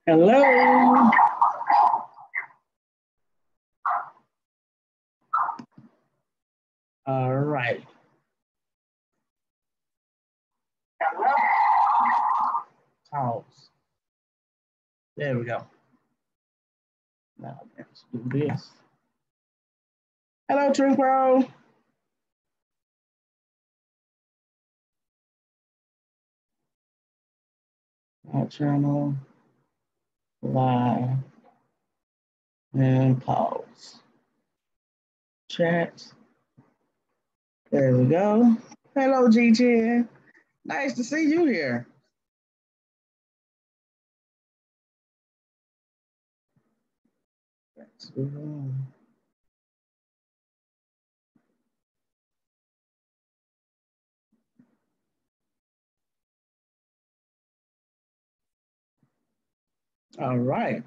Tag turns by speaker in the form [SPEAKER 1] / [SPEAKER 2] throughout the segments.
[SPEAKER 1] Hello. All right. Pause. There we go. Now let's do this. Hello, Trinkwell. Our channel live and pause. Chat. There we go. Hello, G10. Nice to see you here. All right.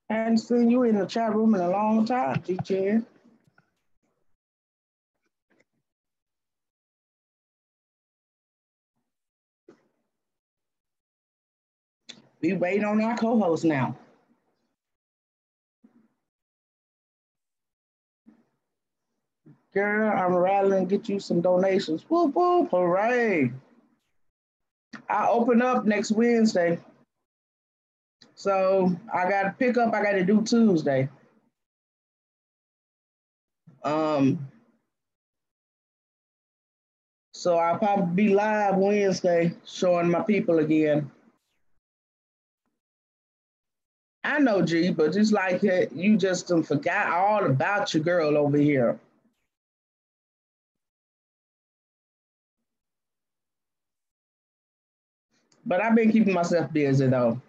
[SPEAKER 1] I hadn't seen you in the chat room in a long time, G10. We waiting on our co-host now. Girl, I'm rattling, get you some donations. Whoop, whoop, hooray. I open up next Wednesday. So I got to pick up, I got to do Tuesday. Um, so I'll probably be live Wednesday showing my people again. I know, G, but just like you just forgot all about your girl over here. But I've been keeping myself busy though.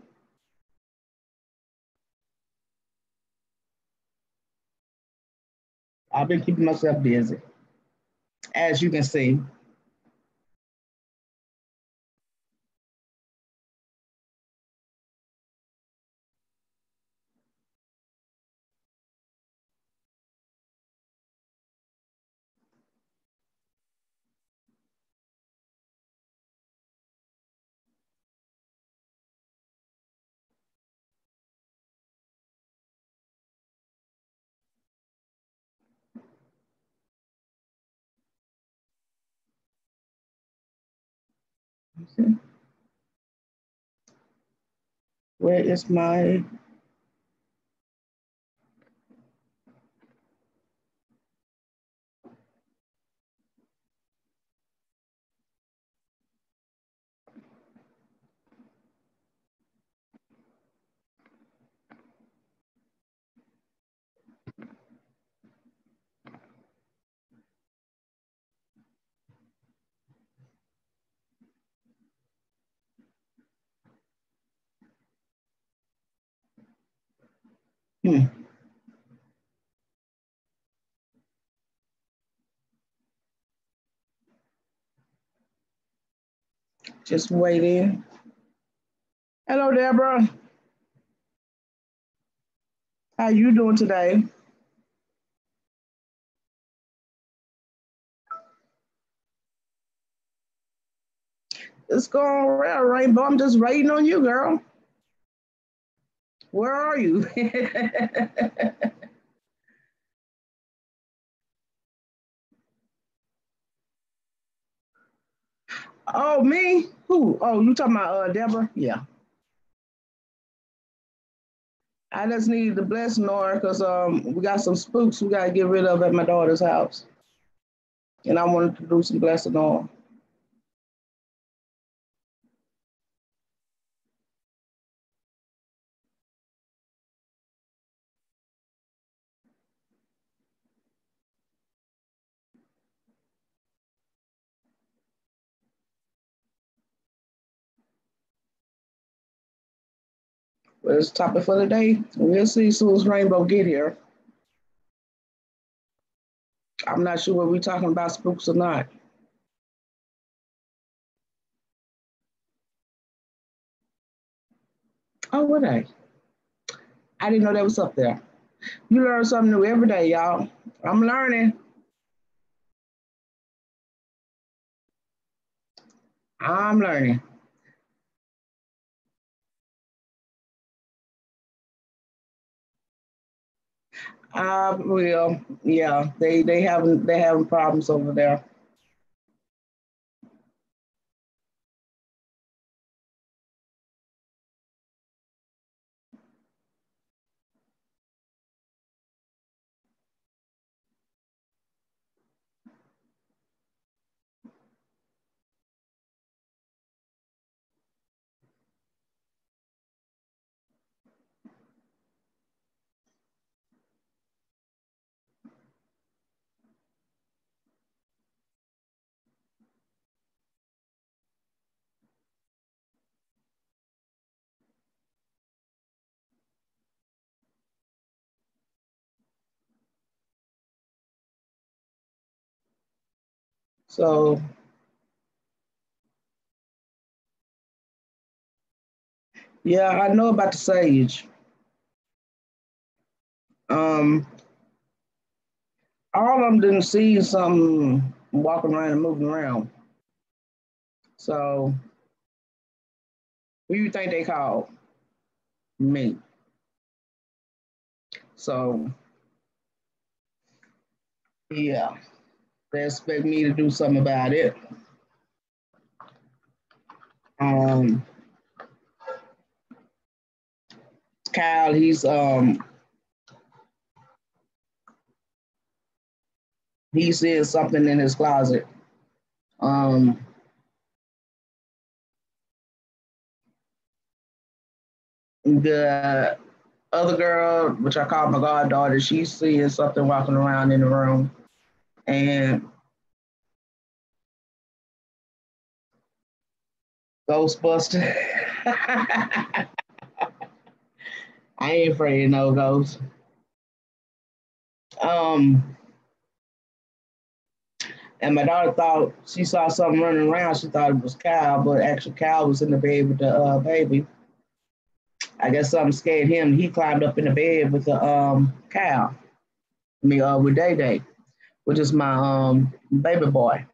[SPEAKER 1] I've been keeping myself busy, as you can see. Where is my hmm, just waiting. Hello, Deborah. How you doing today? It's going well, Rainbow. I'm just waiting on you, girl. Where are you? Oh, me? Who? Oh, you talking about Deborah? Yeah. I just need the blessing, Nora, because we got some spooks we gotta get rid of at my daughter's house. And I wanted to do some blessing on. But it's topic for the day. We'll see as soon as Rainbow get here. I'm not sure what we're talking about, spooks or not. Oh, what I didn't know that was up there. You learn something new every day, y'all. I'm learning. I'm learning. Well, yeah, they having problems over there. So yeah, I know about the sage. Um, all of them didn't see something walking around and moving around. So who you think they called? Me. So yeah, they expect me to do something about it. Um, Kyle, he said something in his closet. Um, the other girl, which I call my goddaughter, she's seeing something walking around in the room. And Ghostbuster. I ain't afraid of no ghosts. Um, and my daughter thought she saw something running around. She thought it was Kyle, but actually Kyle was in the bed with the baby. I guess something scared him. He climbed up in the bed with the Kyle. With Day Day, which is my baby boy.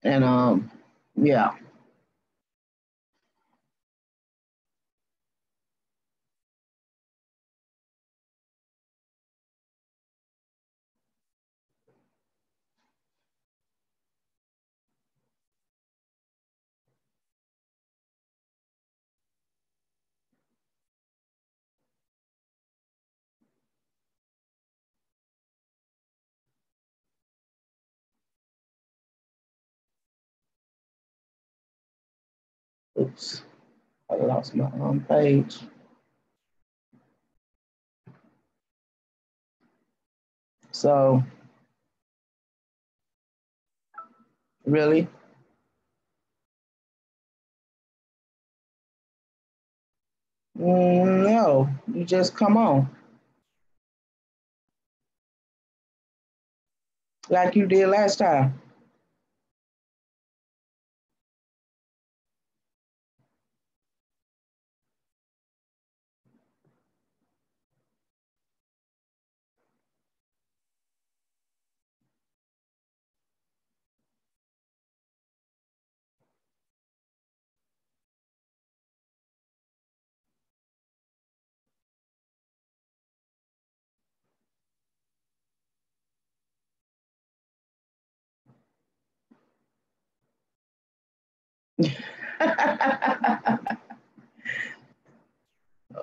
[SPEAKER 1] And yeah. Oops, I lost my page. So really, no, you just come on like you did last time.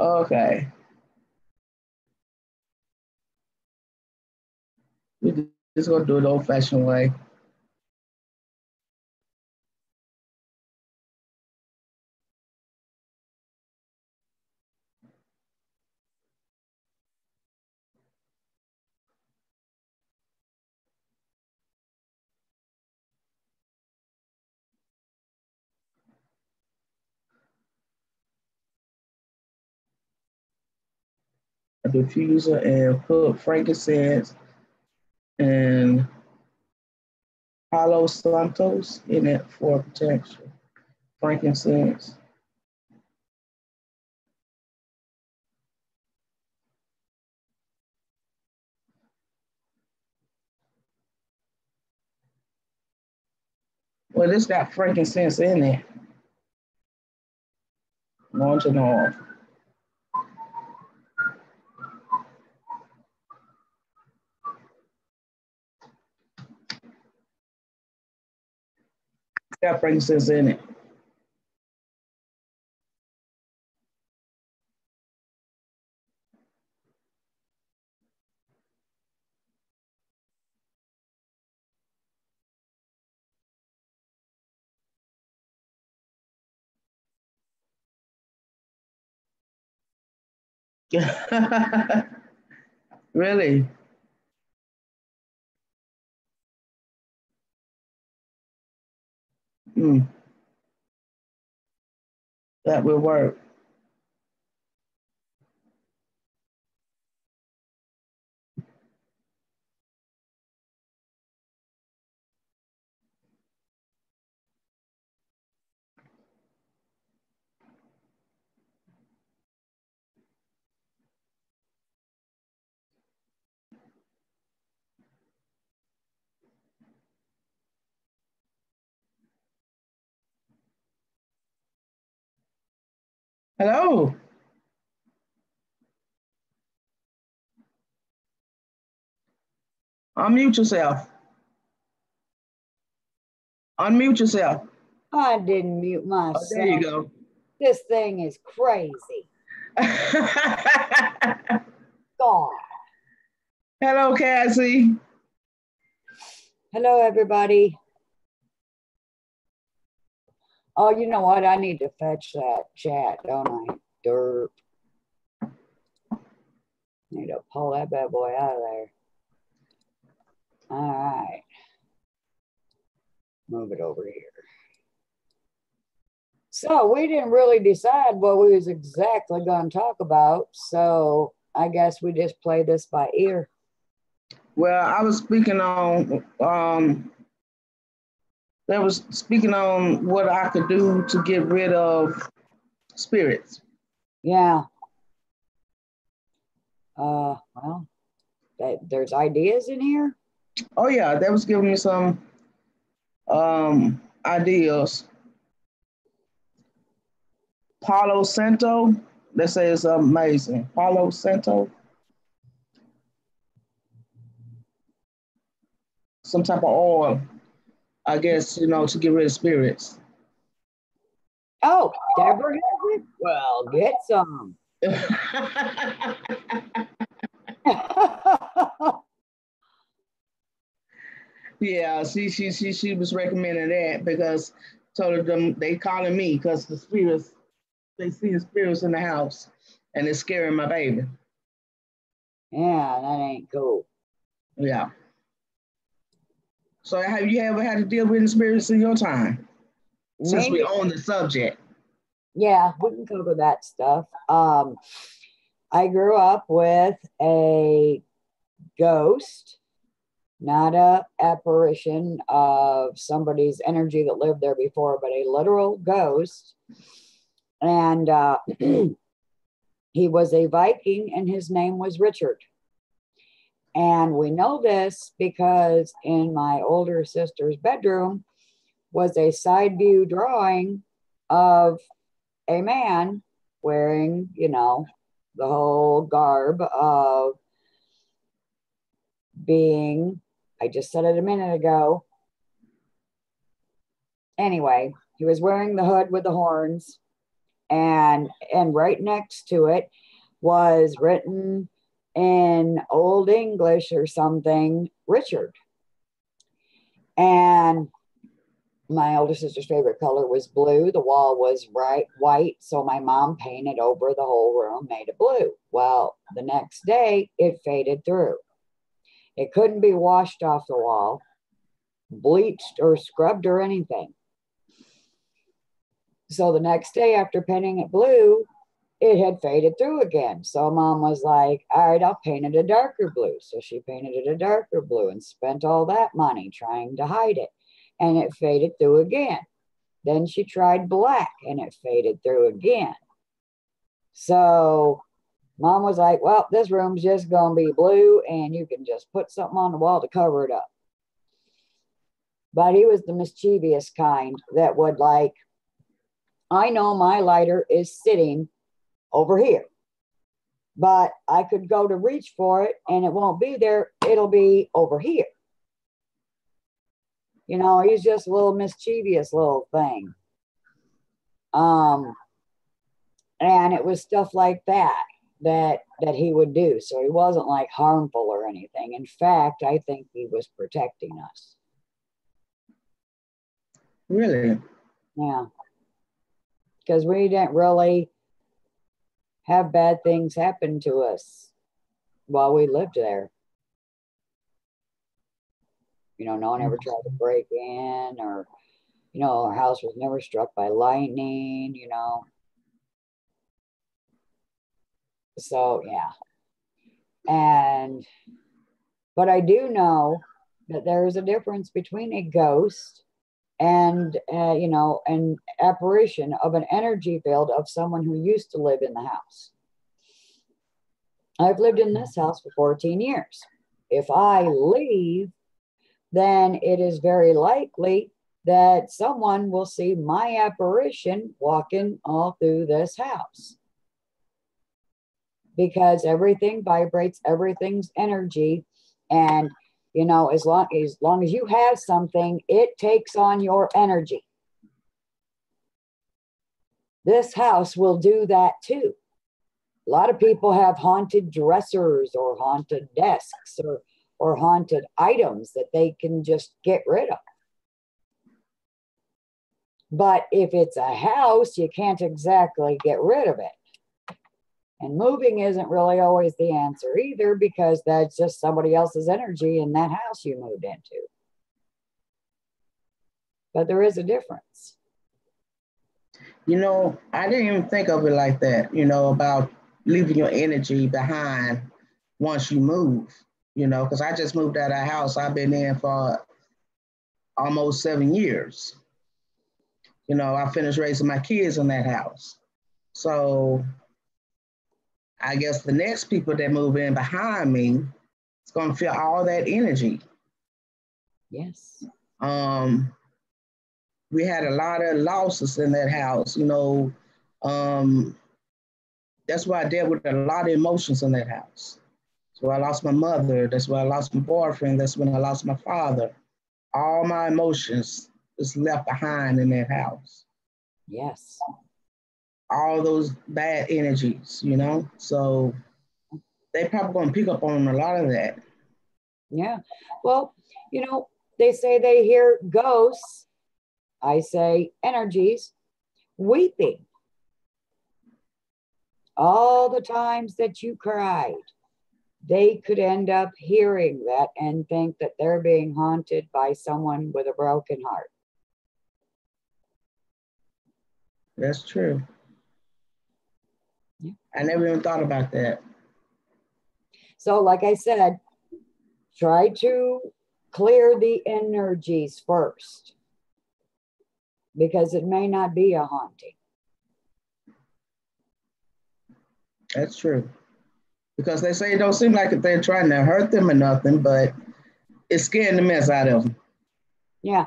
[SPEAKER 1] Okay, we just gonna do it old fashioned way. A diffuser and put frankincense and Palo Santos in it for protection. Frankincense. Well, this got frankincense in it. Launching off. It's got frankincense in it. Really? Mm, that will work. Hello. Unmute yourself. Unmute yourself.
[SPEAKER 2] I didn't mute myself.
[SPEAKER 1] Oh, there you go.
[SPEAKER 2] This thing is crazy. God.
[SPEAKER 1] Hello, Cassie.
[SPEAKER 2] Hello, everybody. Oh, you know what? I need to fetch that chat, don't I? Derp. Need to pull that bad boy out of there. All right. Move it over here. So we didn't really decide what we was exactly going to talk about. So I guess we just play this by ear.
[SPEAKER 1] Well, I was speaking on what I could do to get rid of spirits.
[SPEAKER 2] Yeah. Well, there's ideas in here.
[SPEAKER 1] Oh yeah, that was giving me some ideas. Palo Santo, they say it's amazing. Palo Santo, some type of oil, I guess, to get rid of spirits.
[SPEAKER 2] Oh, Deborah has it? Well, get some.
[SPEAKER 1] Yeah, she was recommending that because told them they calling me because the spirits, they see the spirits in the house and it's scaring my baby.
[SPEAKER 2] Yeah, that ain't cool.
[SPEAKER 1] Yeah. So have you ever had to deal with spirits in your time? Since we own the subject.
[SPEAKER 2] Yeah, we can cover that stuff. I grew up with a ghost, not a apparition of somebody's energy that lived there before, but a literal ghost. And he was a Viking and his name was Richard. And we know this because in my older sister's bedroom was a side view drawing of a man wearing, the whole garb of being, I just said it a minute ago. Anyway, he was wearing the hood with the horns, and right next to it was written in Old English or something, Richard. And my older sister's favorite color was blue. The wall was white, so my mom painted over the whole room, made it blue. Well, the next day, it faded through. It couldn't be washed off the wall, bleached or scrubbed or anything. So the next day, after painting it blue, it had faded through again. So Mom was like, all right, I'll paint it a darker blue. So she painted it a darker blue and spent all that money trying to hide it. And it faded through again. Then she tried black and it faded through again. So Mom was like, well, this room's just going to be blue and you can just put something on the wall to cover it up. but he was the mischievous kind that would like, I know my lighter is sitting over here, but I could go to reach for it and it won't be there. It'll be over here. You know, he's just a little mischievous little thing. And it was stuff like that he would do. So he wasn't like harmful or anything. In fact, I think he was protecting us.
[SPEAKER 1] Really?
[SPEAKER 2] Yeah. Because we didn't really have bad things happen to us while we lived there. You know, no one ever tried to break in, or, you know, our house was never struck by lightning, you know. So, yeah. But I do know that there is a difference between a ghost and, you know, an apparition of an energy field of someone who used to live in the house. I've lived in this house for 14 years. If I leave, then it is very likely that someone will see my apparition walking all through this house. Because everything vibrates, everything's energy. And, you know, as long as you have something, it takes on your energy. This house will do that too. A lot of people have haunted dressers or haunted desks or haunted items that they can just get rid of. But if it's a house, you can't exactly get rid of it. And moving isn't really always the answer either, because that's just somebody else's energy in that house you moved into. But there is a difference.
[SPEAKER 1] You know, I didn't even think of it like that, you know, about leaving your energy behind once you move, you know, because I just moved out of the house. I've been in for almost 7 years. You know, I finished raising my kids in that house. So I guess the next people that move in behind me, it's going to feel all that energy.
[SPEAKER 2] Yes.
[SPEAKER 1] We had a lot of losses in that house, you know. That's why I dealt with a lot of emotions in that house. So I lost my mother. That's why I lost my boyfriend. That's when I lost my father. All my emotions was left behind in that house.
[SPEAKER 2] Yes.
[SPEAKER 1] All those bad energies, you know. So they probably going to pick up on a lot of that.
[SPEAKER 2] Yeah. Well, you know, they say they hear ghosts. I say energies weeping. All the times that you cried, they could end up hearing that and think that they're being haunted by someone with a broken heart.
[SPEAKER 1] That's true.
[SPEAKER 2] Yeah.
[SPEAKER 1] I never even thought about that.
[SPEAKER 2] So, like I said, try to clear the energies first, because it may not be a haunting.
[SPEAKER 1] That's true. Because they say it don't seem like they're trying to hurt them or nothing, but it's scaring the mess out of them.
[SPEAKER 2] Yeah.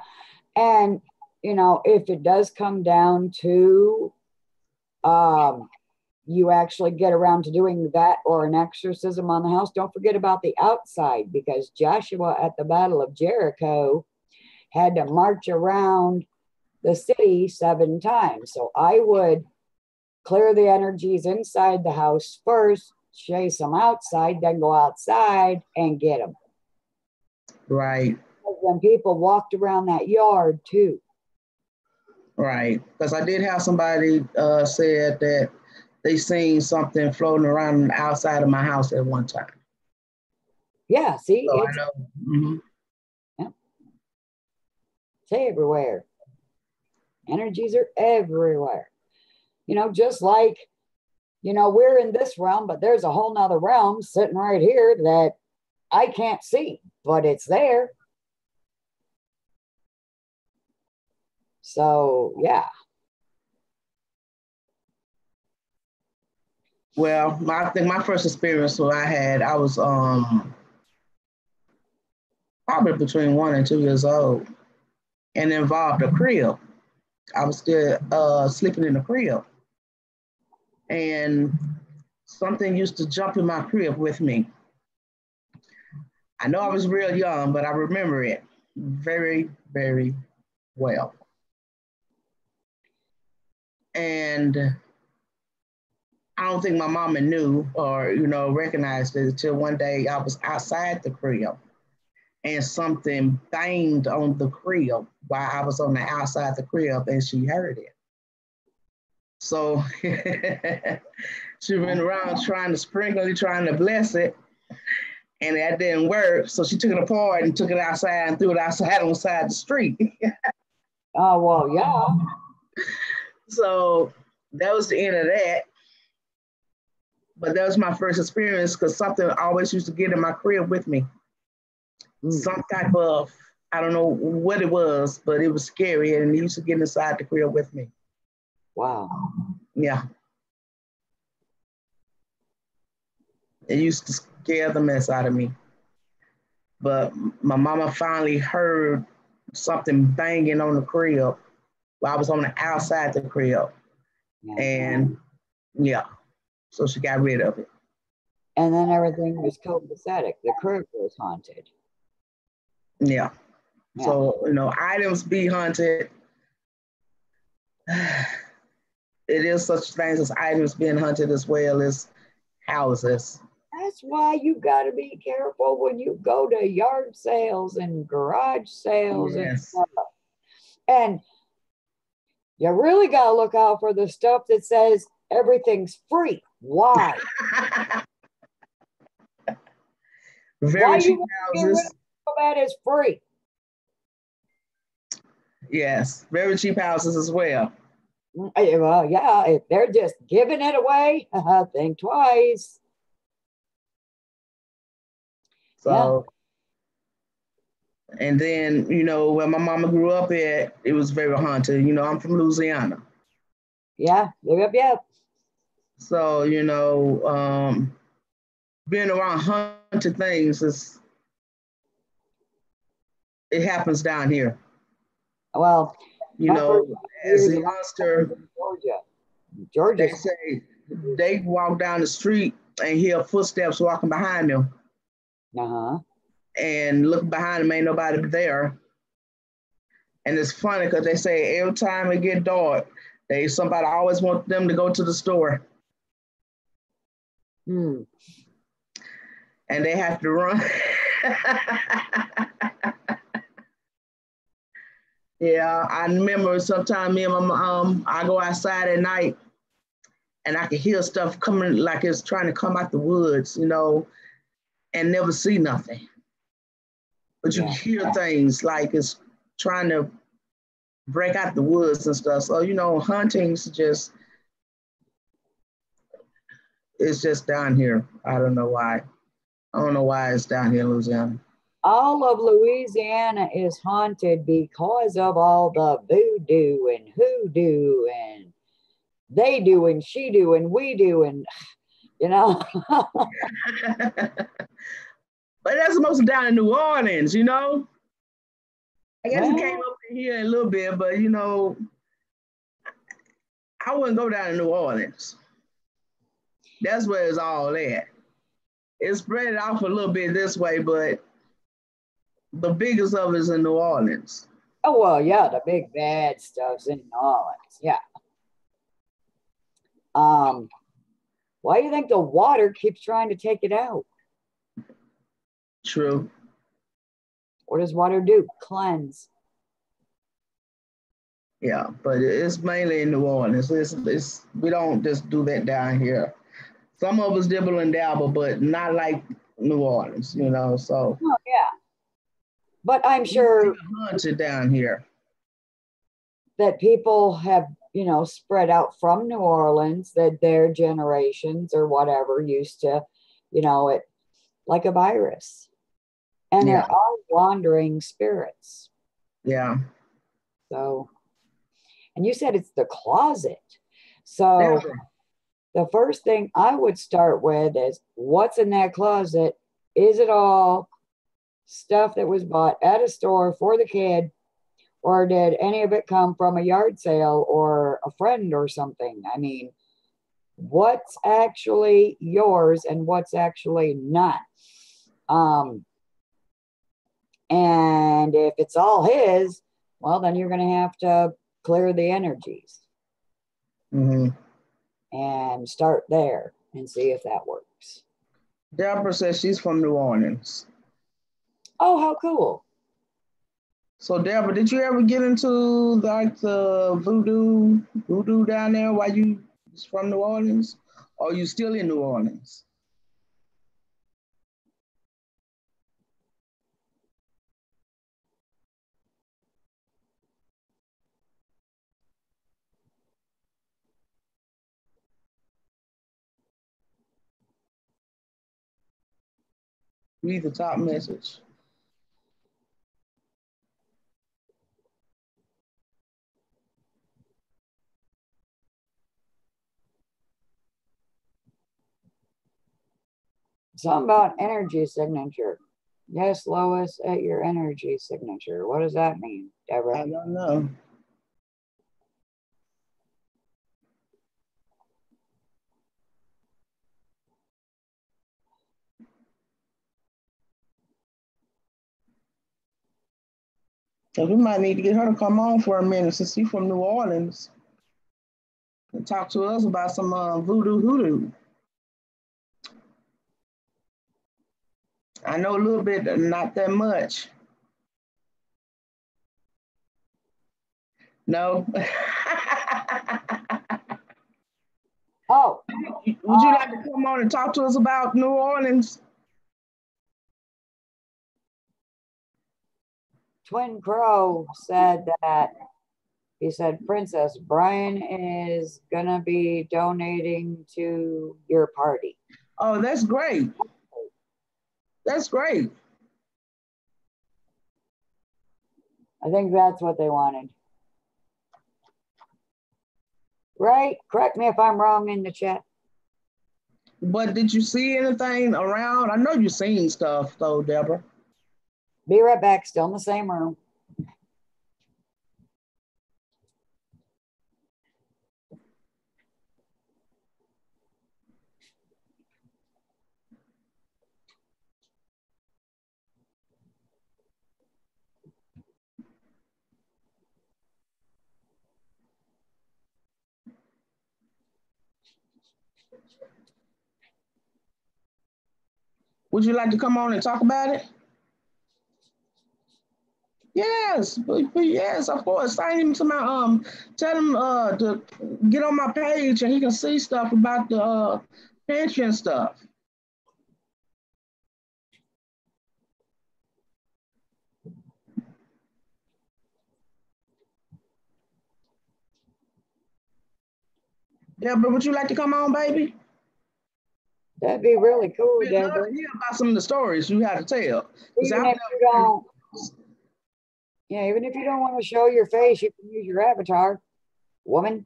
[SPEAKER 2] And, you know, if it does come down to you actually get around to doing that or an exorcism on the house, don't forget about the outside, because Joshua at the Battle of Jericho had to march around the city 7 times. So I would clear the energies inside the house first, chase them outside, then go outside and get them.
[SPEAKER 1] Right.
[SPEAKER 2] When people walked around that yard too.
[SPEAKER 1] Right. Because I did have somebody said that they seen something floating around outside of my house at one time.
[SPEAKER 2] Yeah, see,
[SPEAKER 1] so
[SPEAKER 2] it's,
[SPEAKER 1] I know. Mm-hmm.
[SPEAKER 2] Yeah, it's everywhere. Energies are everywhere. You know, just like, you know, we're in this realm, but there's a whole nother realm sitting right here that I can't see, but it's there. So, yeah.
[SPEAKER 1] Well, I think my first experience I was probably between 1 and 2 years old. and it involved a crib. I was still sleeping in the crib. And something used to jump in my crib with me. I know I was real young, but I remember it very, very well. And I don't think my mama knew or, recognized it until one day I was outside the crib and something banged on the crib while I was on the outside the crib and she heard it. So she went around trying to sprinkle it, trying to bless it, and that didn't work. So she took it apart and took it outside and threw it outside on the side of the street.
[SPEAKER 2] Oh, well, yeah.
[SPEAKER 1] So that was the end of that. But that was my first experience because something always used to get in my crib with me. Some type of, I don't know what it was, but it was scary and it used to get inside the crib with me.
[SPEAKER 2] Wow.
[SPEAKER 1] Yeah. It used to scare the mess out of me. But my mama finally heard something banging on the crib while I was on the outside the crib.
[SPEAKER 2] Yeah.
[SPEAKER 1] And yeah, so she got rid of it.
[SPEAKER 2] And then everything was copacetic. The crib was haunted.
[SPEAKER 1] Yeah. So, items be haunted. It is such things as items being hunted as well as houses.
[SPEAKER 2] That's why you got to be careful when you go to yard sales and garage sales and stuff. And you really got to look out for the stuff that says everything's free. Why?
[SPEAKER 1] Very cheap houses.
[SPEAKER 2] That is free.
[SPEAKER 1] Yes, very cheap houses as well.
[SPEAKER 2] Well, yeah, if they're just giving it away, think twice.
[SPEAKER 1] So, and then, where my mama grew up at, it was very haunted. I'm from Louisiana.
[SPEAKER 2] Yeah, yep.
[SPEAKER 1] So, being around haunted things it happens down here.
[SPEAKER 2] Well,
[SPEAKER 1] as a youngster,
[SPEAKER 2] Georgia.
[SPEAKER 1] They say they walk down the street and hear footsteps walking behind them. And look behind them, ain't nobody there. And it's funny because they say every time it get dark, somebody always want them to go to the store. And they have to run. Yeah, I remember sometimes me and my mom, I go outside at night and I can hear stuff coming like it's trying to come out the woods, and never see nothing. But you hear things like it's trying to break out the woods and stuff. So, Hauntings it's just down here. I don't know why. I don't know why it's down here in Louisiana.
[SPEAKER 2] All of Louisiana is haunted because of all the voodoo and hoodoo and they do and she do and we do and,
[SPEAKER 1] But that's mostly down in New Orleans, I guess it came up here a little bit, but, I wouldn't go down to New Orleans. That's where it's all at. It's spread off a little bit this way, but the biggest of it is in New Orleans.
[SPEAKER 2] Oh, well, yeah, the big bad stuff's in New Orleans, yeah. Why do you think the water keeps trying to take it out?
[SPEAKER 1] True.
[SPEAKER 2] What does water do? Cleanse.
[SPEAKER 1] Yeah, but it's mainly in New Orleans. We don't just do that down here. Some of us dibble and dabble, but not like New Orleans, so.
[SPEAKER 2] Oh, yeah. But I'm sure
[SPEAKER 1] haunted down here.
[SPEAKER 2] That people have, spread out from New Orleans, that their generations or whatever used to, it like a virus. And they're all wandering spirits.
[SPEAKER 1] Yeah.
[SPEAKER 2] So, and you said it's the closet. So the first thing I would start with is what's in that closet? Is it all stuff that was bought at a store for the kid? Or did any of it come from a yard sale or a friend or something? I mean, what's actually yours and what's actually not? And if it's all his, well, then you're going to have to clear the energies and start there and see if that works.
[SPEAKER 1] Deborah says she's from New Orleans.
[SPEAKER 2] Oh, how cool.
[SPEAKER 1] So Deborah, did you ever get into like the voodoo down there while you was from New Orleans? Or are you still in New Orleans? Read the top message.
[SPEAKER 2] Something about energy signature. Yes, Lois, at your energy signature. What does that mean, Deborah?
[SPEAKER 1] I don't know. So we might need to get her to come on for a minute since she's from New Orleans and talk to us about some voodoo hoodoo. I know a little bit, not that much. No.
[SPEAKER 2] Oh.
[SPEAKER 1] Would you like to come on and talk to us about New Orleans?
[SPEAKER 2] Twin Crow said that he said, Princess, Brian is going to be donating to your party.
[SPEAKER 1] Oh, that's great. That's great.
[SPEAKER 2] I think that's what they wanted. Right? Correct me if I'm wrong in the chat.
[SPEAKER 1] But did you see anything around? I know you've seen stuff though, Deborah.
[SPEAKER 2] Be right back. Still in the same room.
[SPEAKER 1] Would you like to come on and talk about it? Yes, but yes, of course. Sign him to my tell him to get on my page and he can see stuff about the pension stuff. Deborah, would you like to come on, baby?
[SPEAKER 2] That'd be really cool,
[SPEAKER 1] We'd love
[SPEAKER 2] Deborah.
[SPEAKER 1] to hear about some of the stories you have to tell.
[SPEAKER 2] Even if you don't, yeah, even if you don't want to show your face, you can use your avatar, woman.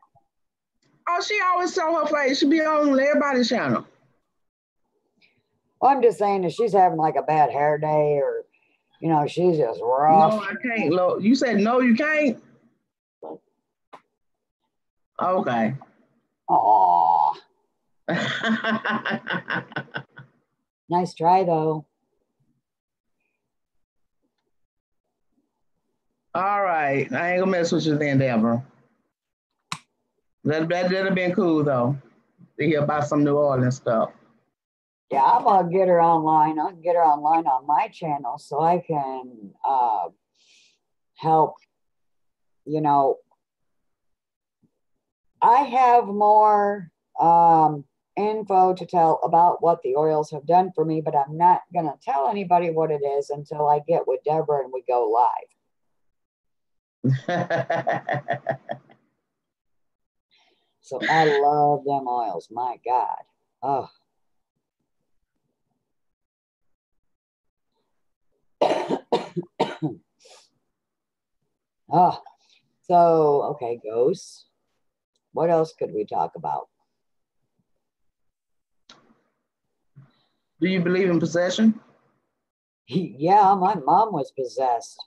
[SPEAKER 1] Oh, she always show her face. She be on everybody's channel.
[SPEAKER 2] Well, I'm just saying that she's having like a bad hair day or, you know, she's just rough.
[SPEAKER 1] No, I can't. Lo, you said no, you can't? Okay.
[SPEAKER 2] Aw. Nice try, though.
[SPEAKER 1] All right. I ain't gonna mess with you then, Deborah. That'd have been cool, though, to hear about some New Orleans stuff.
[SPEAKER 2] Yeah, I'm gonna get her online. I'll get her online on my channel so I can help. You know, I have more info to tell about what the oils have done for me, but I'm not gonna tell anybody what it is until I get with Deborah and we go live. So I love them oils. My God. Oh. Oh, so, okay, ghosts. What else could we talk about?
[SPEAKER 1] Do you believe in possession?
[SPEAKER 2] Yeah, my mom was possessed.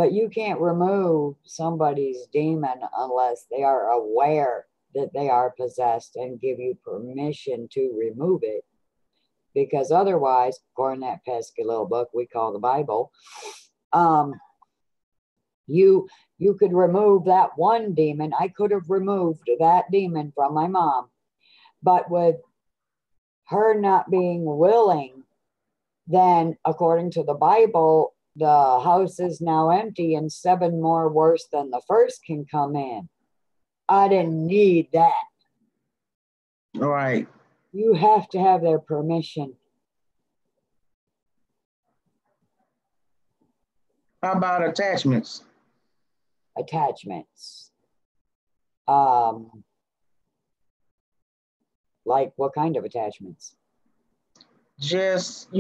[SPEAKER 2] But you can't remove somebody's demon unless they are aware that they are possessed and give you permission to remove it. Because otherwise, according to that pesky little book we call the Bible, you could remove that one demon. I could have removed that demon from my mom. But with her not being willing, then according to the Bible, the house is now empty and 7 more worse than the first can come in. I didn't need that.
[SPEAKER 1] All right.
[SPEAKER 2] You have to have their permission.
[SPEAKER 1] How about attachments?
[SPEAKER 2] Attachments. Like what kind of attachments?
[SPEAKER 1] Just,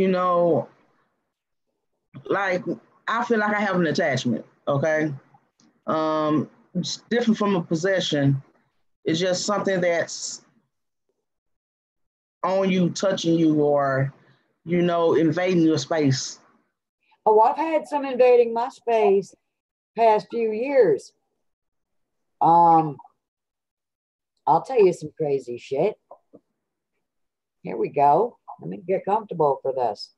[SPEAKER 1] like I feel like I have an attachment, okay? It's different from a possession. It's just something that's on you, touching you, or, invading your space.
[SPEAKER 2] Oh, I've had some invading my space past few years. I'll tell you some crazy shit. Here we go. Let me get comfortable for this.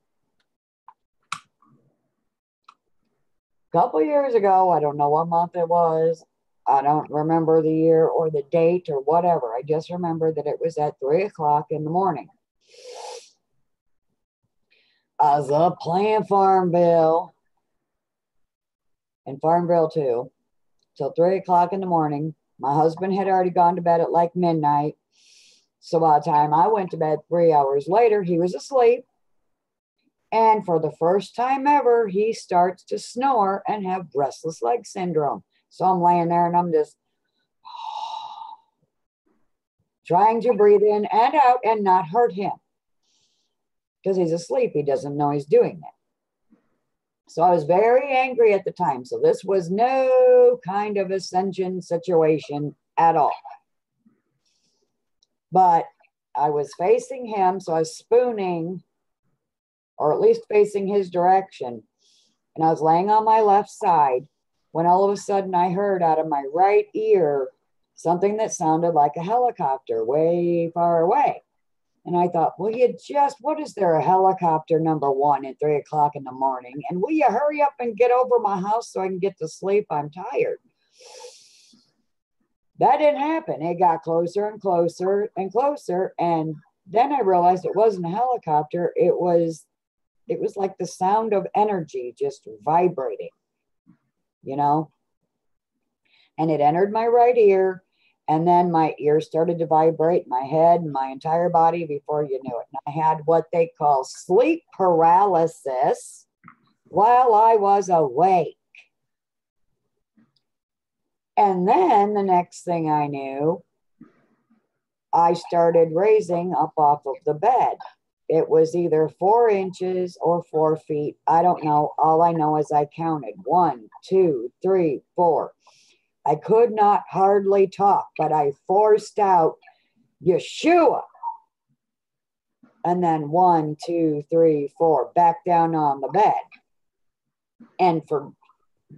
[SPEAKER 2] A couple years ago, I don't know what month it was. I don't remember the year or the date or whatever. I just remember that it was at 3 o'clock in the morning. I was up playing Farmville and Farmville 2 till 3 o'clock in the morning. My husband had already gone to bed at like midnight. So by the time I went to bed 3 hours later, he was asleep. And for the first time ever, he starts to snore and have restless leg syndrome. So I'm laying there and I'm just trying to breathe in and out and not hurt him. Because he's asleep, he doesn't know he's doing that. So I was very angry at the time. So this was no kind of ascension situation at all. But I was facing him, so I was spooning, or at least facing his direction. And I was laying on my left side when all of a sudden I heard out of my right ear something that sounded like a helicopter way far away. And I thought, well, what is there, a helicopter number 1 at 3 o'clock in the morning? And will you hurry up and get over my house so I can get to sleep? I'm tired. That didn't happen. It got closer and closer and closer. And then I realized it wasn't a helicopter. It was like the sound of energy just vibrating, And it entered my right ear. And then my ear started to vibrate, my head and my entire body before you knew it. And I had what they call sleep paralysis while I was awake. And then the next thing I knew, I started raising up off of the bed. It was either 4 inches or 4 feet. I don't know. All I know is I counted 1, 2, 3, 4. I could not hardly talk, but I forced out Yeshua. And then 1, 2, 3, 4, back down on the bed. And for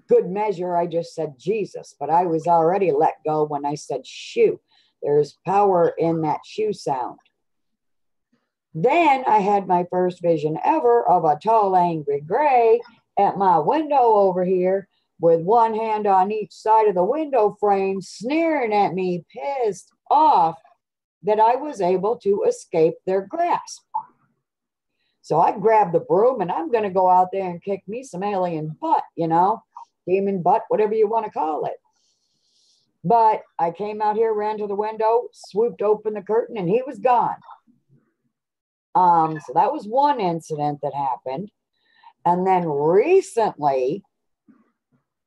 [SPEAKER 2] good measure, I just said Jesus, but I was already let go when I said shoo. There's power in that shoo sound. Then I had my first vision ever of a tall, angry gray at my window over here with one hand on each side of the window frame, sneering at me, pissed off that I was able to escape their grasp. So I grabbed the broom and I'm going to go out there and kick me some alien butt, demon butt, whatever you want to call it. But I came out here, ran to the window, swooped open the curtain, and he was gone. So that was one incident that happened. And then recently,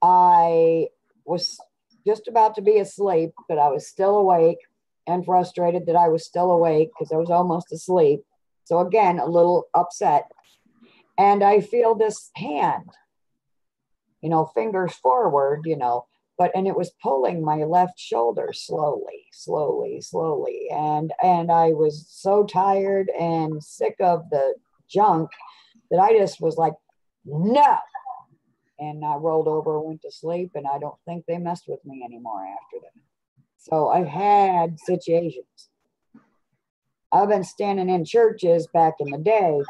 [SPEAKER 2] I was just about to be asleep, but I was still awake and frustrated that I was still awake because I was almost asleep. So again, a little upset. And I feel this hand, fingers forward, and it was pulling my left shoulder slowly. And I was so tired and sick of the junk that I just was like, no. and I rolled over, went to sleep, and I don't think they messed with me anymore after that. So I've had situations. I've been standing in churches back in the day,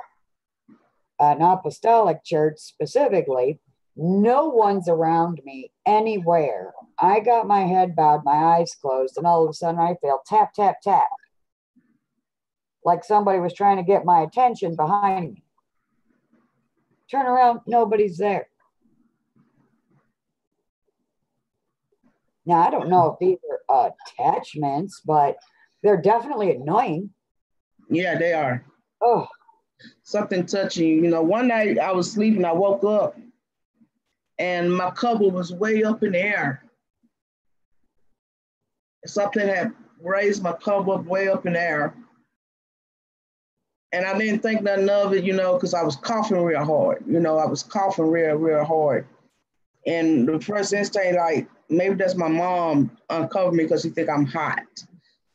[SPEAKER 2] an apostolic church specifically. No one's around me anywhere. I got my head bowed, my eyes closed, and all of a sudden I feel tap, tap, tap. Like somebody was trying to get my attention behind me. Turn around, nobody's there. Now, I don't know if these are attachments, but they're definitely annoying.
[SPEAKER 1] Yeah, they are.
[SPEAKER 2] Oh,
[SPEAKER 1] Something touching you. You know, one night I was sleeping, I woke up and my cover was way up in the air. Something had raised my cover up way up in the air. And I didn't think nothing of it, you know, because I was coughing real hard. You know, I was coughing real hard. And the first instinct, like, maybe that's my mom uncovered me because she think I'm hot.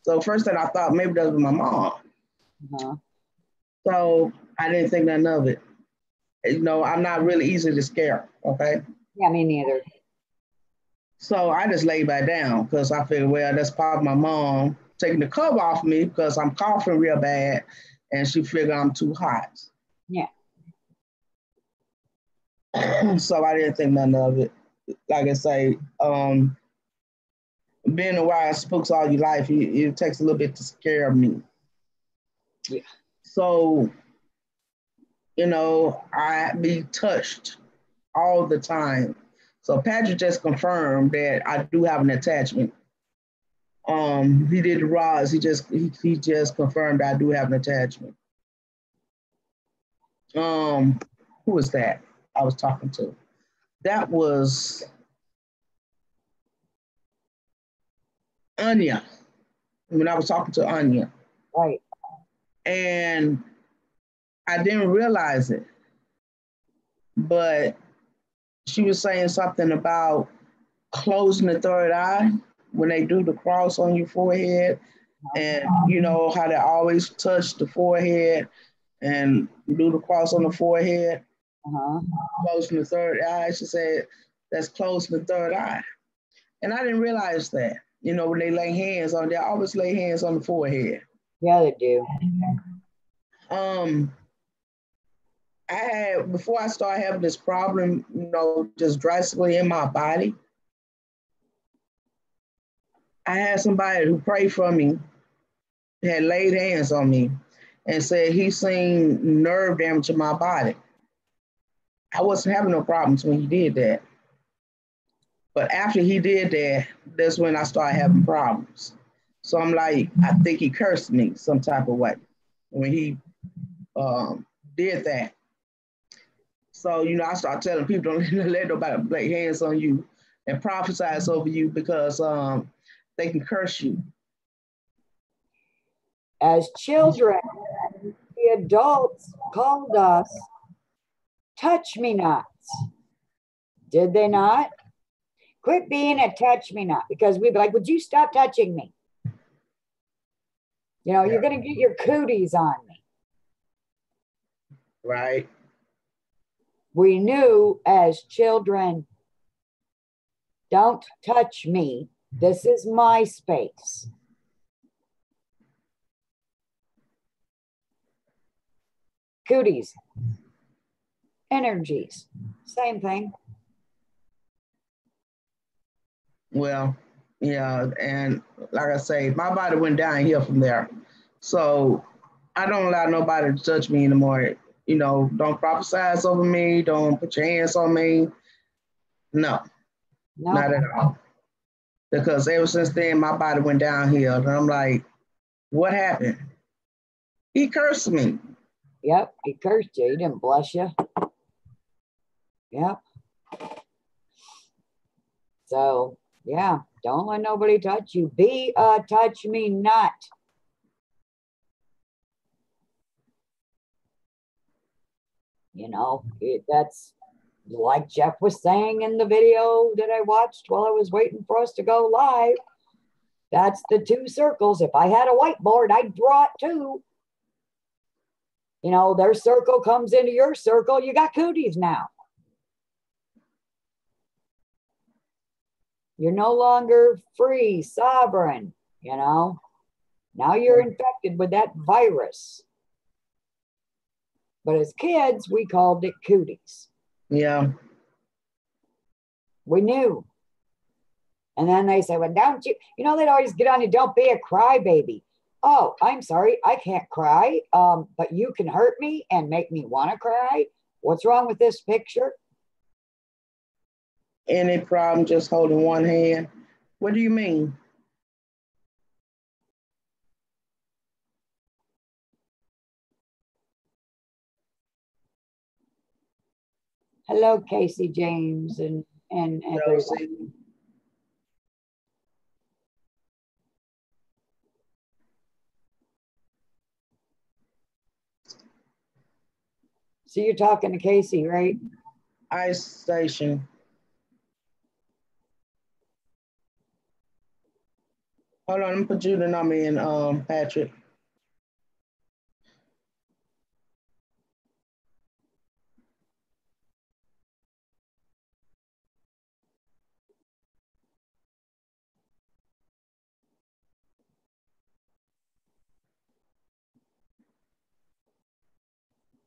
[SPEAKER 1] So first thing I thought, maybe that was my mom.
[SPEAKER 2] uh-huh.
[SPEAKER 1] So I didn't think nothing of it. You know, I'm not really easy to scare, okay?
[SPEAKER 2] Yeah, me neither.
[SPEAKER 1] So I just laid back down because I figured, well, that's probably my mom taking the cover off me because I'm coughing real bad and she figured I'm too hot.
[SPEAKER 2] Yeah.
[SPEAKER 1] So I didn't think nothing of it. Like I say, being around spooks all your life, it takes a little bit to scare me.
[SPEAKER 2] Yeah.
[SPEAKER 1] So, you know, I be touched all the time. So Patrick just confirmed that I do have an attachment. He did the rods. He just confirmed I do have an attachment. Who was that I was talking to? That was Anya. When I was talking to Anya.
[SPEAKER 2] Right.
[SPEAKER 1] And I didn't realize it, but she was saying something about closing the third eye when they do the cross on your forehead. And you know how they always touch the forehead and do the cross on the forehead.
[SPEAKER 2] Uh-huh.
[SPEAKER 1] Closing the third eye. She said, that's closing the third eye. And I didn't realize that. You know, when they lay hands on, they always lay hands on the forehead.
[SPEAKER 2] Yeah, they do.
[SPEAKER 1] I had, before I started having this problem, you know, just drastically in my body, I had somebody who prayed for me, had laid hands on me, and said he seen nerve damage in my body. I wasn't having no problems when he did that. But after he did that, that's when I started having problems. So I'm like, I think he cursed me some type of way when he did that. So, you know, I started telling people, don't let nobody lay hands on you and prophesize over you because they can curse you.
[SPEAKER 2] As children, the adults called us touch me nots. Did they not? Quit being a touch me not, because we'd be like, would you stop touching me? You know, you're going to get your cooties on me.
[SPEAKER 1] Right.
[SPEAKER 2] We knew as children, don't touch me. This is my space. Cooties, energies, same thing.
[SPEAKER 1] Well, yeah, and like I say, my body went downhill from there. So I don't allow nobody to touch me anymore. You know, don't prophesize over me. Don't put your hands on me. No, not at all. Because ever since then, my body went downhill. And I'm like, what happened? He cursed me.
[SPEAKER 2] Yep, he cursed you. He didn't bless you. Yep. So, yeah, don't let nobody touch you. Be a touch me not. You know, that's like Jeff was saying in the video that I watched while I was waiting for us to go live. That's the two circles. If I had a whiteboard, I'd draw it too. You know, their circle comes into your circle. You got cooties now. You're no longer free, sovereign, you know. Now you're infected with that virus. But as kids, we called it cooties.
[SPEAKER 1] Yeah.
[SPEAKER 2] We knew. And then they say, well, don't you, they'd always get on you, don't be a crybaby. Oh, I'm sorry, I can't cry, but you can hurt me and make me want to cry. What's wrong with this picture?
[SPEAKER 1] Any problem just holding one hand? What do you mean?
[SPEAKER 2] Hello, Casey James and everyone. So you're talking to Casey, right?
[SPEAKER 1] Ice Station. Hold on, I'm put you the number in, Patrick.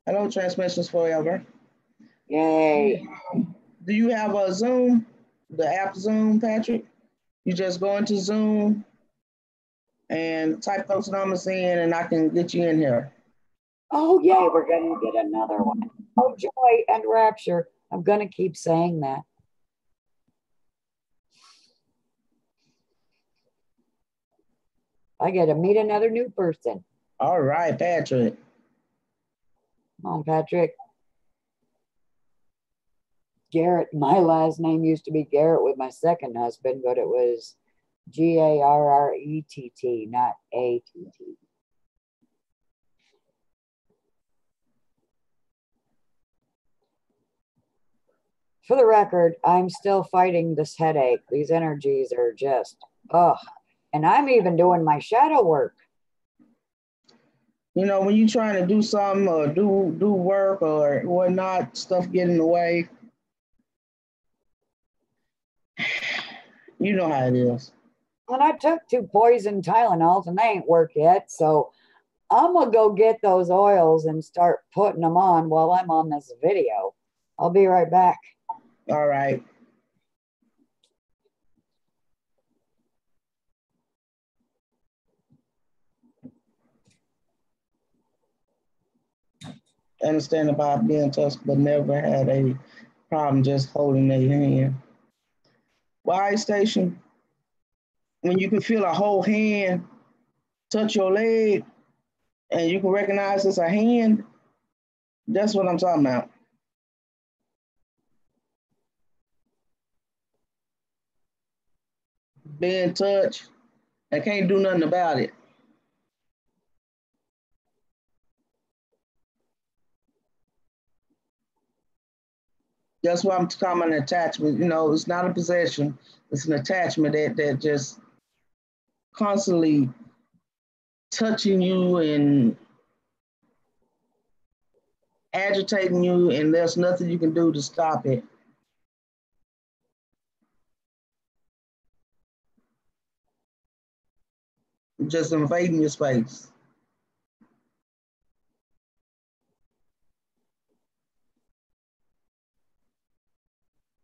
[SPEAKER 1] Hello, Transmissions Forever.
[SPEAKER 2] Yay.
[SPEAKER 1] Do you have a Zoom, the app Zoom, Patrick? You just go into Zoom and type those numbers in and I can get you in here.
[SPEAKER 2] Oh, yay, we're going to get another one. Oh, joy and rapture. I'm going to keep saying that. I get to meet another new person.
[SPEAKER 1] All right, Patrick.
[SPEAKER 2] Come on, Patrick. Garrett, my last name used to be Garrett with my second husband, but it was Garrett, not ATT. For the record, I'm still fighting this headache. These energies are just, ugh. And I'm even doing my shadow work.
[SPEAKER 1] When you're trying to do something or do work or whatnot, stuff get in the way. You know how it is.
[SPEAKER 2] And I took 2 poison Tylenols and they ain't work yet. So I'm going to go get those oils and start putting them on while I'm on this video. I'll be right back.
[SPEAKER 1] All right. I understand about being touched, but never had a problem just holding their hand. Why Station? When you can feel a whole hand touch your leg and you can recognize it's a hand, that's what I'm talking about. Being touched and can't do nothing about it. That's why I'm talking about an attachment. It's not a possession. It's an attachment that just constantly touching you and agitating you, and there's nothing you can do to stop it. Just invading your space.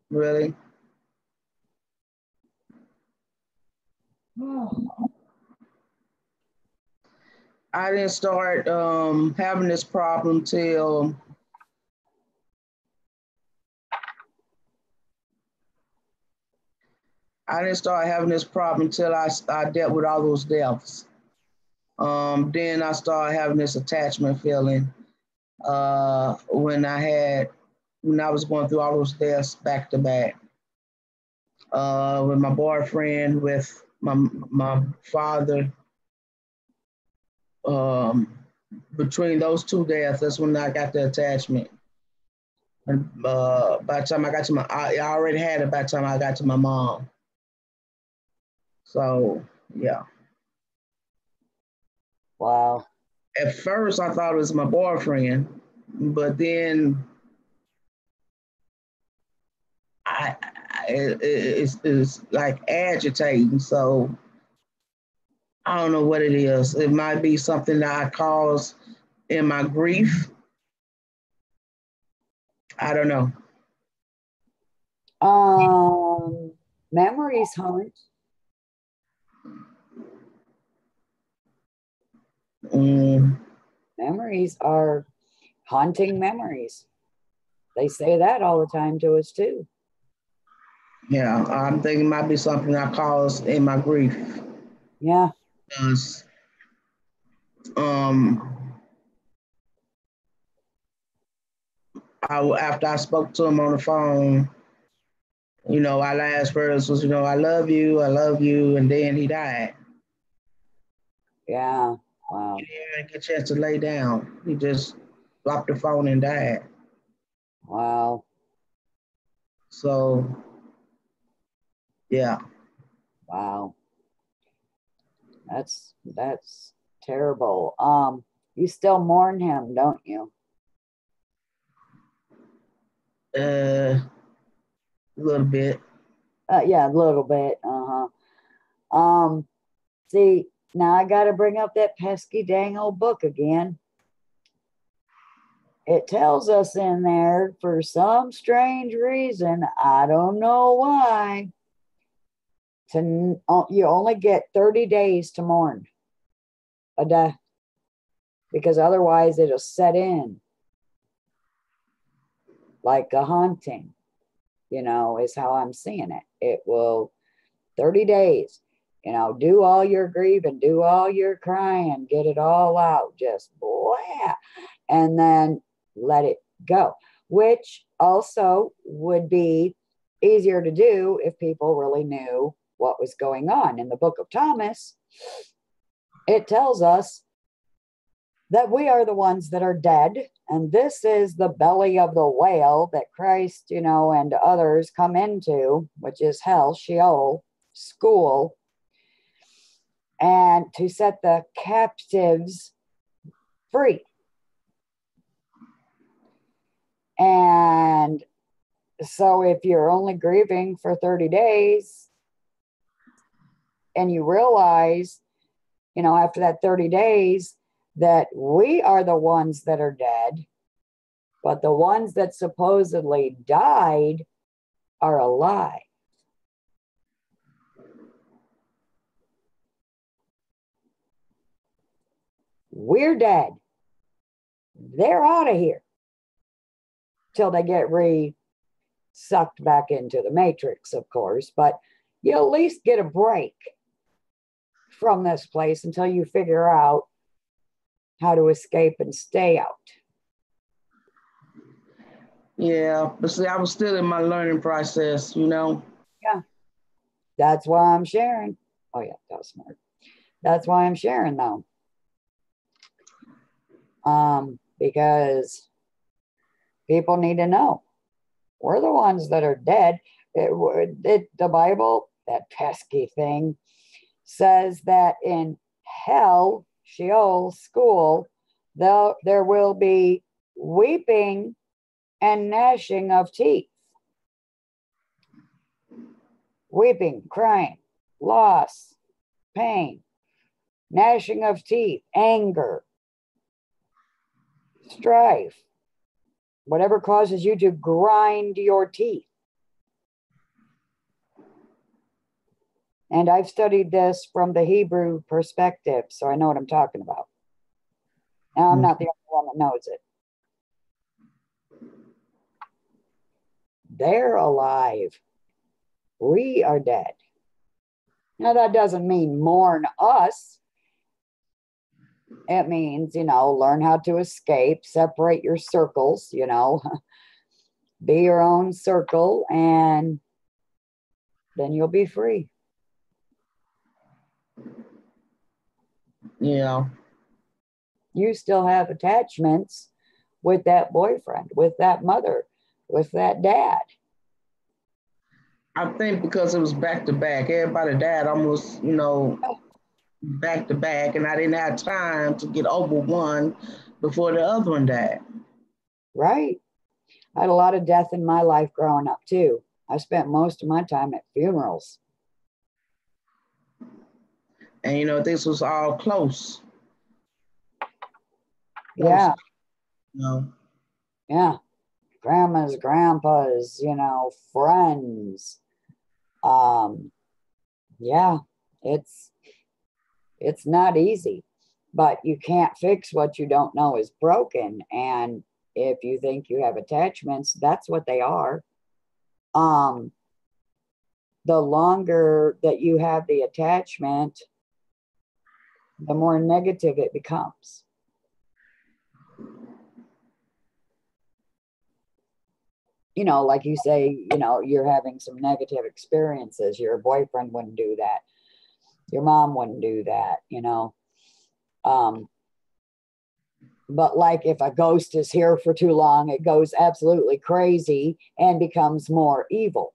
[SPEAKER 1] Really? I didn't start having this problem till I dealt with all those deaths. Then I started having this attachment feeling when I was going through all those deaths back to back. With my boyfriend, with my father. Between those 2 deaths, that's when I got the attachment. And by the time I got to I already had it by the time I got to my mom. So, yeah.
[SPEAKER 2] Wow.
[SPEAKER 1] At first, I thought it was my boyfriend, but then it's like agitating. So I don't know what it is. It might be something that I caused in my grief. I don't know.
[SPEAKER 2] Memories haunt.
[SPEAKER 1] Mm,
[SPEAKER 2] Memories are haunting memories. They say that all the time to us too.
[SPEAKER 1] yeah, I'm thinking it might be something I caused in my grief.
[SPEAKER 2] Yeah.
[SPEAKER 1] Because um, after I spoke to him on the phone, our last words was, I love you, and then he died.
[SPEAKER 2] Yeah. Wow.
[SPEAKER 1] He didn't even get a chance to lay down. He just dropped the phone and died.
[SPEAKER 2] Wow.
[SPEAKER 1] So, yeah.
[SPEAKER 2] Wow. That's terrible. You still mourn him, don't you?
[SPEAKER 1] A little bit.
[SPEAKER 2] Yeah, a little bit. See, now I got to bring up that pesky dang old book again. It tells us in there, for some strange reason, I don't know why, you only get 30 days to mourn a death, because otherwise it'll set in like a haunting, is how I'm seeing it. It will 30 days, do all your grieving, do all your crying, get it all out, just blah, and then let it go, which also would be easier to do if people really knew what was going on. In the book of Thomas, it tells us that we are the ones that are dead, and this is the belly of the whale that Christ, and others come into, which is hell, Sheol, school, and to set the captives free. And so if you're only grieving for 30 days and you realize, after that 30 days that we are the ones that are dead, but the ones that supposedly died are alive. We're dead. They're out of here till they get sucked back into the matrix, of course, but you at least get a break from this place until you figure out how to escape and stay out.
[SPEAKER 1] Yeah, but see, I was still in my learning process,
[SPEAKER 2] Yeah, that's why I'm sharing. Oh yeah, that was smart. That's why I'm sharing though. Because people need to know we're the ones that are dead. The Bible, that pesky thing, says that in hell, Sheol, school, there will be weeping and gnashing of teeth. Weeping, crying, loss, pain, gnashing of teeth, anger, strife, whatever causes you to grind your teeth. And I've studied this from the Hebrew perspective, so I know what I'm talking about. Now, I'm not the only one that knows it. They're alive. We are dead. Now, that doesn't mean mourn us. It means, learn how to escape, separate your circles, be your own circle, and then you'll be free.
[SPEAKER 1] Yeah.
[SPEAKER 2] You still have attachments with that boyfriend, with that mother, with that dad.
[SPEAKER 1] I think because it was back to back, everybody died almost, back to back, and I didn't have time to get over one before the other one died.
[SPEAKER 2] Right. I had a lot of death in my life growing up too. I spent most of my time at funerals.
[SPEAKER 1] And you know, this was all close.
[SPEAKER 2] Yeah.
[SPEAKER 1] You know.
[SPEAKER 2] Yeah. Grandmas, grandpas, you know, friends. Yeah, it's not easy, but you can't fix what you don't know is broken. And if you think you have attachments, that's what they are. The longer that you have the attachment, the more negative it becomes. You know, like you say, you know, you're having some negative experiences. Your boyfriend wouldn't do that. Your mom wouldn't do that, you know. But like if a ghost is here for too long, it goes absolutely crazy and becomes more evil.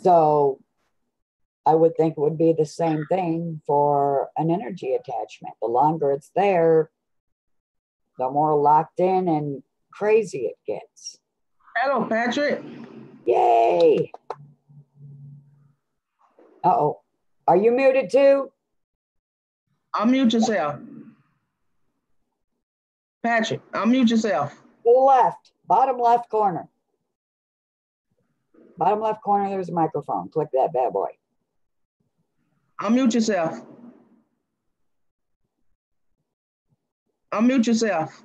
[SPEAKER 2] So I would think it would be the same thing for an energy attachment. The longer it's there, the more locked in and crazy it gets.
[SPEAKER 1] Hello, Patrick.
[SPEAKER 2] Yay. Uh-oh. Are you muted too?
[SPEAKER 1] Unmute yourself. Patrick, unmute yourself.
[SPEAKER 2] To the left, bottom left corner. Bottom left corner, there's a microphone. Click that bad boy.
[SPEAKER 1] Unmute yourself. Unmute yourself.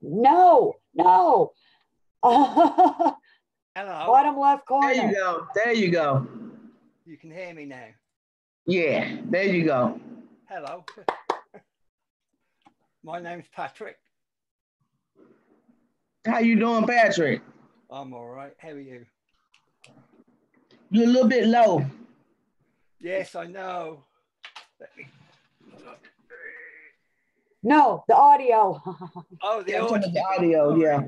[SPEAKER 2] No.
[SPEAKER 3] Hello.
[SPEAKER 2] Bottom left corner.
[SPEAKER 1] There you go. There you go.
[SPEAKER 3] You can hear me now.
[SPEAKER 1] Yeah, there you go.
[SPEAKER 3] Hello. My name's Patrick.
[SPEAKER 1] How you doing, Patrick?
[SPEAKER 3] I'm all right. How are you?
[SPEAKER 1] You're a little bit low.
[SPEAKER 3] Yes, I know.
[SPEAKER 2] No, the audio.
[SPEAKER 3] Oh, the
[SPEAKER 1] Yeah, I'm
[SPEAKER 3] audio.
[SPEAKER 1] talking about the audio, yeah.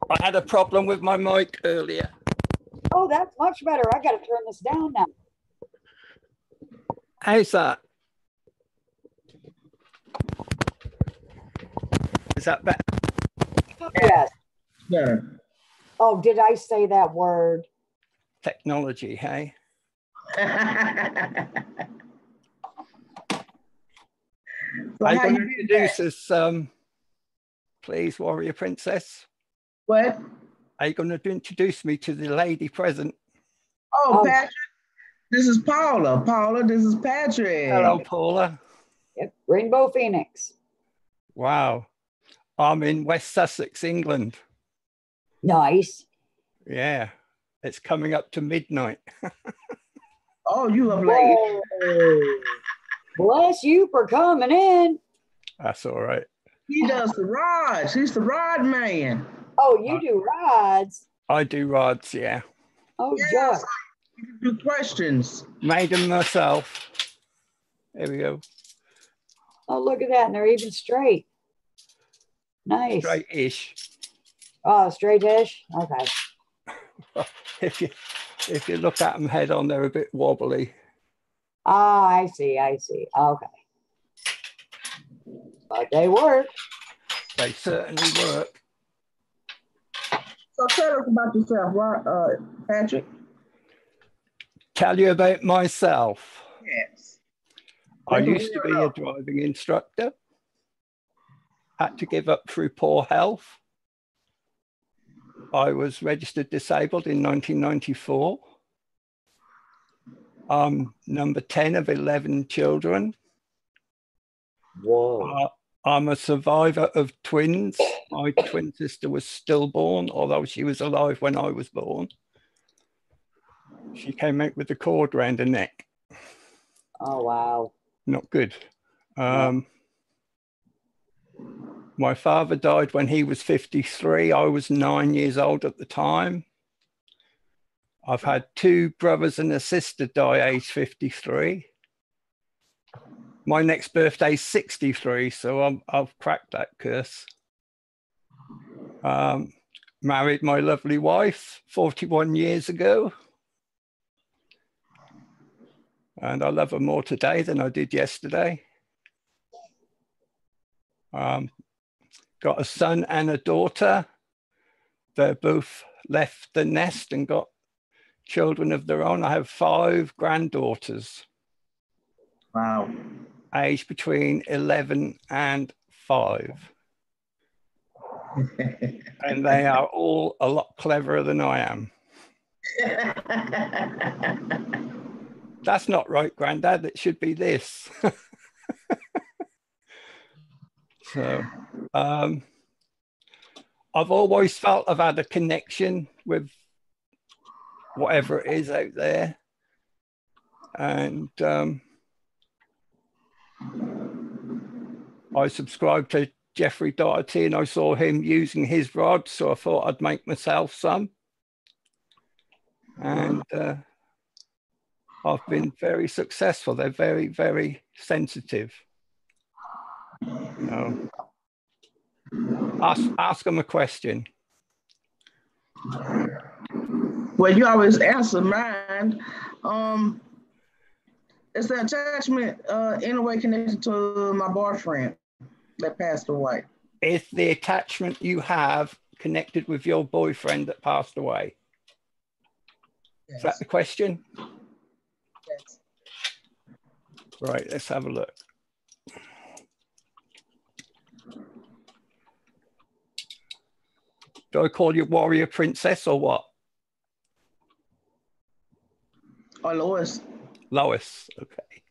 [SPEAKER 3] I had a problem with my mic earlier.
[SPEAKER 2] Oh, that's much better. I got to turn this down now.
[SPEAKER 3] How's that? Is that better?
[SPEAKER 2] Yes.
[SPEAKER 1] Better.
[SPEAKER 2] Oh, did I say that word?
[SPEAKER 3] Technology, hey?
[SPEAKER 1] So
[SPEAKER 3] I'm
[SPEAKER 1] how
[SPEAKER 3] going
[SPEAKER 1] you
[SPEAKER 3] to
[SPEAKER 1] been,
[SPEAKER 3] introduce us, please, Warrior Princess.
[SPEAKER 1] What?
[SPEAKER 3] Are you going to introduce me to the lady present?
[SPEAKER 1] Oh, Patrick, this is Paula. Paula, this is Patrick.
[SPEAKER 3] Hello, Paula.
[SPEAKER 2] Yep. Rainbow Phoenix.
[SPEAKER 3] Wow. I'm in West Sussex, England.
[SPEAKER 2] Nice.
[SPEAKER 3] Yeah. It's coming up to midnight.
[SPEAKER 1] Oh, you up late.
[SPEAKER 2] Whoa. Bless you for coming in.
[SPEAKER 3] That's all right.
[SPEAKER 1] He does the rods. He's the rod man.
[SPEAKER 2] Oh, you do rides.
[SPEAKER 3] I do rods, yeah.
[SPEAKER 2] Oh,
[SPEAKER 1] Yes,
[SPEAKER 2] joy.
[SPEAKER 1] you can do questions.
[SPEAKER 3] Made them myself. There we go.
[SPEAKER 2] Oh, look at that. And they're even straight. Nice.
[SPEAKER 3] Straight-ish.
[SPEAKER 2] Oh, straight-ish? Okay.
[SPEAKER 3] If you look at them head on, they're a bit wobbly.
[SPEAKER 2] Ah, I see. Okay. But they work.
[SPEAKER 3] They certainly work.
[SPEAKER 1] So tell us about yourself, Patrick.
[SPEAKER 3] Tell you about myself.
[SPEAKER 1] Yes.
[SPEAKER 3] I used to be a driving instructor. Had to give up through poor health. I was registered disabled in 1994. I'm number 10 of 11 children.
[SPEAKER 2] Whoa.
[SPEAKER 3] I'm a survivor of twins. My twin sister was stillborn, although she was alive when I was born. She came out with the cord around her neck.
[SPEAKER 2] Oh, wow.
[SPEAKER 3] Not good.
[SPEAKER 2] No.
[SPEAKER 3] My father died when he was 53. I was 9 years old at the time. I've had two brothers and a sister die age 53. My next birthday is 63, so I've cracked that curse. Married my lovely wife 41 years ago. And I love her more today than I did yesterday. got a son and a daughter. They're both left the nest and got children of their own. I have 5 granddaughters.
[SPEAKER 1] Wow.
[SPEAKER 3] Aged between 11 and 5. And they are all a lot cleverer than I am. That's not right, Grandad. It should be this. So, I've always felt I've had a connection with whatever it is out there. And I subscribed to Jeffrey Doherty and I saw him using his rod, so I thought I'd make myself some. And I've been very successful. They're very, very sensitive. So ask them a question.
[SPEAKER 1] Well, you always answer mine. Is the attachment in a way connected to my boyfriend that passed away?
[SPEAKER 3] Is the attachment you have connected with your boyfriend that passed away?
[SPEAKER 1] Yes.
[SPEAKER 3] Is that the question?
[SPEAKER 1] Yes.
[SPEAKER 3] Right, let's have a look. Do I call you warrior princess or what?
[SPEAKER 1] Or Lois.
[SPEAKER 3] Lois, okay.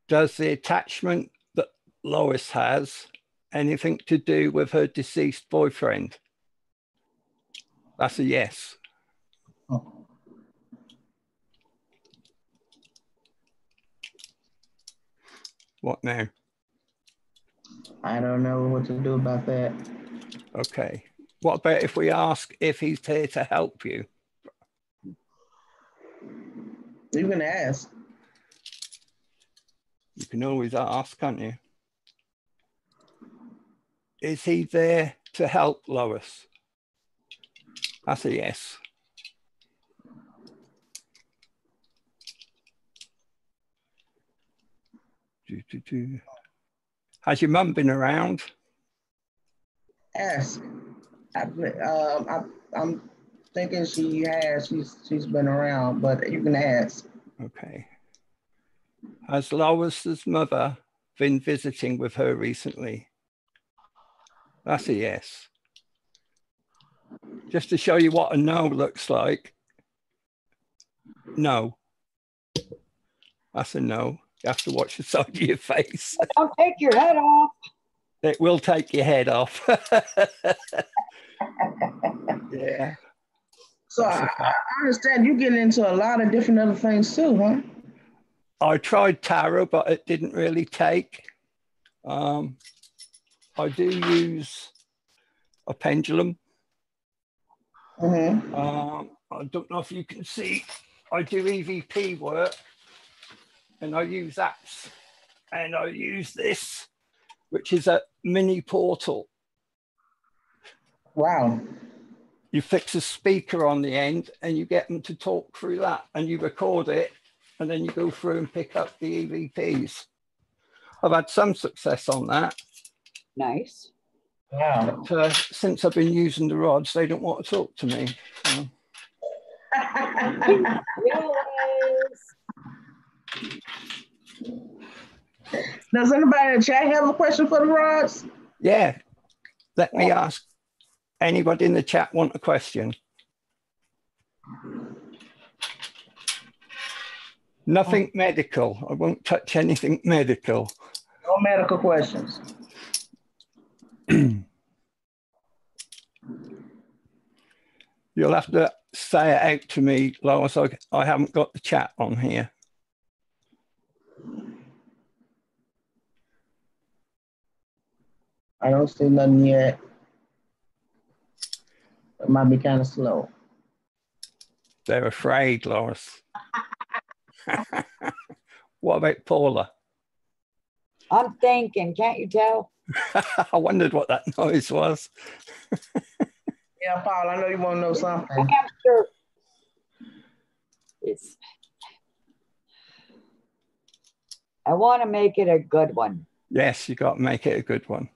[SPEAKER 3] Does the attachment that Lois has anything to do with her deceased boyfriend? That's a yes.
[SPEAKER 1] Oh.
[SPEAKER 3] What now?
[SPEAKER 1] I don't know what to do about that.
[SPEAKER 3] Okay. What about if we ask if he's here to help you?
[SPEAKER 1] You can ask.
[SPEAKER 3] You can always ask, can't you? Is he there to help Lois? That's a yes. Has your mum been around?
[SPEAKER 1] Ask. I'm thinking she has. She's been around, but you can ask.
[SPEAKER 3] Okay. Has Lois's mother been visiting with her recently? That's a yes. Just to show you what a no looks like. No. That's a no. You have to watch the side of your face.
[SPEAKER 2] Don't take your head off.
[SPEAKER 3] It will take your head off. Yeah.
[SPEAKER 1] So I understand you getting into a lot of different other things too, huh?
[SPEAKER 3] I tried tarot, but it didn't really take. I do use a pendulum.
[SPEAKER 1] Mm-hmm.
[SPEAKER 3] I don't know if you can see, I do EVP work and I use apps and I use this, which is a mini portal.
[SPEAKER 1] Wow.
[SPEAKER 3] You fix a speaker on the end and you get them to talk through that and you record it and then you go through and pick up the EVPs. I've had some success on that.
[SPEAKER 2] Nice.
[SPEAKER 1] Wow.
[SPEAKER 3] But since I've been using the rods, they don't want to talk to me. So.
[SPEAKER 1] Does anybody in the chat have a question for the rods?
[SPEAKER 3] Yeah. Let me ask. Anybody in the chat want a question? Nothing medical. I won't touch anything medical.
[SPEAKER 1] No medical questions.
[SPEAKER 3] You'll have to say it out to me, Lois. I haven't got the chat on here.
[SPEAKER 1] I don't see nothing yet. It might be kind of slow.
[SPEAKER 3] They're afraid, Lois. What about Paula?
[SPEAKER 2] I'm thinking, can't you tell?
[SPEAKER 3] I wondered what that noise was.
[SPEAKER 1] Yeah, Paul, I know you want to know something.
[SPEAKER 2] Hamster. I want to make it a good one.
[SPEAKER 3] Yes, you got to make it a good one.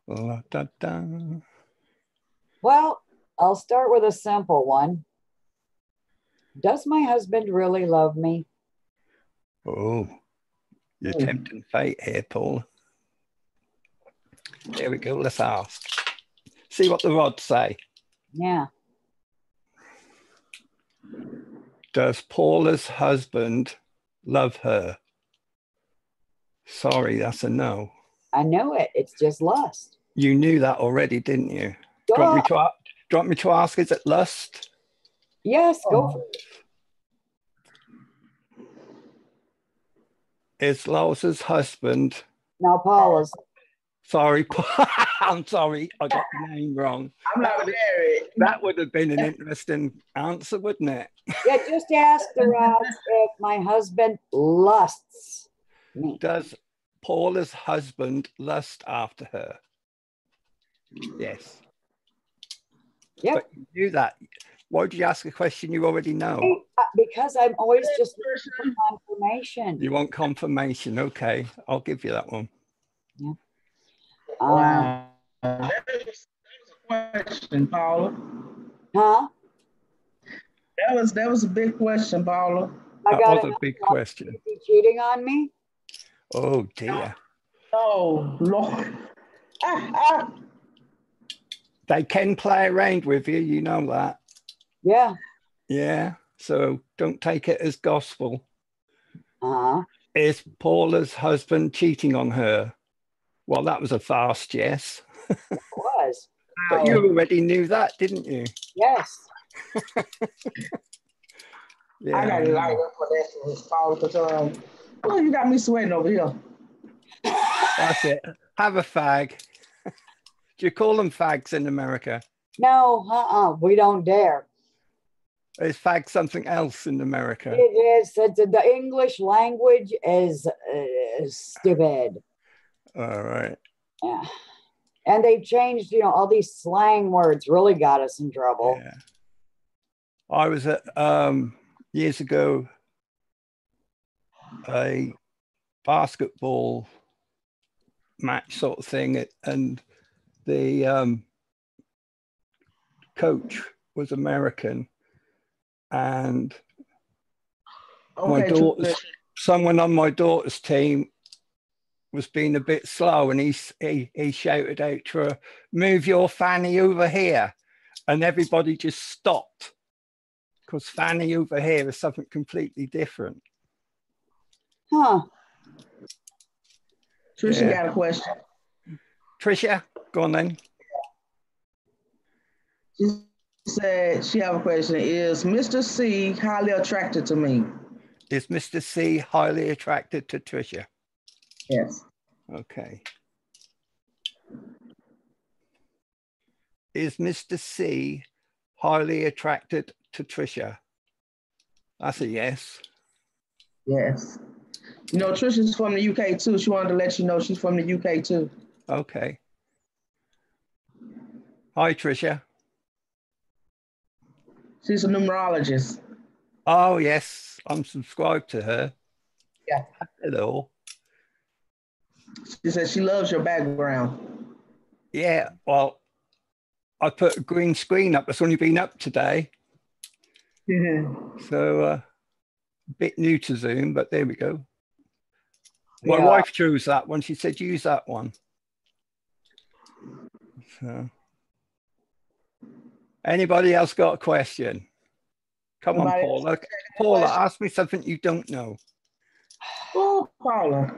[SPEAKER 3] La, da, da.
[SPEAKER 2] Well, I'll start with a simple one. Does my husband really love me?
[SPEAKER 3] Oh, you're tempting fate here, Paul. Here we go. Let's ask. See what the rods say.
[SPEAKER 2] Yeah.
[SPEAKER 3] Does Paula's husband love her? Sorry, that's a no.
[SPEAKER 2] I know it. It's just lust.
[SPEAKER 3] You knew that already, didn't you?
[SPEAKER 2] Duh.
[SPEAKER 3] Do you want me to ask, is it lust?
[SPEAKER 2] Yes, go for it.
[SPEAKER 3] Is Lois's husband...
[SPEAKER 2] Now, Paula's.
[SPEAKER 3] Sorry, I'm sorry, I got the name wrong.
[SPEAKER 1] I'm not married.
[SPEAKER 3] That would have been an interesting answer, wouldn't it?
[SPEAKER 2] Yeah, just ask the rods if my husband lusts me.
[SPEAKER 3] Does Paula's husband lust after her? Yes.
[SPEAKER 2] Yep.
[SPEAKER 3] But you knew that. Why did you ask a question you already know?
[SPEAKER 2] Because I'm always just looking for confirmation.
[SPEAKER 3] You want confirmation. Okay, I'll give you that one.
[SPEAKER 2] Yeah.
[SPEAKER 1] Wow. That was a question, Paula.
[SPEAKER 2] Huh?
[SPEAKER 1] That was a big question, Paula.
[SPEAKER 2] I
[SPEAKER 3] That
[SPEAKER 2] got
[SPEAKER 3] was a big question.
[SPEAKER 2] Is he cheating on me?
[SPEAKER 3] Oh, dear.
[SPEAKER 1] Oh, Lord.
[SPEAKER 3] They can play around with you, you know that.
[SPEAKER 2] Yeah.
[SPEAKER 3] Yeah, so don't take it as gospel.
[SPEAKER 2] Uh-huh.
[SPEAKER 3] Is Paula's husband cheating on her? Well, that was a fast yes.
[SPEAKER 2] It was.
[SPEAKER 3] But you already knew that, didn't you?
[SPEAKER 2] Yes.
[SPEAKER 3] Yeah.
[SPEAKER 1] I gotta light up for that, Paula, because well, you got me sweating over here.
[SPEAKER 3] That's it. Have a fag. Do you call them fags in America?
[SPEAKER 2] No, we don't dare.
[SPEAKER 3] Is fag something else in America?
[SPEAKER 2] It is. The English language is stupid.
[SPEAKER 3] All right.
[SPEAKER 2] Yeah. And they've changed, all these slang words really got us in trouble.
[SPEAKER 3] Yeah. I was at years ago a basketball match sort of thing, and the coach was American, and someone on my daughter's team was being a bit slow, and he shouted out to her, "Move your fanny over here," and everybody just stopped, because fanny over here is something completely different.
[SPEAKER 2] Huh.
[SPEAKER 1] Trisha got a question.
[SPEAKER 3] Trisha, go on then.
[SPEAKER 1] She said she have a question. Is Mr. C highly attracted to me?
[SPEAKER 3] Is Mr. C highly attracted to Trisha?
[SPEAKER 1] Yes.
[SPEAKER 3] Okay. Is Mr. C highly attracted to Trisha? That's a yes.
[SPEAKER 1] Yes. Trisha's from the UK too. She wanted to let you know she's from the UK too.
[SPEAKER 3] Okay. Hi, Trisha.
[SPEAKER 1] She's a numerologist.
[SPEAKER 3] Oh, yes. I'm subscribed to her.
[SPEAKER 1] Yeah.
[SPEAKER 3] Hello.
[SPEAKER 1] She said she loves your background.
[SPEAKER 3] Yeah, well, I put a green screen up. It's only been up today. So a bit new to Zoom, but there we go. My wife chose that one. She said, use that one. So, anybody else got a question? Come on, Paula. Paula, ask me something you don't know.
[SPEAKER 1] Oh, Paula.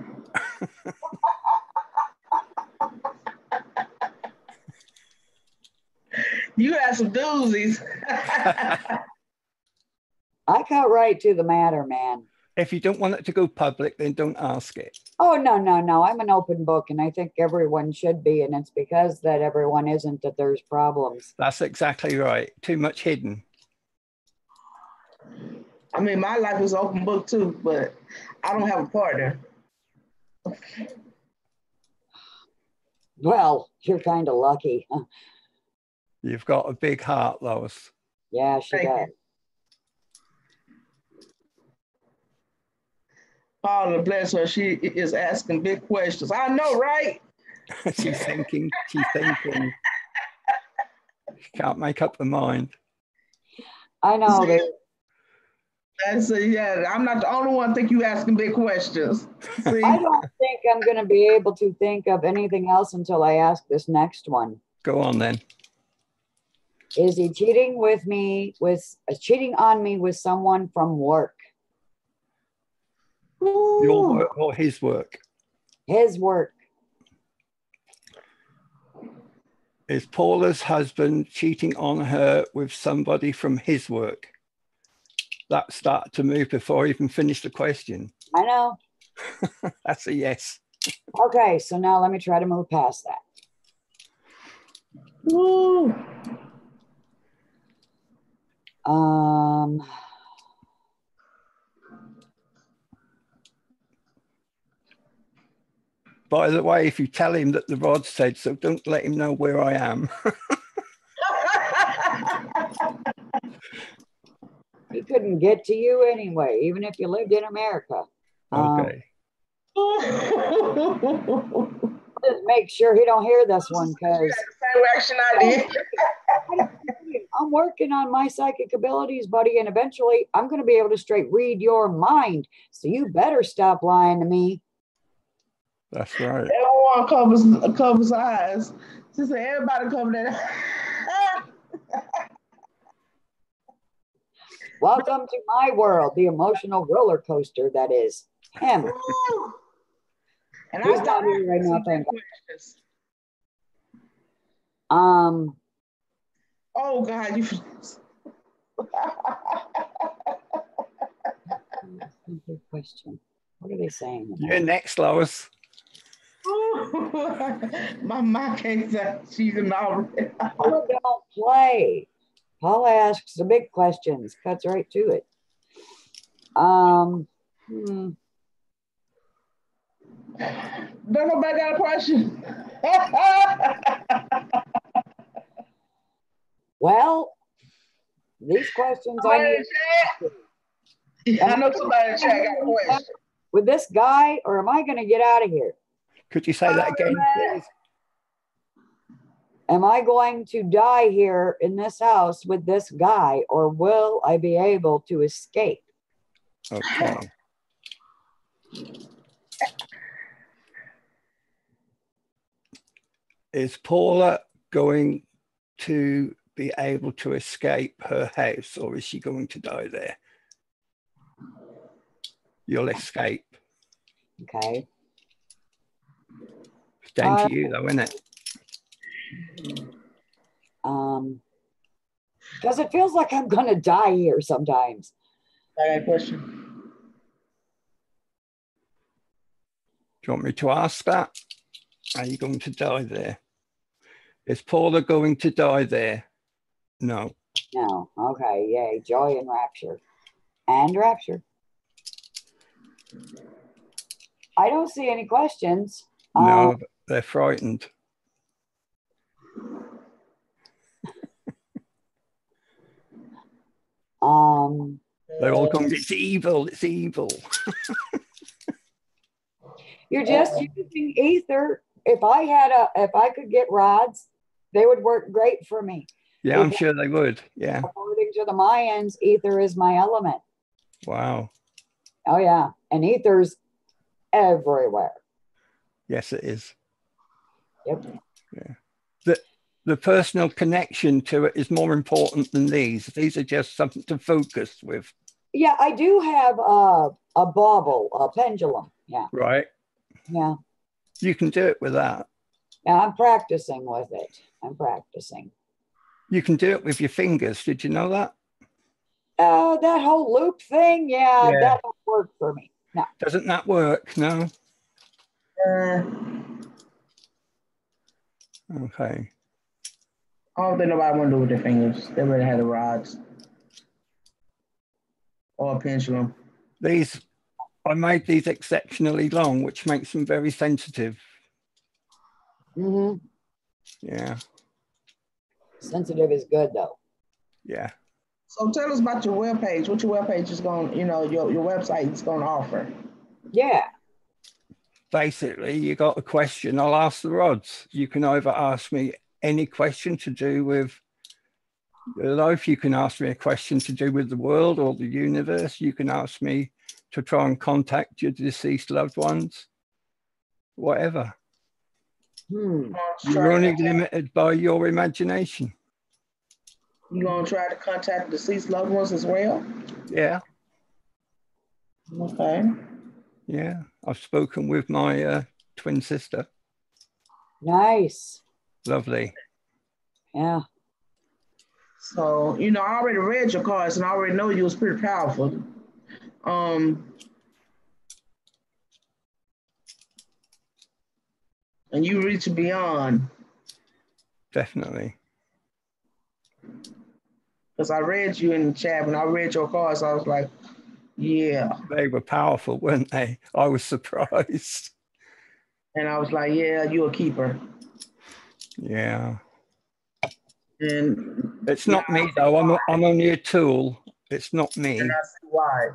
[SPEAKER 1] You got some doozies.
[SPEAKER 2] I cut right to the matter, man.
[SPEAKER 3] If you don't want it to go public, then don't ask it.
[SPEAKER 2] Oh, no. I'm an open book, and I think everyone should be, and it's because that everyone isn't that there's problems.
[SPEAKER 3] That's exactly right. Too much hidden.
[SPEAKER 1] I mean, my life is an open book too, but I don't have a partner.
[SPEAKER 2] Well, you're kind of lucky.
[SPEAKER 3] You've got a big heart, Lois.
[SPEAKER 2] Yeah, she
[SPEAKER 1] Thank
[SPEAKER 2] does.
[SPEAKER 1] you. Paula, bless her, she is asking big questions. I know, right?
[SPEAKER 3] She's thinking. She can't make up her mind.
[SPEAKER 2] I know.
[SPEAKER 1] Yeah, I'm not the only one think you asking big questions. See?
[SPEAKER 2] I don't think I'm going to be able to think of anything else until I ask this next one.
[SPEAKER 3] Go on then.
[SPEAKER 2] Is he cheating cheating on me with someone from work?
[SPEAKER 3] Your work or his work?
[SPEAKER 2] His work.
[SPEAKER 3] Is Paula's husband cheating on her with somebody from his work? That started to move before I even finished the question.
[SPEAKER 2] I know.
[SPEAKER 3] That's a yes.
[SPEAKER 2] Okay, so now let me try to move past that.
[SPEAKER 1] Woo.
[SPEAKER 3] By the way, if you tell him that the rod said so, don't let him know where I am.
[SPEAKER 2] He couldn't get to you anyway, even if you lived in America.
[SPEAKER 3] Okay.
[SPEAKER 2] Just make sure he don't hear this one, because
[SPEAKER 1] Same reaction I did.
[SPEAKER 2] I'm working on my psychic abilities, buddy, and eventually I'm going to be able to straight read your mind. So you better stop lying to me.
[SPEAKER 3] That's right.
[SPEAKER 1] Everyone covers eyes. She said, everybody cover that.
[SPEAKER 2] Welcome to my world, the emotional roller coaster that is him.
[SPEAKER 1] And
[SPEAKER 2] He's
[SPEAKER 1] I
[SPEAKER 2] not here right now, thank God.
[SPEAKER 1] Oh God, you.
[SPEAKER 2] Good question. What are they saying?
[SPEAKER 3] You're next, Lois.
[SPEAKER 1] My mom can't say she's an already.
[SPEAKER 2] Paula don't play. Paula asks the big questions, cuts right to it.
[SPEAKER 1] Don't nobody got a question.
[SPEAKER 2] Well, these questions I
[SPEAKER 1] know somebody in the chat got a question.
[SPEAKER 2] With this guy, or am I going to get out of here?
[SPEAKER 3] Could you say that again, please?
[SPEAKER 2] Am I going to die here in this house with this guy, or will I be able to escape?
[SPEAKER 3] Okay. Is Paula going to be able to escape her house, or is she going to die there? You'll escape.
[SPEAKER 2] Okay.
[SPEAKER 3] It's down to you, though, isn't it?
[SPEAKER 2] Because it feels like I'm going to die here sometimes.
[SPEAKER 1] I got a question.
[SPEAKER 3] Do you want me to ask that? Are you going to die there? Is Paula going to die there? No.
[SPEAKER 2] No. Okay. Yay. Joy and rapture. And rapture. I don't see any questions.
[SPEAKER 3] No, they're frightened. They're all going, it's evil, it's evil.
[SPEAKER 2] You're just using ether. If I could get rods, they would work great for me.
[SPEAKER 3] Yeah, I'm sure they would. Yeah.
[SPEAKER 2] According to the Mayans, ether is my element.
[SPEAKER 3] Wow.
[SPEAKER 2] Oh yeah, and ether's everywhere.
[SPEAKER 3] Yes, it is.
[SPEAKER 2] Yep.
[SPEAKER 3] Yeah. The personal connection to it is more important than these. These are just something to focus with.
[SPEAKER 2] Yeah, I do have a bauble, a pendulum. Yeah.
[SPEAKER 3] Right.
[SPEAKER 2] Yeah.
[SPEAKER 3] You can do it with that.
[SPEAKER 2] Yeah, I'm practicing with it. I'm practicing.
[SPEAKER 3] You can do it with your fingers. Did you know that?
[SPEAKER 2] That whole loop thing, yeah. That don't work for me. No.
[SPEAKER 3] Doesn't that work? No. Okay.
[SPEAKER 1] I don't think nobody want to do with their fingers. They already had the rods or a pendulum.
[SPEAKER 3] I made these exceptionally long, which makes them very sensitive.
[SPEAKER 2] Mm-hmm.
[SPEAKER 3] Yeah.
[SPEAKER 2] Sensitive is good though.
[SPEAKER 3] Yeah.
[SPEAKER 1] So tell us about your webpage. What your webpage is going, your website is going to offer.
[SPEAKER 2] Yeah.
[SPEAKER 3] Basically, you got a question, I'll ask the rods. You can either ask me any question to do with your life. You can ask me a question to do with the world or the universe. You can ask me to try and contact your deceased loved ones, whatever. You're only limited by your imagination.
[SPEAKER 1] You going to try to contact deceased loved ones as well?
[SPEAKER 3] Yeah.
[SPEAKER 1] Okay.
[SPEAKER 3] Yeah. I've spoken with my twin sister.
[SPEAKER 2] Nice.
[SPEAKER 3] Lovely.
[SPEAKER 2] Yeah.
[SPEAKER 1] So, I already read your cards and I already know you was pretty powerful. And you reach beyond.
[SPEAKER 3] Definitely.
[SPEAKER 1] Because I read you in the chat, when I read your cards, I was like, yeah.
[SPEAKER 3] They were powerful, weren't they? I was surprised.
[SPEAKER 1] And I was like, yeah, you a keeper.
[SPEAKER 3] Yeah.
[SPEAKER 1] And
[SPEAKER 3] it's not me though. I'm only a tool. It's not me.
[SPEAKER 1] And I see why.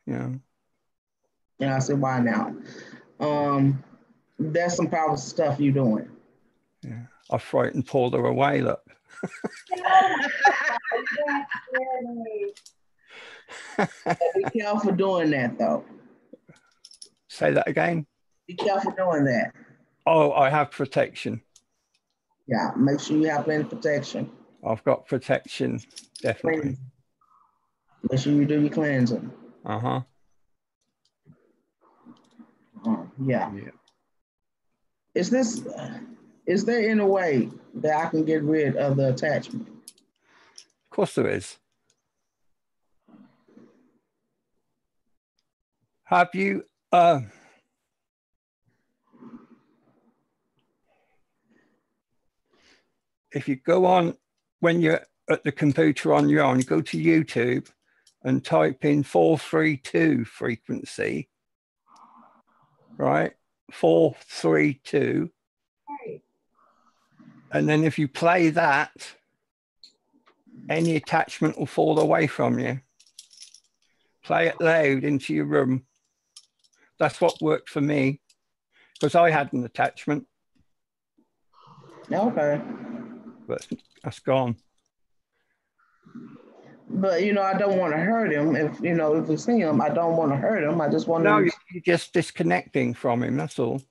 [SPEAKER 3] Yeah.
[SPEAKER 1] And I see why now. That's some powerful stuff you're doing.
[SPEAKER 3] Yeah. I frightened Paula away, look.
[SPEAKER 1] Be careful doing that though.
[SPEAKER 3] Say that again.
[SPEAKER 1] Be careful doing that.
[SPEAKER 3] Oh, I have protection.
[SPEAKER 1] Yeah, make sure you have plenty of protection.
[SPEAKER 3] I've got protection, definitely.
[SPEAKER 1] Make sure you do your cleansing.
[SPEAKER 3] Uh-huh.
[SPEAKER 1] Yeah.
[SPEAKER 3] Yeah.
[SPEAKER 1] Is there any way that I can get rid of the attachment?
[SPEAKER 3] Of course there is. Have you if you go on when you're at the computer on your own, go to YouTube and type in 432 frequency, right? 432. And then if you play that, any attachment will fall away from you. Play it loud into your room. That's what worked for me because I had an attachment.
[SPEAKER 1] Okay.
[SPEAKER 3] But that's gone.
[SPEAKER 1] But I don't want to hurt him. If we see him, I don't want to hurt him. I just want to.
[SPEAKER 3] No, you're just disconnecting from him. That's all.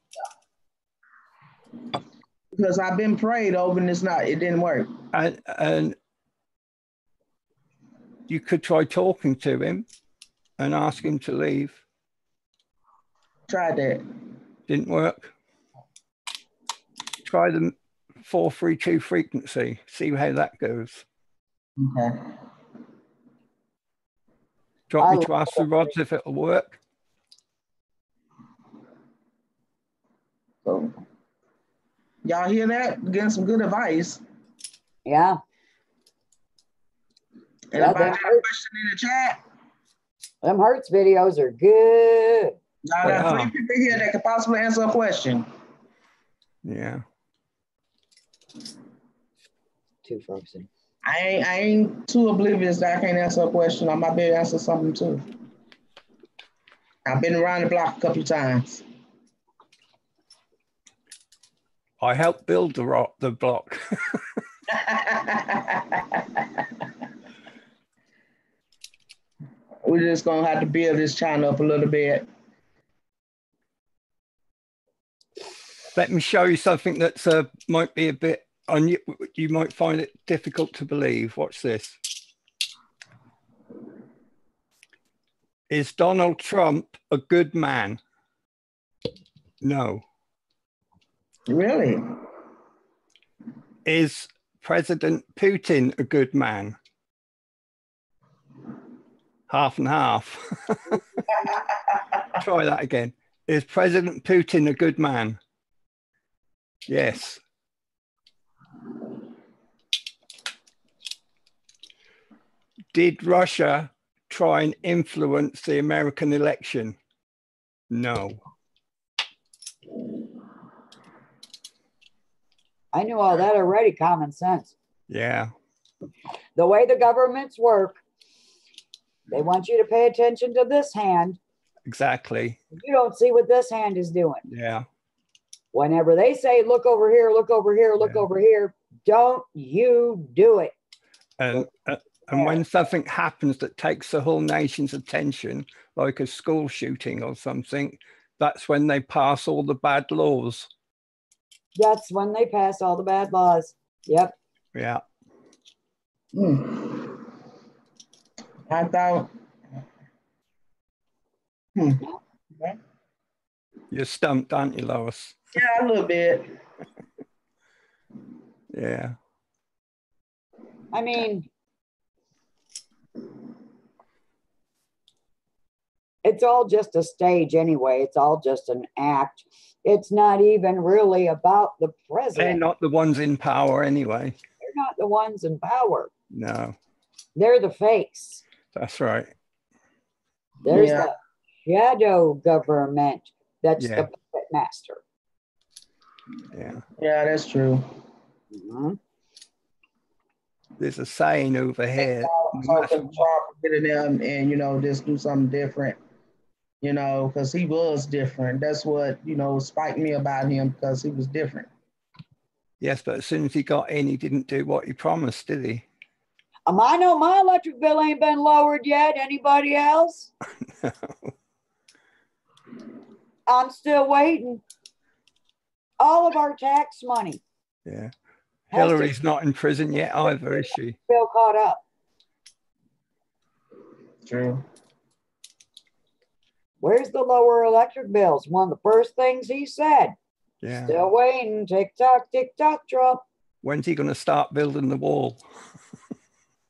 [SPEAKER 1] Because I've been prayed over and it didn't work.
[SPEAKER 3] And you could try talking to him and ask him to leave.
[SPEAKER 1] Tried that.
[SPEAKER 3] Didn't work. Try the 432 frequency. See how that goes.
[SPEAKER 1] Okay.
[SPEAKER 3] Do you want me to ask the rods if it'll work?
[SPEAKER 1] So, y'all hear that? Getting some good advice.
[SPEAKER 2] Yeah.
[SPEAKER 1] Anybody got a question in the chat?
[SPEAKER 2] Them Hertz videos are good.
[SPEAKER 1] Y'all got 3 people here that could possibly answer a question.
[SPEAKER 3] Yeah.
[SPEAKER 2] Too frozen.
[SPEAKER 1] I ain't too oblivious that I can't answer a question. I might be able to answer something too. I've been around the block a couple of times.
[SPEAKER 3] I helped build the block.
[SPEAKER 1] We're just gonna have to build this channel up a little bit.
[SPEAKER 3] Let me show you something that's might be a bit you might find it difficult to believe. Watch this. Is Donald Trump a good man? No.
[SPEAKER 1] Really?
[SPEAKER 3] Is President Putin a good man? Half and half. Try that again. Is President Putin a good man? Yes. Did Russia try and influence the American election? No.
[SPEAKER 2] I knew all that already, common sense.
[SPEAKER 3] Yeah.
[SPEAKER 2] The way the governments work, they want you to pay attention to this hand.
[SPEAKER 3] Exactly.
[SPEAKER 2] You don't see what this hand is doing.
[SPEAKER 3] Yeah.
[SPEAKER 2] Whenever they say, look over here, look over here, look over here, don't you do it.
[SPEAKER 3] And when something happens that takes the whole nation's attention, like a school shooting or something, that's when they pass all the bad laws.
[SPEAKER 2] That's when they pass all the bad laws. Yep.
[SPEAKER 3] Yeah.
[SPEAKER 1] I thought. Okay.
[SPEAKER 3] You're stumped, aren't you, Lois?
[SPEAKER 1] Yeah, a little bit.
[SPEAKER 3] Yeah.
[SPEAKER 2] I mean, it's all just a stage anyway. It's all just an act. It's not even really about the president.
[SPEAKER 3] They're not the ones in power anyway.
[SPEAKER 2] They're not the ones in power.
[SPEAKER 3] No.
[SPEAKER 2] They're the face.
[SPEAKER 3] That's right.
[SPEAKER 2] There's the shadow government that's the puppet master.
[SPEAKER 3] Yeah.
[SPEAKER 1] Yeah, that's true.
[SPEAKER 2] Mm-hmm.
[SPEAKER 3] There's a saying over here.
[SPEAKER 1] Talking getting them and, you know, just do something different, you know, because he was different. That's what, you know, spiked me about him, because he was different.
[SPEAKER 3] Yes, but as soon as he got in, he didn't do what he promised, did he?
[SPEAKER 2] I know my electric bill ain't been lowered yet. Anybody else?
[SPEAKER 3] No.
[SPEAKER 2] I'm still waiting. All of our tax money.
[SPEAKER 3] Yeah. Hillary's not in prison yet either, is she?
[SPEAKER 2] Bill caught up.
[SPEAKER 1] True.
[SPEAKER 2] Where's the lower electric bills? One of the first things he said.
[SPEAKER 3] Yeah.
[SPEAKER 2] Still waiting. Tick tock, Trump.
[SPEAKER 3] When's he going to start building the wall?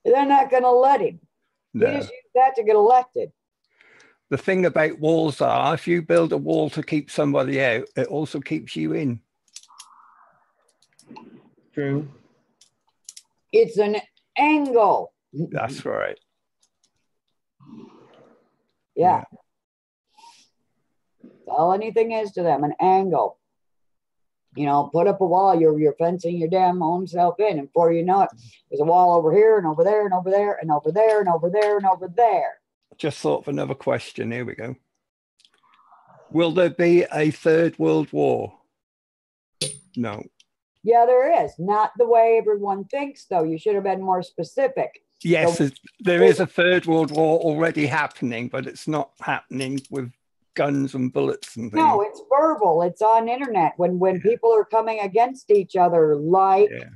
[SPEAKER 2] They're not going to let him.
[SPEAKER 3] No.
[SPEAKER 2] He just used that to get elected.
[SPEAKER 3] The thing about walls are, if you build a wall to keep somebody out, it also keeps you in.
[SPEAKER 1] True.
[SPEAKER 2] It's an angle.
[SPEAKER 3] That's right.
[SPEAKER 2] Yeah. That's all anything is to them, an angle. You know, put up a wall, you're fencing your damn own self in. And before you know it, there's a wall over here and over there and over there and over there and over there and over there.
[SPEAKER 3] Just thought of another question. Here we go. Will there be a third world war? No.
[SPEAKER 2] Yeah, there is. Not the way everyone thinks, though. You should have been more specific.
[SPEAKER 3] Yes,
[SPEAKER 2] So,
[SPEAKER 3] there is a third world war already happening, but it's not happening with guns and bullets and things.
[SPEAKER 2] No, it's verbal. It's on internet when people are coming against each other, like dude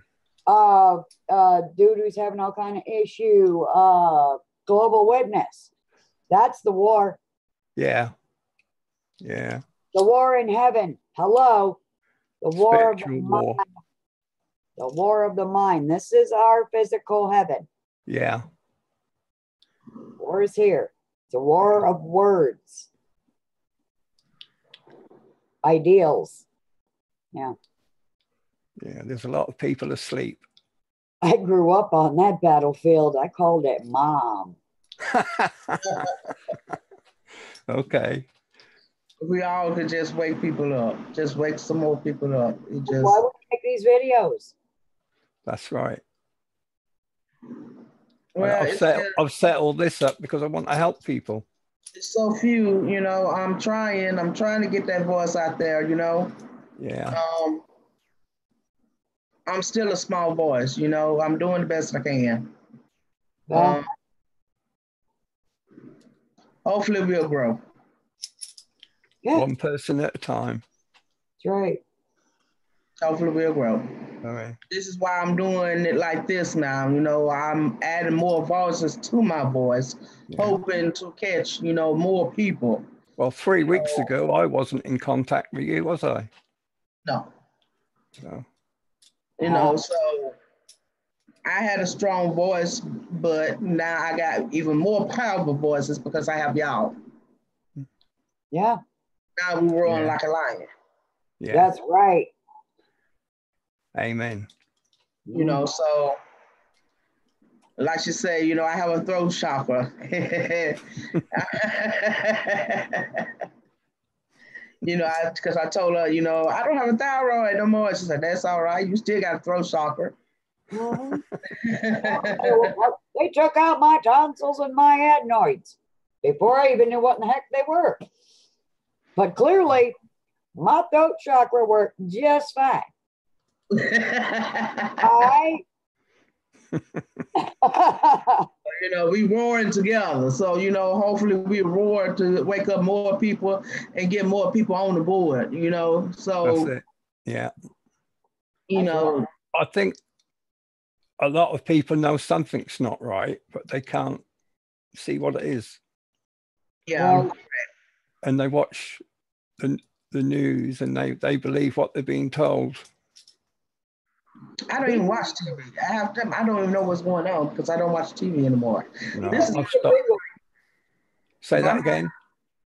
[SPEAKER 2] who's having all kind of issue, Global Witness. That's the war.
[SPEAKER 3] Yeah. Yeah.
[SPEAKER 2] The war in heaven. Hello. The war of the mind. The war of the mind. This is our physical heaven.
[SPEAKER 3] Yeah.
[SPEAKER 2] War is here. It's a war of words. Ideals. Yeah.
[SPEAKER 3] Yeah, there's a lot of people asleep.
[SPEAKER 2] I grew up on that battlefield. I called it mom.
[SPEAKER 3] Okay.
[SPEAKER 1] We all could just wake people up. Just wake some more people up.
[SPEAKER 2] Why would we make these videos?
[SPEAKER 3] That's right.
[SPEAKER 1] Well,
[SPEAKER 3] I've set all this up because I want to help people.
[SPEAKER 1] It's so few, you know. I'm trying to get that voice out there, you know.
[SPEAKER 3] Yeah.
[SPEAKER 1] I'm still a small voice, you know. I'm doing the best I can. Hopefully we'll grow.
[SPEAKER 2] Yeah.
[SPEAKER 3] One person at a time.
[SPEAKER 2] That's right.
[SPEAKER 1] Hopefully we'll grow.
[SPEAKER 3] All right.
[SPEAKER 1] This is why I'm doing it like this now. You know, I'm adding more voices to my voice, hoping to catch, you know, more people.
[SPEAKER 3] Well, 3 weeks ago, I wasn't in contact with you, was I?
[SPEAKER 1] No.
[SPEAKER 3] No.
[SPEAKER 1] You know, so I had a strong voice, but now I got even more powerful voices because I have y'all.
[SPEAKER 2] Yeah.
[SPEAKER 1] Now we roaring like a lion.
[SPEAKER 3] Yeah.
[SPEAKER 2] That's right.
[SPEAKER 3] Amen.
[SPEAKER 1] You know, so like you say, you know, I have a throat chakra. You know, because I told her, you know, I don't have a thyroid no more. She said, that's all right. You still got a throat chakra.
[SPEAKER 2] Mhm. They took out my tonsils and my adenoids before I even knew what in the heck they were. But clearly, my throat chakra worked just fine. I
[SPEAKER 1] You know, we roaring together. So, you know, hopefully we roar to wake up more people and get more people on the board, you know.
[SPEAKER 3] That's
[SPEAKER 1] So,
[SPEAKER 3] it. Yeah.
[SPEAKER 1] you
[SPEAKER 2] That's
[SPEAKER 1] know,
[SPEAKER 3] I think a lot of people know something's not right, but they can't see what it is.
[SPEAKER 1] yeah.
[SPEAKER 2] well,
[SPEAKER 3] And they watch the news and they believe what they're being told.
[SPEAKER 1] I don't even watch TV. I don't even know what's going on because I don't watch TV anymore.
[SPEAKER 3] No,
[SPEAKER 1] This is
[SPEAKER 3] I've stopped. Say that
[SPEAKER 1] my,
[SPEAKER 3] again.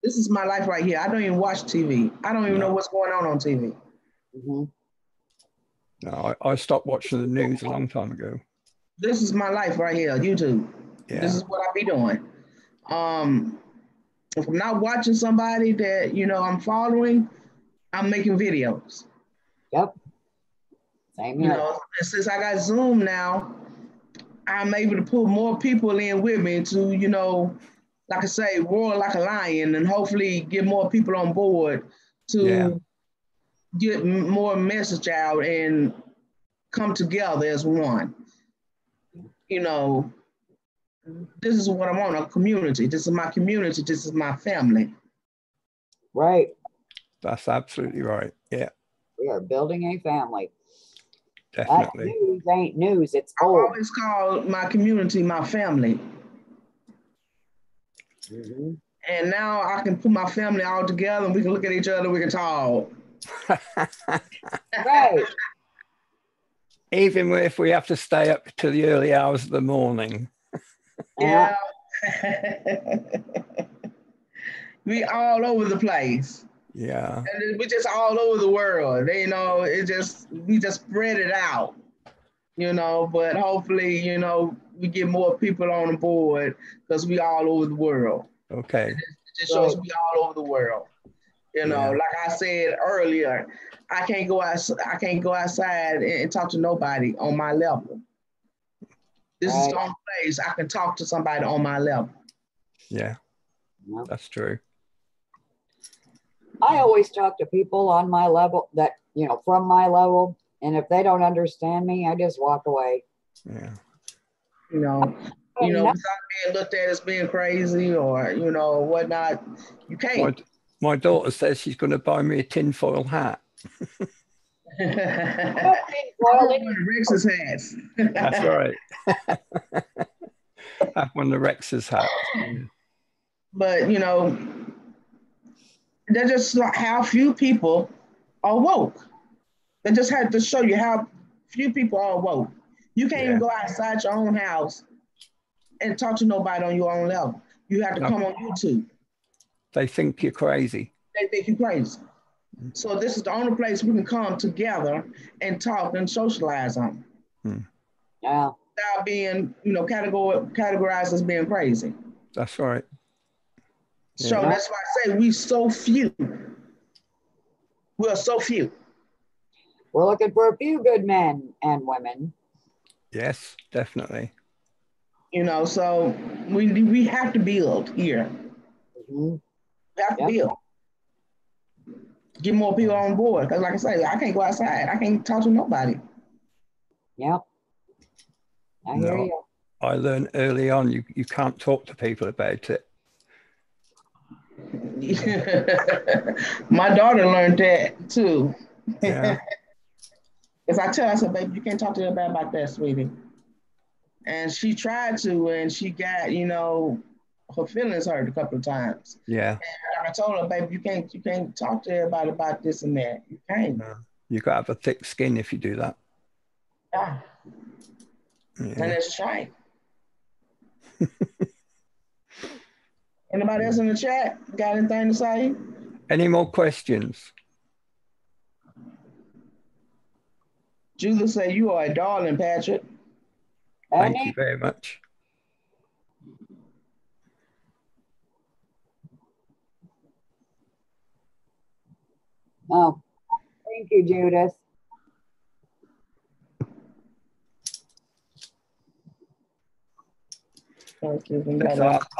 [SPEAKER 1] this is my life right here. I don't even watch TV. I don't even know
[SPEAKER 3] No,
[SPEAKER 1] what's going on TV.
[SPEAKER 2] mhm.
[SPEAKER 3] no, I stopped watching the news a long time ago.
[SPEAKER 1] This is my life right here, YouTube. This
[SPEAKER 3] Yeah.
[SPEAKER 1] is what I be doing. If I'm not watching somebody that, you know, I'm following, I'm making videos.
[SPEAKER 2] Yep. Same
[SPEAKER 1] You
[SPEAKER 2] here.
[SPEAKER 1] know, and since I got Zoom now, I'm able to pull more people in with me to, you know, like I say, roar like a lion and hopefully get more people on board
[SPEAKER 3] Yeah.
[SPEAKER 1] to get more message out and come together as one. You know, this is what I want, a community. This is my community. This is my family.
[SPEAKER 2] Right.
[SPEAKER 3] That's absolutely right. Yeah,
[SPEAKER 2] We are building a family. That
[SPEAKER 3] definitely.
[SPEAKER 2] news ain't news. It's
[SPEAKER 1] I've
[SPEAKER 2] old.
[SPEAKER 1] always called my community my family.
[SPEAKER 2] Mhm.
[SPEAKER 1] And now I can put my family all together and we can look at each other, we can talk.
[SPEAKER 2] Right.
[SPEAKER 3] Even if we have to stay up to the early hours of the morning.
[SPEAKER 2] Yeah.
[SPEAKER 1] Yeah. We all over the place.
[SPEAKER 3] Yeah.
[SPEAKER 1] And we just all over the world. You know, we just spread it out, you know, but hopefully, you know, we get more people on the board because we all over the world.
[SPEAKER 3] Okay.
[SPEAKER 1] It just shows
[SPEAKER 2] Right.
[SPEAKER 1] we all over the world. You know,
[SPEAKER 3] Yeah.
[SPEAKER 1] like I said earlier, I can't go outside and talk to nobody on my level. This is
[SPEAKER 2] Right.
[SPEAKER 1] the only place I can talk to somebody on my level.
[SPEAKER 3] Yeah.
[SPEAKER 2] Yep.
[SPEAKER 3] That's true.
[SPEAKER 2] I always talk to people on my level that, from my level. And if they don't understand me, I just walk away.
[SPEAKER 3] Yeah.
[SPEAKER 1] You know, without being looked at as being crazy or, you know, whatnot, you can't.
[SPEAKER 3] My daughter says she's going to buy me a tinfoil hat.
[SPEAKER 1] I want one of Rex's hats.
[SPEAKER 3] That's right. Have one of Rex's hats. Yeah.
[SPEAKER 1] But, you know, that's just like how few people are woke. They just had to show you how few people are woke. You can't even go outside your own house and talk to nobody on your own level. You have to come on YouTube.
[SPEAKER 3] They think you're crazy.
[SPEAKER 1] They think you're crazy. So this is the only place we can come together and talk and socialize on.
[SPEAKER 2] Yeah.
[SPEAKER 1] Without being, you know, categorized as being crazy.
[SPEAKER 3] That's right.
[SPEAKER 1] So that's why I say we so few. We're so few.
[SPEAKER 2] We're looking for a few good men and women.
[SPEAKER 3] Yes, definitely.
[SPEAKER 1] You know, so we have to build here.
[SPEAKER 2] Mm-hmm.
[SPEAKER 1] We have to build. Get more people on board. Because like I say, I can't go outside. I can't talk to nobody.
[SPEAKER 2] Yep. I hear you.
[SPEAKER 3] I learned early on you can't talk to people about it.
[SPEAKER 1] My daughter learned that too.
[SPEAKER 3] Yeah.
[SPEAKER 1] Because I tell her, I said, baby, you can't talk to them about that, sweetie. And she tried to, and she got, you know, her feelings hurt a couple of times.
[SPEAKER 3] Yeah.
[SPEAKER 1] And I told her, baby, you can't talk to everybody about this and that. You can't.
[SPEAKER 3] No. You got to have a thick skin if you do that.
[SPEAKER 1] Yeah.
[SPEAKER 3] Yeah.
[SPEAKER 1] And it's a shame. Anybody else in the chat got anything to say?
[SPEAKER 3] Any more questions?
[SPEAKER 1] Judith said, you are a darling, Patrick.
[SPEAKER 3] Thank you very much.
[SPEAKER 2] Thank you, Judith.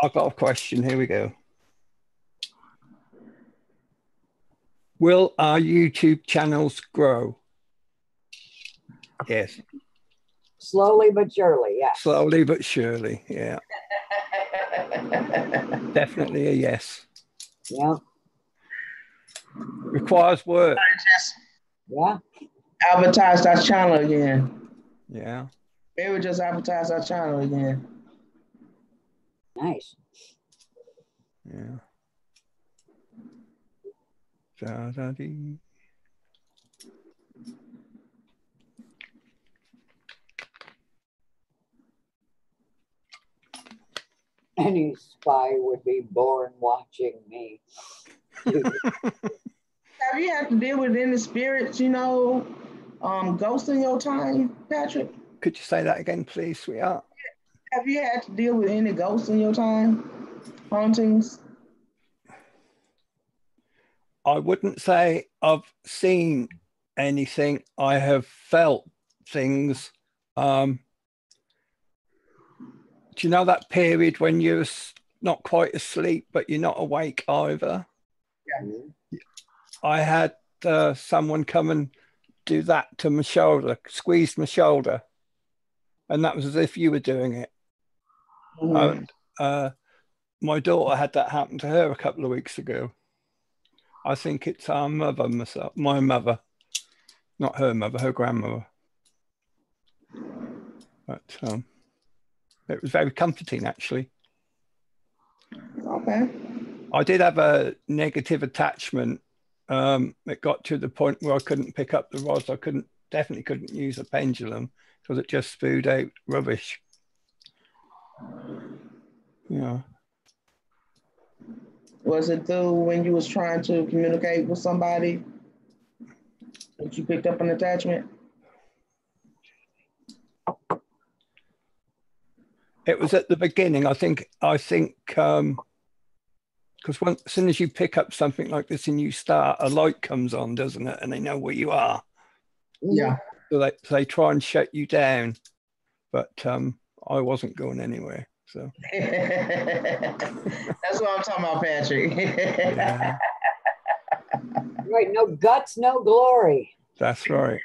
[SPEAKER 3] I've got a question. Here we go. Will our YouTube channels grow? Yes.
[SPEAKER 2] Slowly but surely, yes.
[SPEAKER 3] Slowly but surely, yeah. Definitely a yes.
[SPEAKER 2] Yeah.
[SPEAKER 3] Requires work.
[SPEAKER 2] Yeah.
[SPEAKER 1] Advertise our channel again.
[SPEAKER 3] Yeah.
[SPEAKER 1] Maybe just advertise our channel again.
[SPEAKER 2] Nice.
[SPEAKER 3] Yeah. Da-da-dee.
[SPEAKER 2] Any spy would be born watching me.
[SPEAKER 1] Have you had to deal with any spirits, ghosts in your time, Patrick?
[SPEAKER 3] Could you say that again, please, sweetheart?
[SPEAKER 1] Have you had to deal with any ghosts in your time? Hauntings?
[SPEAKER 3] I wouldn't say I've seen anything. I have felt things. Do you know that period when you're not quite asleep, but you're not awake either?
[SPEAKER 1] Yeah.
[SPEAKER 3] I had someone come and do that to my shoulder, squeeze my shoulder. And that was as if you were doing it.
[SPEAKER 1] Mm-hmm.
[SPEAKER 3] And my daughter had that happen to her a couple of weeks ago. I think it's our mother, my mother, not her mother, her grandmother. But it was very comforting, actually.
[SPEAKER 1] Okay.
[SPEAKER 3] I did have a negative attachment. It got to the point where I couldn't pick up the rods. I definitely couldn't use a pendulum because it just spewed out rubbish. Yeah.
[SPEAKER 1] Was it through when you was trying to communicate with somebody that you picked up an attachment?
[SPEAKER 3] It was at the beginning. I think because as soon as you pick up something like this and you start, a light comes on, doesn't it? And they know where you are.
[SPEAKER 1] Yeah.
[SPEAKER 3] So they try and shut you down, but I wasn't going anywhere. So
[SPEAKER 1] that's what I'm talking about, Patrick.
[SPEAKER 3] Yeah.
[SPEAKER 2] Right, no guts, no glory.
[SPEAKER 3] That's right.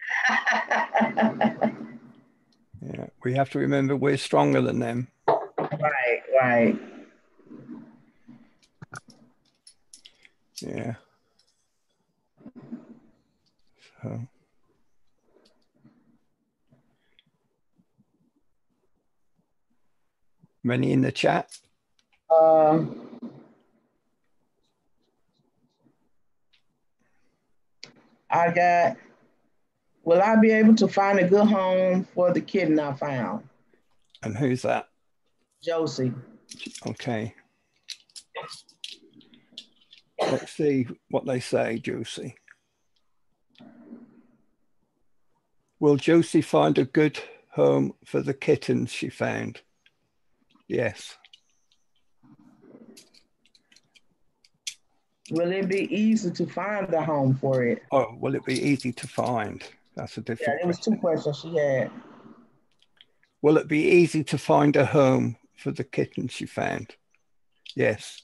[SPEAKER 3] Yeah, we have to remember we're stronger than them.
[SPEAKER 1] Right.
[SPEAKER 3] Yeah. So. Many in the chat?
[SPEAKER 1] I got, will I be able to find a good home for the kitten I found?
[SPEAKER 3] And who's that?
[SPEAKER 1] Josie.
[SPEAKER 3] Okay. Let's see what they say, Josie. Will Josie find a good home for the kittens she found? Yes.
[SPEAKER 1] Will it be easy to find a home for it?
[SPEAKER 3] Oh, will it be easy to find? That's a different
[SPEAKER 1] Yeah, it was two questions she had.
[SPEAKER 3] Will it be easy to find a home for the kitten she found? Yes.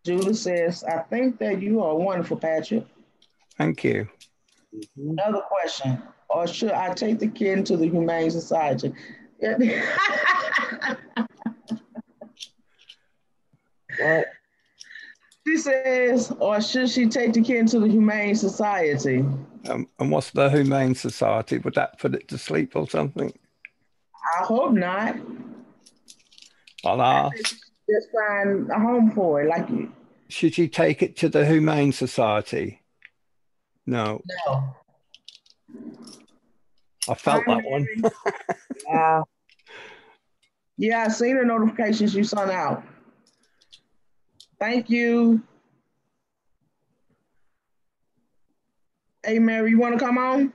[SPEAKER 1] Julie says, I think that you are wonderful, Patrick.
[SPEAKER 3] Thank you.
[SPEAKER 1] Another question. Or should I take the kitten to the Humane Society?
[SPEAKER 2] What?
[SPEAKER 1] She says, or should she take the kitten to the Humane Society?
[SPEAKER 3] And what's the Humane Society? Would that put it to sleep or something?
[SPEAKER 1] I hope not.
[SPEAKER 3] I'll ask.
[SPEAKER 1] Just find a home for it. Like,
[SPEAKER 3] should you take it to the Humane Society? No.
[SPEAKER 1] No.
[SPEAKER 3] I felt that one.
[SPEAKER 2] Yeah.
[SPEAKER 1] Yeah, I seen the notifications you sent out. Thank you. Hey, Mary, you want to come on?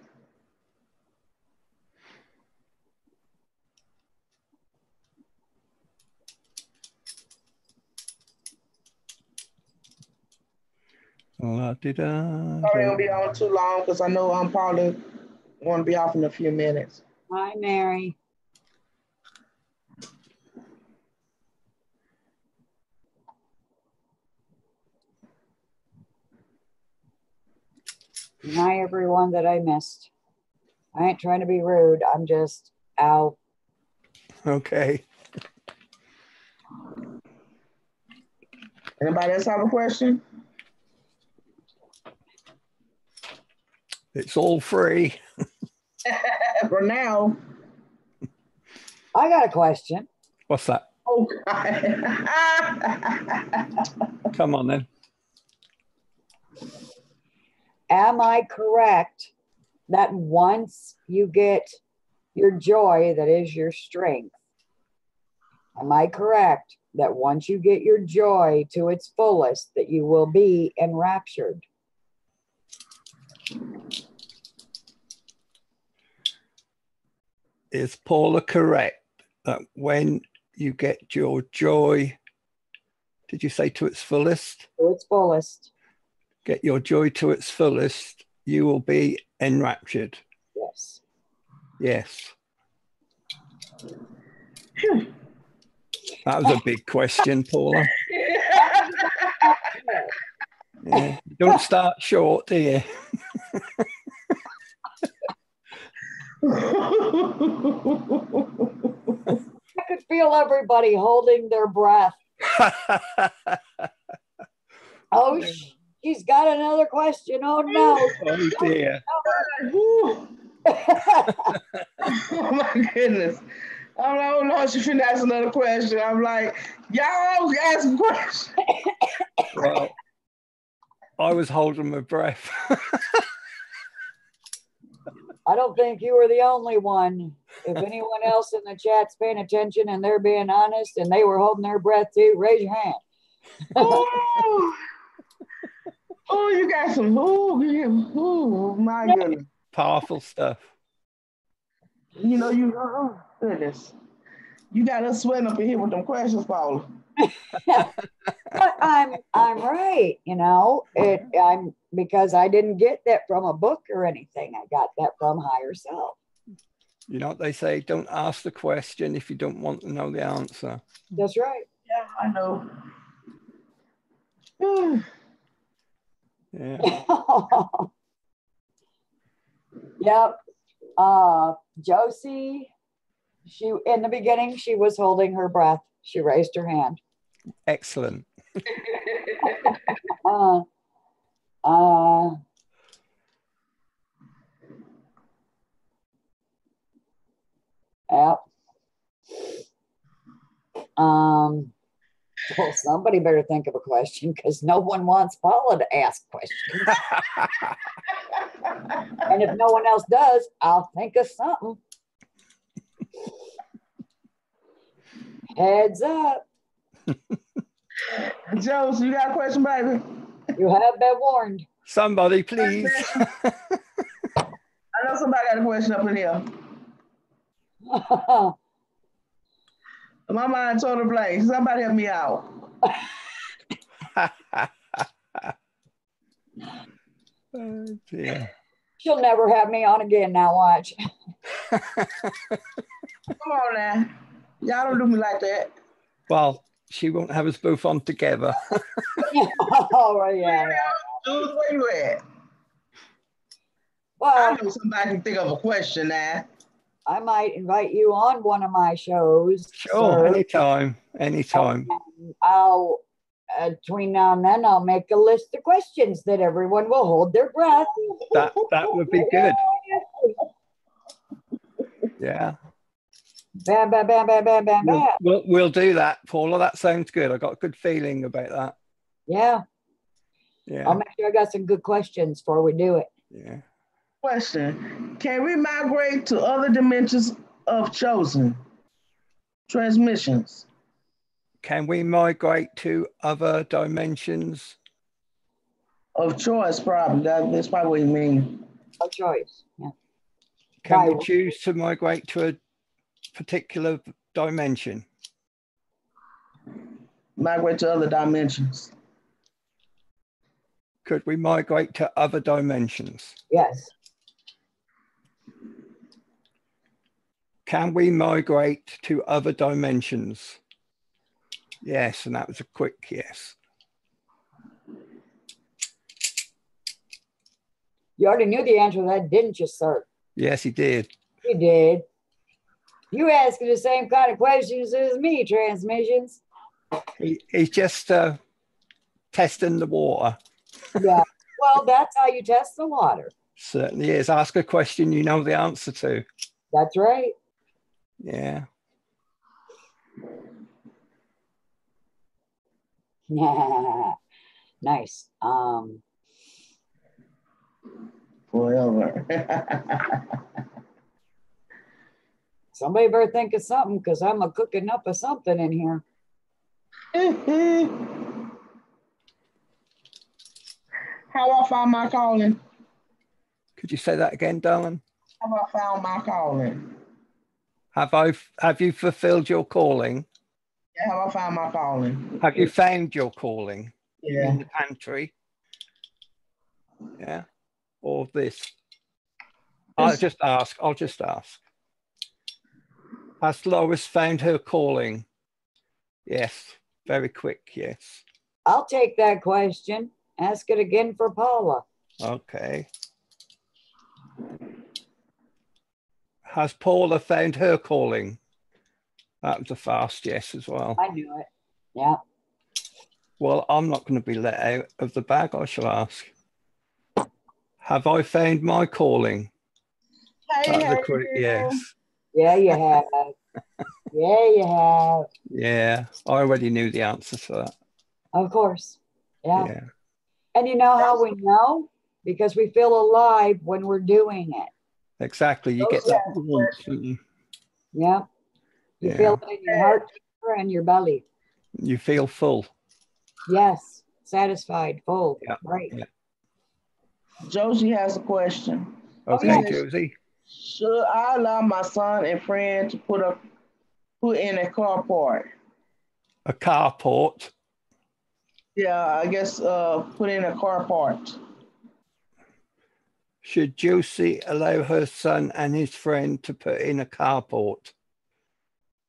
[SPEAKER 3] La-di-da,
[SPEAKER 1] Probably won't be on too long because I know I'm probably going to be off in a few minutes.
[SPEAKER 2] Hi, Mary. And hi, everyone that I missed. I ain't trying to be rude. I'm just out.
[SPEAKER 3] Okay.
[SPEAKER 1] Anybody else have a question?
[SPEAKER 3] It's all free.
[SPEAKER 1] For now.
[SPEAKER 2] I got a question.
[SPEAKER 3] What's that?
[SPEAKER 1] Oh, God.
[SPEAKER 3] Come on then.
[SPEAKER 2] Am I correct that once you get your joy, that is your strength, am I correct that once you get your joy to its fullest, that you will be enraptured?
[SPEAKER 3] Is Paula correct that when you get your joy, did you say to its fullest?
[SPEAKER 2] To its fullest.
[SPEAKER 3] Get your joy to its fullest, you will be enraptured.
[SPEAKER 2] Yes.
[SPEAKER 3] Yes. That was a big question, Paula. Yeah. Don't start short, do you?
[SPEAKER 2] I could feel everybody holding their breath. Oh, she's got another question. Oh, no.
[SPEAKER 3] Oh, dear.
[SPEAKER 1] Oh, my goodness. I'm like, oh, Lord, she finna ask another question. I'm like, y'all always ask questions.
[SPEAKER 3] Well, I was holding my breath.
[SPEAKER 2] I don't think you were the only one. If anyone else in the chat's paying attention and they're being honest and they were holding their breath too, raise your hand.
[SPEAKER 1] Oh, oh, you got some, oh, my goodness.
[SPEAKER 3] Powerful stuff.
[SPEAKER 1] You know, oh, goodness. You got us sweating up in here with them questions, Paula.
[SPEAKER 2] But I'm right, you know. I'm because I didn't get that from a book or anything. I got that from higher self.
[SPEAKER 3] You know what they say? Don't ask the question if you don't want to know the answer.
[SPEAKER 2] That's right.
[SPEAKER 1] Yeah, I know.
[SPEAKER 3] Yeah.
[SPEAKER 2] Yep. Josie, she in the beginning she was holding her breath. She raised her hand.
[SPEAKER 3] Excellent.
[SPEAKER 2] Yep. Well, somebody better think of a question because no one wants Paula to ask questions. And if no one else does, I'll think of something. Heads up.
[SPEAKER 1] Josie, you got a question, baby?
[SPEAKER 2] You have been warned.
[SPEAKER 3] Somebody, please.
[SPEAKER 1] I know somebody got a question up in here. My mind total blank. Somebody help me out.
[SPEAKER 3] Oh, dear.
[SPEAKER 2] She'll never have me on again now, watch.
[SPEAKER 1] Come on now. Y'all don't do me like that.
[SPEAKER 3] Well, she won't have us both on together.
[SPEAKER 2] Oh, yeah.
[SPEAKER 1] Dude, where you at?
[SPEAKER 2] Well,
[SPEAKER 1] I know somebody can think of a question now.
[SPEAKER 2] I might invite you on one of my shows.
[SPEAKER 3] Sure,
[SPEAKER 2] sir.
[SPEAKER 3] anytime. Anytime.
[SPEAKER 2] I'll, between now and then, I'll make a list of questions that everyone will hold their breath.
[SPEAKER 3] That would be good. Yeah.
[SPEAKER 2] Bam, bam, bam, bam, bam, bam, bam.
[SPEAKER 3] We'll do that, Paula. That sounds good. I got a good feeling about that.
[SPEAKER 2] Yeah.
[SPEAKER 3] Yeah.
[SPEAKER 2] I'll make sure I got some good questions before we do it.
[SPEAKER 3] Yeah.
[SPEAKER 1] Question. Can we migrate to other dimensions of chosen transmissions?
[SPEAKER 3] Can we migrate to other dimensions?
[SPEAKER 1] Of choice, probably. That's probably what you mean.
[SPEAKER 2] No choice. Yeah.
[SPEAKER 3] Can we choose to migrate to a particular dimension?
[SPEAKER 1] Migrate to other dimensions.
[SPEAKER 3] Could we migrate to other dimensions?
[SPEAKER 2] Yes.
[SPEAKER 3] Can we migrate to other dimensions? Yes, and that was a quick yes.
[SPEAKER 2] You already knew the answer to that, didn't you, sir?
[SPEAKER 3] Yes, he did.
[SPEAKER 2] You did. You asking the same kind of questions as me, transmissions.
[SPEAKER 3] He's just testing the water.
[SPEAKER 2] Yeah. Well, that's how you test the water.
[SPEAKER 3] Certainly is. Ask a question you know the answer to.
[SPEAKER 2] That's right.
[SPEAKER 3] Yeah.
[SPEAKER 2] Nice.
[SPEAKER 1] Forever.
[SPEAKER 2] Somebody better think of something because I'm a cooking up of something in here.
[SPEAKER 1] How I found my calling?
[SPEAKER 3] Could you say that again, darling?
[SPEAKER 1] How I found my calling?
[SPEAKER 3] Have you fulfilled your calling?
[SPEAKER 1] Yeah, how I found my calling?
[SPEAKER 3] Have you found your calling?
[SPEAKER 1] Yeah.
[SPEAKER 3] In the pantry? Yeah. Or this? I'll just ask. Has Lois found her calling? Yes. Very quick, yes.
[SPEAKER 2] I'll take that question. Ask it again for Paula.
[SPEAKER 3] Okay. Has Paula found her calling? That was a fast yes as well.
[SPEAKER 2] I knew it. Yeah.
[SPEAKER 3] Well, I'm not going to be let out of the bag. I shall ask. Have I found my calling? Yes.
[SPEAKER 2] Yeah, you have. Yeah, you have.
[SPEAKER 3] Yeah, I already knew the answer to that.
[SPEAKER 2] Of course. Yeah.
[SPEAKER 3] Yeah.
[SPEAKER 2] And you know how we know? Because we feel alive when we're doing it.
[SPEAKER 3] Exactly. You get that warmth.
[SPEAKER 2] Yeah. You feel it in your heart and your belly.
[SPEAKER 3] You feel full.
[SPEAKER 2] Yes. Satisfied, full.
[SPEAKER 3] Yeah.
[SPEAKER 2] Right.
[SPEAKER 3] Yeah.
[SPEAKER 1] Josie has a question.
[SPEAKER 3] Okay, Josie.
[SPEAKER 1] Should I allow my son and friend to put in a carport?
[SPEAKER 3] A carport?
[SPEAKER 1] Yeah, I guess put in a carport.
[SPEAKER 3] Should Josie allow her son and his friend to put in a carport?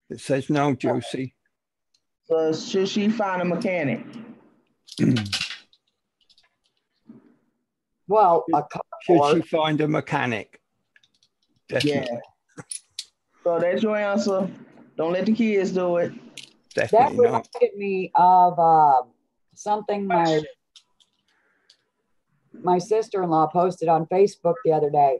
[SPEAKER 3] It says no, Josie.
[SPEAKER 1] So should she find a mechanic?
[SPEAKER 2] Well, a
[SPEAKER 3] Should
[SPEAKER 2] carport.
[SPEAKER 3] she find a mechanic? Definitely.
[SPEAKER 1] Yeah. So that's your answer. Don't let the kids do it.
[SPEAKER 3] Definitely
[SPEAKER 2] That
[SPEAKER 3] not.
[SPEAKER 2] reminded me of something my sister-in-law posted on Facebook the other day.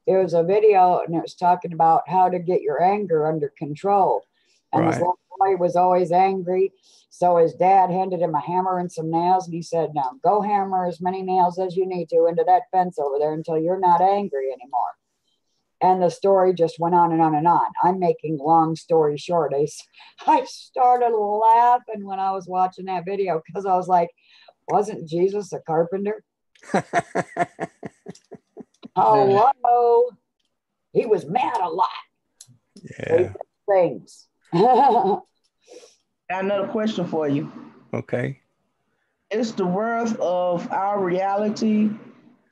[SPEAKER 2] It was a video and it was talking about how to get your anger under control. And this little boy was always angry. So his dad handed him a hammer and some nails. And he said, now go hammer as many nails as you need to into that fence over there until you're not angry anymore. And the story just went on and on and on. I'm making long story short. I started laughing when I was watching that video because I was like, wasn't Jesus a carpenter? Hello. He was mad a lot.
[SPEAKER 3] Yeah.
[SPEAKER 2] Things.
[SPEAKER 1] Got another question for you.
[SPEAKER 3] Okay.
[SPEAKER 1] Is the worth of our reality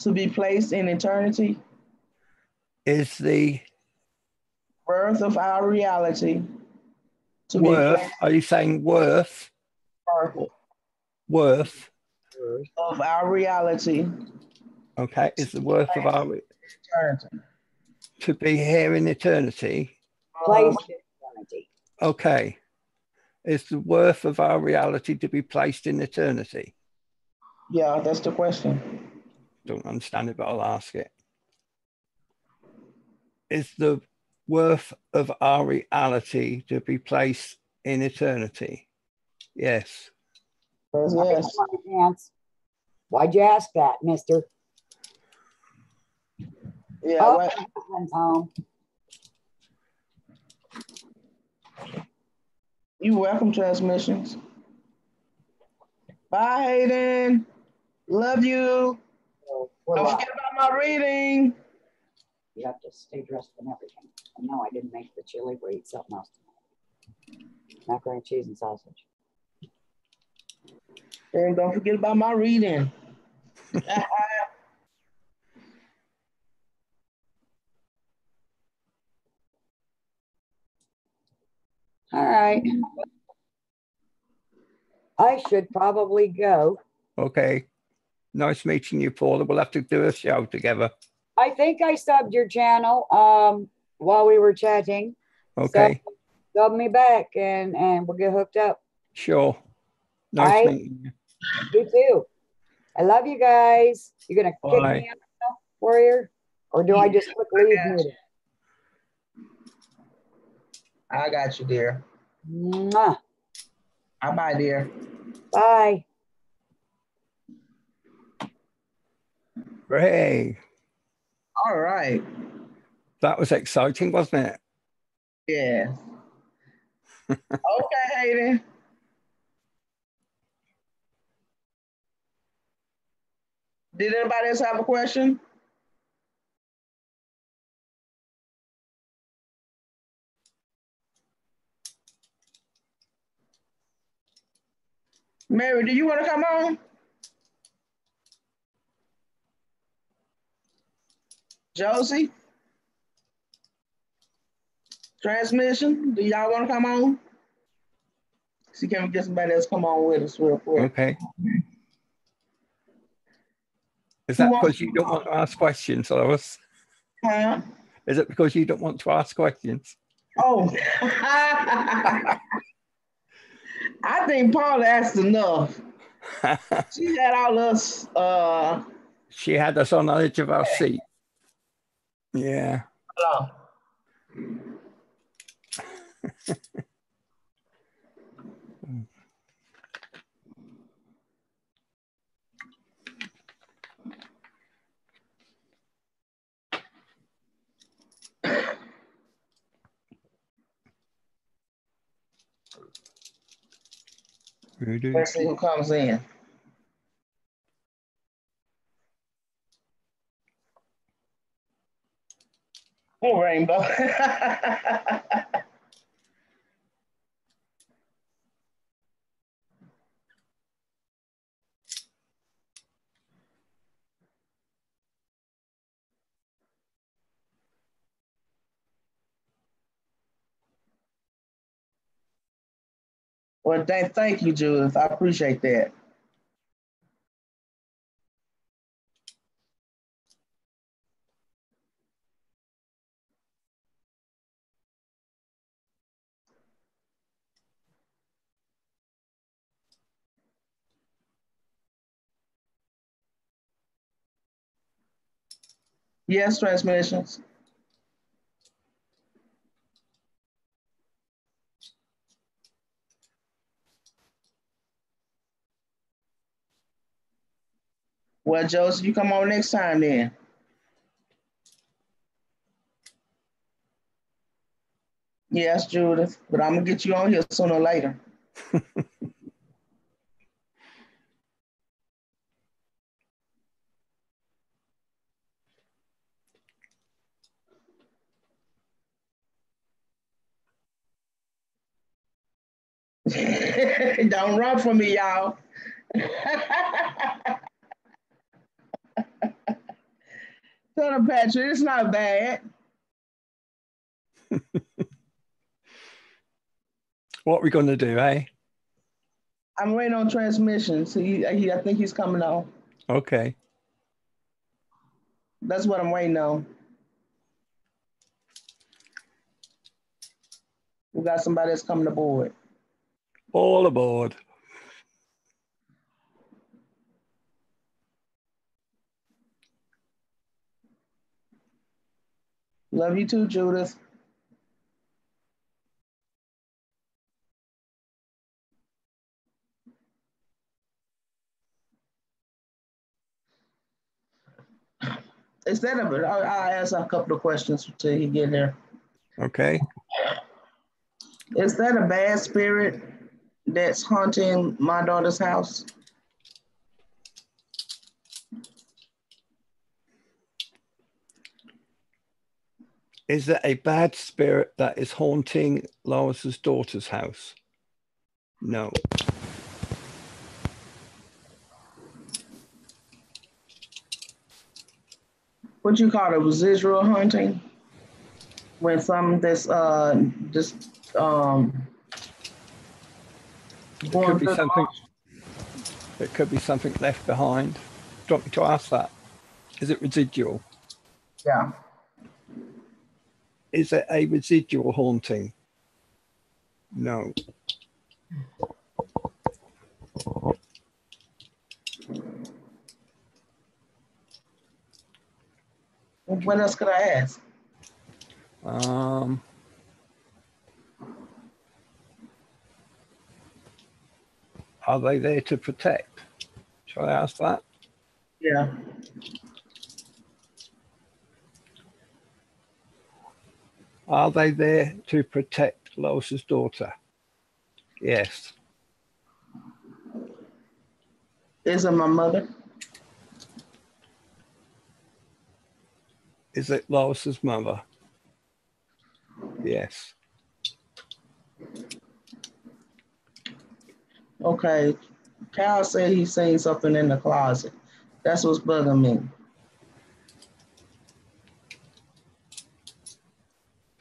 [SPEAKER 1] to be placed in eternity?
[SPEAKER 3] Is the
[SPEAKER 1] worth of our reality to
[SPEAKER 3] worth?
[SPEAKER 1] Be placed
[SPEAKER 3] are you saying worth? Worth
[SPEAKER 1] of our reality?
[SPEAKER 3] Okay. Is the worth of our
[SPEAKER 1] eternity
[SPEAKER 3] to be here in eternity?
[SPEAKER 2] Placed in eternity.
[SPEAKER 3] Okay. Is the worth of our reality to be placed in eternity?
[SPEAKER 1] Yeah, that's the question.
[SPEAKER 3] Don't understand it, but I'll ask it. Is the worth of our reality to be placed in eternity? Yes.
[SPEAKER 1] Yes.
[SPEAKER 2] Why'd you ask that, mister?
[SPEAKER 1] Yeah.
[SPEAKER 2] Oh,
[SPEAKER 1] Right.
[SPEAKER 2] Home.
[SPEAKER 1] You welcome, transmissions. Bye, Hayden. Love you. Don't forget about my reading.
[SPEAKER 2] You have to stay dressed and everything. I know I didn't make the chili. We'll eat something else tonight. Macaroni and cheese and sausage.
[SPEAKER 1] And don't forget about my reading.
[SPEAKER 2] All right. I should probably go.
[SPEAKER 3] Okay. Nice meeting you, Paula. We'll have to do a show together.
[SPEAKER 2] I think I subbed your channel while we were chatting.
[SPEAKER 3] Okay.
[SPEAKER 2] So sub me back and we'll get hooked up.
[SPEAKER 3] Sure. Nice meeting you.
[SPEAKER 2] You too. I love you guys. You're gonna kick
[SPEAKER 3] Bye.
[SPEAKER 2] me out now, Warrior? Or do I just click leave meeting?
[SPEAKER 1] I got you, dear.
[SPEAKER 2] Mwah.
[SPEAKER 1] Bye, dear.
[SPEAKER 2] Bye.
[SPEAKER 3] Hooray.
[SPEAKER 1] All right.
[SPEAKER 3] That was exciting, wasn't it?
[SPEAKER 1] Yeah. Okay, Hayden. Did anybody else have a question? Mary, do you want to come on? Josie? Transmission, do y'all want to come on? See, can we get somebody else come on with us real quick?
[SPEAKER 3] Okay. Is that because you don't want to ask questions, Lois?
[SPEAKER 1] Huh?
[SPEAKER 3] Is it because you don't want to ask questions?
[SPEAKER 1] Oh. I think Paula asked enough. She had all us.
[SPEAKER 3] She had us on the edge of our seat. Yeah.
[SPEAKER 1] Hello. Let's see who comes in. Oh, Rainbow. Well, thank you, Judith. I appreciate that. Yes, transmissions. Well, Joseph, you come on next time then. Yes, Judith, but I'm gonna get you on here sooner or later. Don't run from me, y'all. Tell them, Patrick, it's not bad.
[SPEAKER 3] What are we going to do, eh?
[SPEAKER 1] I'm waiting on transmission. So I think he's coming on.
[SPEAKER 3] Okay.
[SPEAKER 1] That's what I'm waiting on. We got somebody that's coming aboard.
[SPEAKER 3] All aboard.
[SPEAKER 1] Love you too, Judith. I'll ask a couple of questions until he get there.
[SPEAKER 3] Okay.
[SPEAKER 1] Is that a bad spirit that's haunting my daughter's house?
[SPEAKER 3] Is there a bad spirit that is haunting Lois's daughter's house? No.
[SPEAKER 1] what you call it, residual haunting? When something that's just
[SPEAKER 3] It could
[SPEAKER 1] going
[SPEAKER 3] be
[SPEAKER 1] through the
[SPEAKER 3] something. It could be something left behind. Do you want me to ask that? Is it residual?
[SPEAKER 1] yeah.
[SPEAKER 3] Is it a residual haunting? No.
[SPEAKER 1] What else could I ask?
[SPEAKER 3] Are they there to protect? Shall I ask that?
[SPEAKER 1] Yeah.
[SPEAKER 3] Are they there to protect Lois's daughter? Yes.
[SPEAKER 1] Is it my mother?
[SPEAKER 3] Is it Lois's mother? Yes.
[SPEAKER 1] Okay. Cal said he seen something in the closet. That's what's bugging me.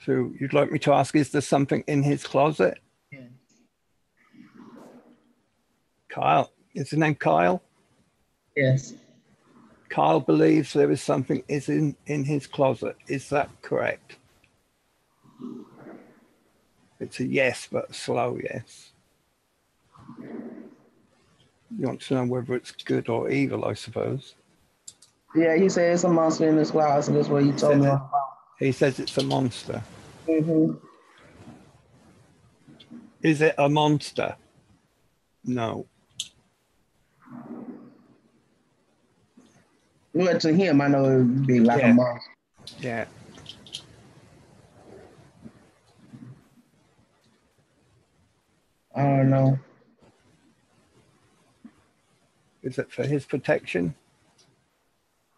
[SPEAKER 3] So you'd like me to ask, is there something in his closet?
[SPEAKER 1] Yeah.
[SPEAKER 3] Kyle, is the name Kyle?
[SPEAKER 1] Yes.
[SPEAKER 3] Kyle believes there is something in his closet. Is that correct? It's a yes, but a slow yes. You want to know whether it's good or evil, I suppose.
[SPEAKER 1] Yeah, he said it's a monster in his closet. That's what he told me.
[SPEAKER 3] He says it's a monster.
[SPEAKER 1] Mm-hmm.
[SPEAKER 3] Is it a monster? No.
[SPEAKER 1] Well, to him, I know it would be like a monster.
[SPEAKER 3] Yeah.
[SPEAKER 1] I don't know.
[SPEAKER 3] Is it for his protection?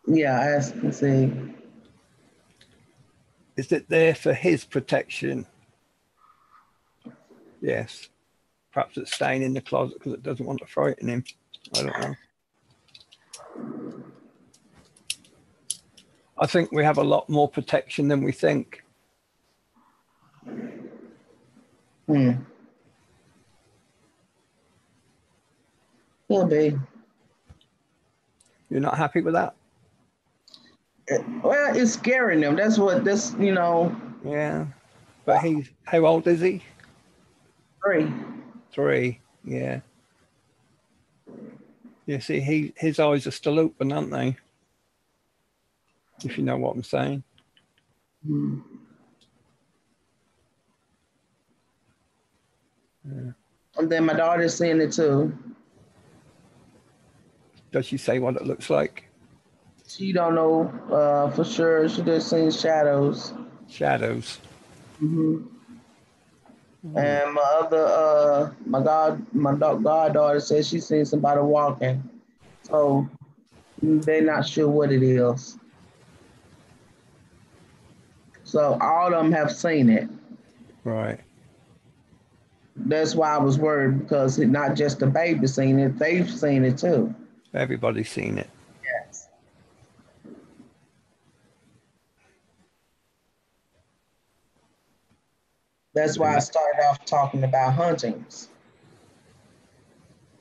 [SPEAKER 1] Yeah, I asked and see.
[SPEAKER 3] Is it there for his protection? Yes. Perhaps it's staying in the closet because it doesn't want to frighten him. I don't know. I think we have a lot more protection than we think.
[SPEAKER 1] Could be.
[SPEAKER 3] You're not happy with that?
[SPEAKER 1] Well, it's scaring them. That's what this,
[SPEAKER 3] Yeah. But how old is he?
[SPEAKER 1] 3.
[SPEAKER 3] 3. Yeah. You see, his eyes are still open, aren't they? If you know what I'm saying. Yeah.
[SPEAKER 1] And then my daughter's seeing it too.
[SPEAKER 3] Does she say what it looks like?
[SPEAKER 1] She don't know for sure. She just seen shadows.
[SPEAKER 3] Shadows.
[SPEAKER 1] And my goddaughter says she's seen somebody walking. So they're not sure what it is. So all of them have seen it.
[SPEAKER 3] Right.
[SPEAKER 1] That's why I was worried because it's not just the baby seen it, they've seen it too.
[SPEAKER 3] Everybody's seen it.
[SPEAKER 1] Yes. That's why I started off talking about hauntings.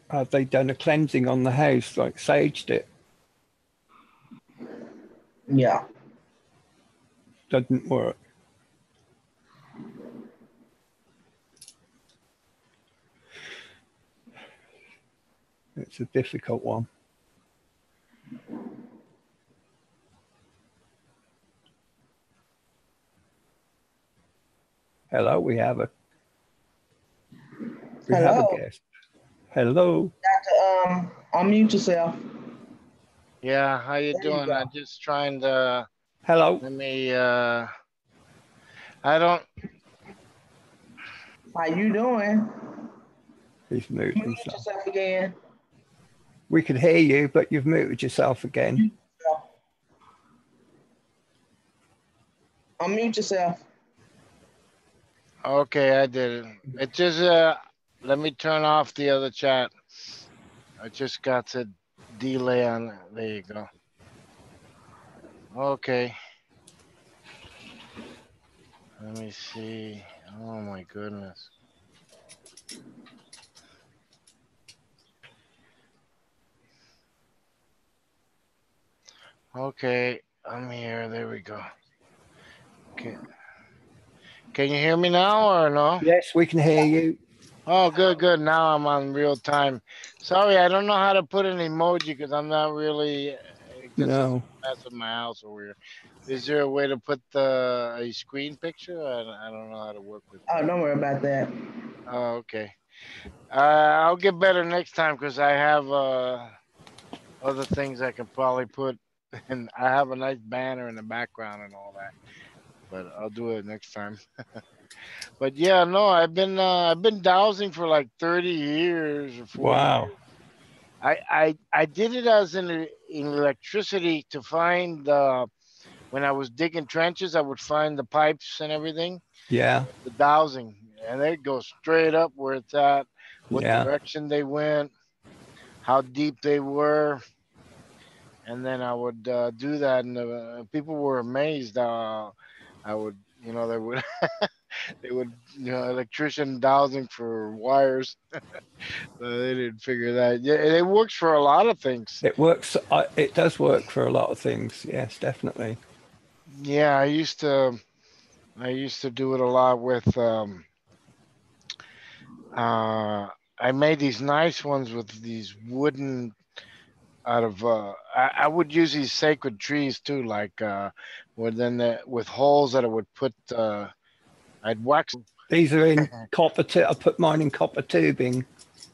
[SPEAKER 3] Have they done a cleansing on the house, like saged it?
[SPEAKER 1] Yeah.
[SPEAKER 3] Doesn't work. It's a difficult one. Hello, we have a guest. Hello.
[SPEAKER 1] Unmute yourself.
[SPEAKER 4] Yeah, how you doing? I'm just trying to.
[SPEAKER 3] Hello.
[SPEAKER 4] Let me. I don't.
[SPEAKER 1] How you doing?
[SPEAKER 3] He's muted
[SPEAKER 1] Mute yourself again.
[SPEAKER 3] We could hear you, but you've muted yourself again.
[SPEAKER 1] Unmute yourself.
[SPEAKER 4] Okay, I did it. It just. Let me turn off the other chat. I just got to delay on. There you go. Okay. Let me see. Oh my goodness. Okay, I'm here. There we go. Okay. Can you hear me now or no?
[SPEAKER 3] Yes, we can hear you.
[SPEAKER 4] Oh, good, good. Now I'm on real time. Sorry, I don't know how to put an emoji because I'm not really, because it's
[SPEAKER 3] No.
[SPEAKER 4] a mess of my house over here. Is there a way to put a screen picture? I don't know how to work with
[SPEAKER 1] Oh,
[SPEAKER 4] that.
[SPEAKER 1] don't worry about that.
[SPEAKER 4] Oh, okay. I'll get better next time because I have other things I can probably put, and I have a nice banner in the background and all that. But I'll do it next time. But yeah, no, I've been dowsing for like 30 years or 40
[SPEAKER 3] Wow.
[SPEAKER 4] years. I did it as in electricity to find when I was digging trenches, I would find the pipes and everything,
[SPEAKER 3] Yeah.
[SPEAKER 4] the dowsing, and they go straight up where it's at, what
[SPEAKER 3] Yeah.
[SPEAKER 4] direction they went, how deep they were, and then I would do that, and people were amazed. I would, they would they would, electrician dowsing for wires. They didn't figure that. Yeah, it works for a lot of things.
[SPEAKER 3] It works. It does work for a lot of things. Yes, definitely.
[SPEAKER 4] Yeah, I used to do it a lot with I made these nice ones with these wooden out of I would use these sacred trees too, like with holes that I would put I'd wax.
[SPEAKER 3] These are in copper. I put mine in copper tubing.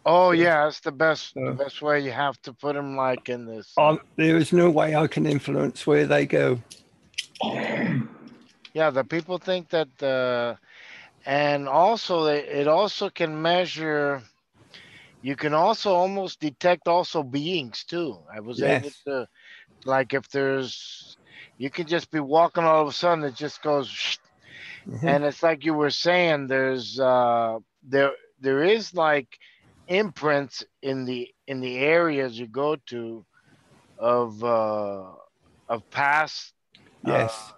[SPEAKER 4] Oh
[SPEAKER 3] So,
[SPEAKER 4] yeah, that's the
[SPEAKER 3] so
[SPEAKER 4] best way. You have to put them like in this.
[SPEAKER 3] there is no way I can influence where they go.
[SPEAKER 4] Yeah, the people think that and also it also can measure. You can also almost detect also beings too. I was able
[SPEAKER 3] Yes.
[SPEAKER 4] to, like, if there's, you can just be walking, all of a sudden it just goes,
[SPEAKER 3] Hmm.
[SPEAKER 4] and it's like you were saying, there is like imprints in the areas you go to of past uh,
[SPEAKER 3] Yes.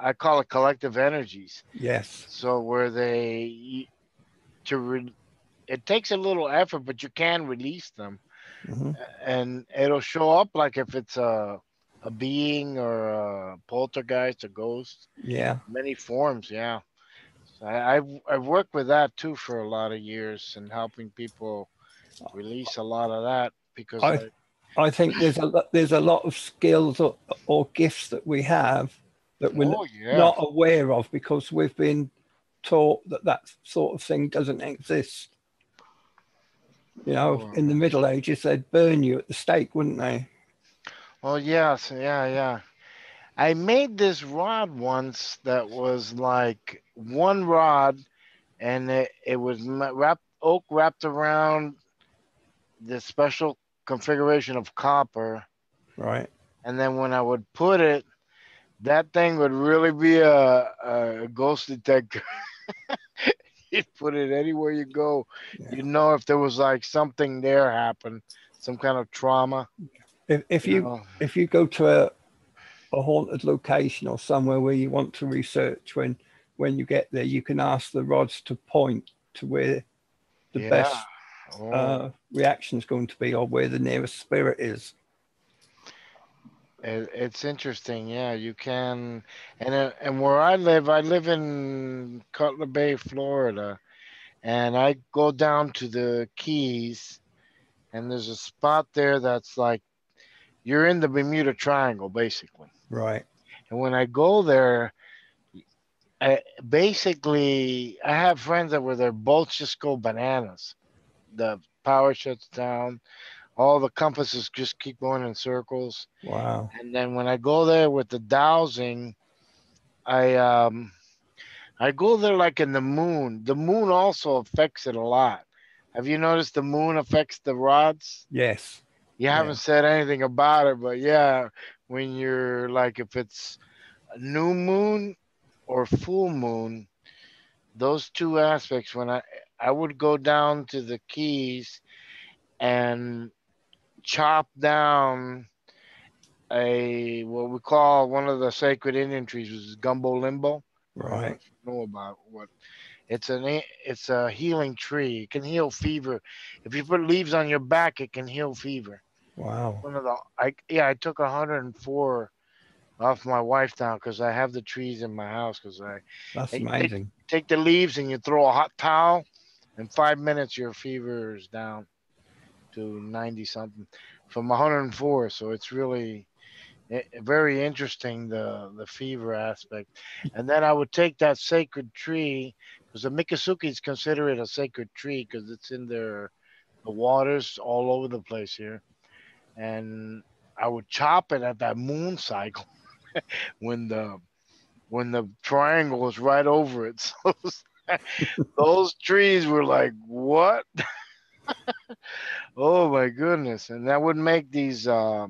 [SPEAKER 4] I call it collective energies.
[SPEAKER 3] Yes.
[SPEAKER 4] So where they to re, it takes a little effort, but you can release them,
[SPEAKER 3] Hmm.
[SPEAKER 4] and it'll show up like if it's a being or a poltergeist, a ghost,
[SPEAKER 3] Yeah.
[SPEAKER 4] many forms. Yeah, so I've worked with that too for a lot of years and helping people release a lot of that because
[SPEAKER 3] I I think there's a lot of skills or gifts that we have that we're
[SPEAKER 4] oh yeah,
[SPEAKER 3] not aware of because we've been taught that that sort of thing doesn't exist. You know,
[SPEAKER 4] oh,
[SPEAKER 3] in the Middle Ages, they'd burn you at the stake, wouldn't they?
[SPEAKER 4] oh yes, yeah, yeah. I made this rod once that was like one rod, and it was wrapped around this special configuration of copper,
[SPEAKER 3] Right.
[SPEAKER 4] and then when I would put it, that thing would really be a ghost detector. You put it anywhere you go,
[SPEAKER 3] Yeah.
[SPEAKER 4] you know if there was like something there happen, some kind of trauma,
[SPEAKER 3] If
[SPEAKER 4] you
[SPEAKER 3] you
[SPEAKER 4] know.
[SPEAKER 3] if you go to a haunted location or somewhere where you want to research, when you get there, you can ask the rods to point to where the
[SPEAKER 4] Yeah.
[SPEAKER 3] best
[SPEAKER 4] Oh,
[SPEAKER 3] reaction is going to be or where the nearest spirit is.
[SPEAKER 4] it's interesting. Yeah, you can, and where I live in Cutler Bay, Florida, and I go down to the Keys, and there's a spot there that's like you're in the Bermuda Triangle, basically.
[SPEAKER 3] Right.
[SPEAKER 4] And when I go there, I have friends that were there, boats just go bananas. The power shuts down, all the compasses just keep going in circles.
[SPEAKER 3] Wow.
[SPEAKER 4] And then when I go there with the dowsing, I um I go there like in the moon. The moon also affects it a lot. Have you noticed the moon affects the rods?
[SPEAKER 3] Yes.
[SPEAKER 4] You
[SPEAKER 3] Yeah.
[SPEAKER 4] haven't said anything about it, but yeah, when you're like if it's a new moon or full moon, those two aspects when I would go down to the Keys and chop down a what we call one of the sacred Indian trees, which is gumbo limbo. I don't know
[SPEAKER 3] Right.
[SPEAKER 4] if you know about what it's a healing tree. It can heal fever. If you put leaves on your back, it can heal fever.
[SPEAKER 3] Wow.
[SPEAKER 4] One of the I took 104 off my wife now because I have the trees in my house because
[SPEAKER 3] That's
[SPEAKER 4] and you
[SPEAKER 3] amazing.
[SPEAKER 4] take the leaves and you throw a hot towel. In 5 minutes, your fever is down to 90 something from 104. So it's really very interesting the fever aspect. And then I would take that sacred tree because the Mikasukis consider it a sacred tree because it's in the waters all over the place here. And I would chop it at that moon cycle when the triangle was right over it. So those trees were like, what? Oh my goodness. And that would make these I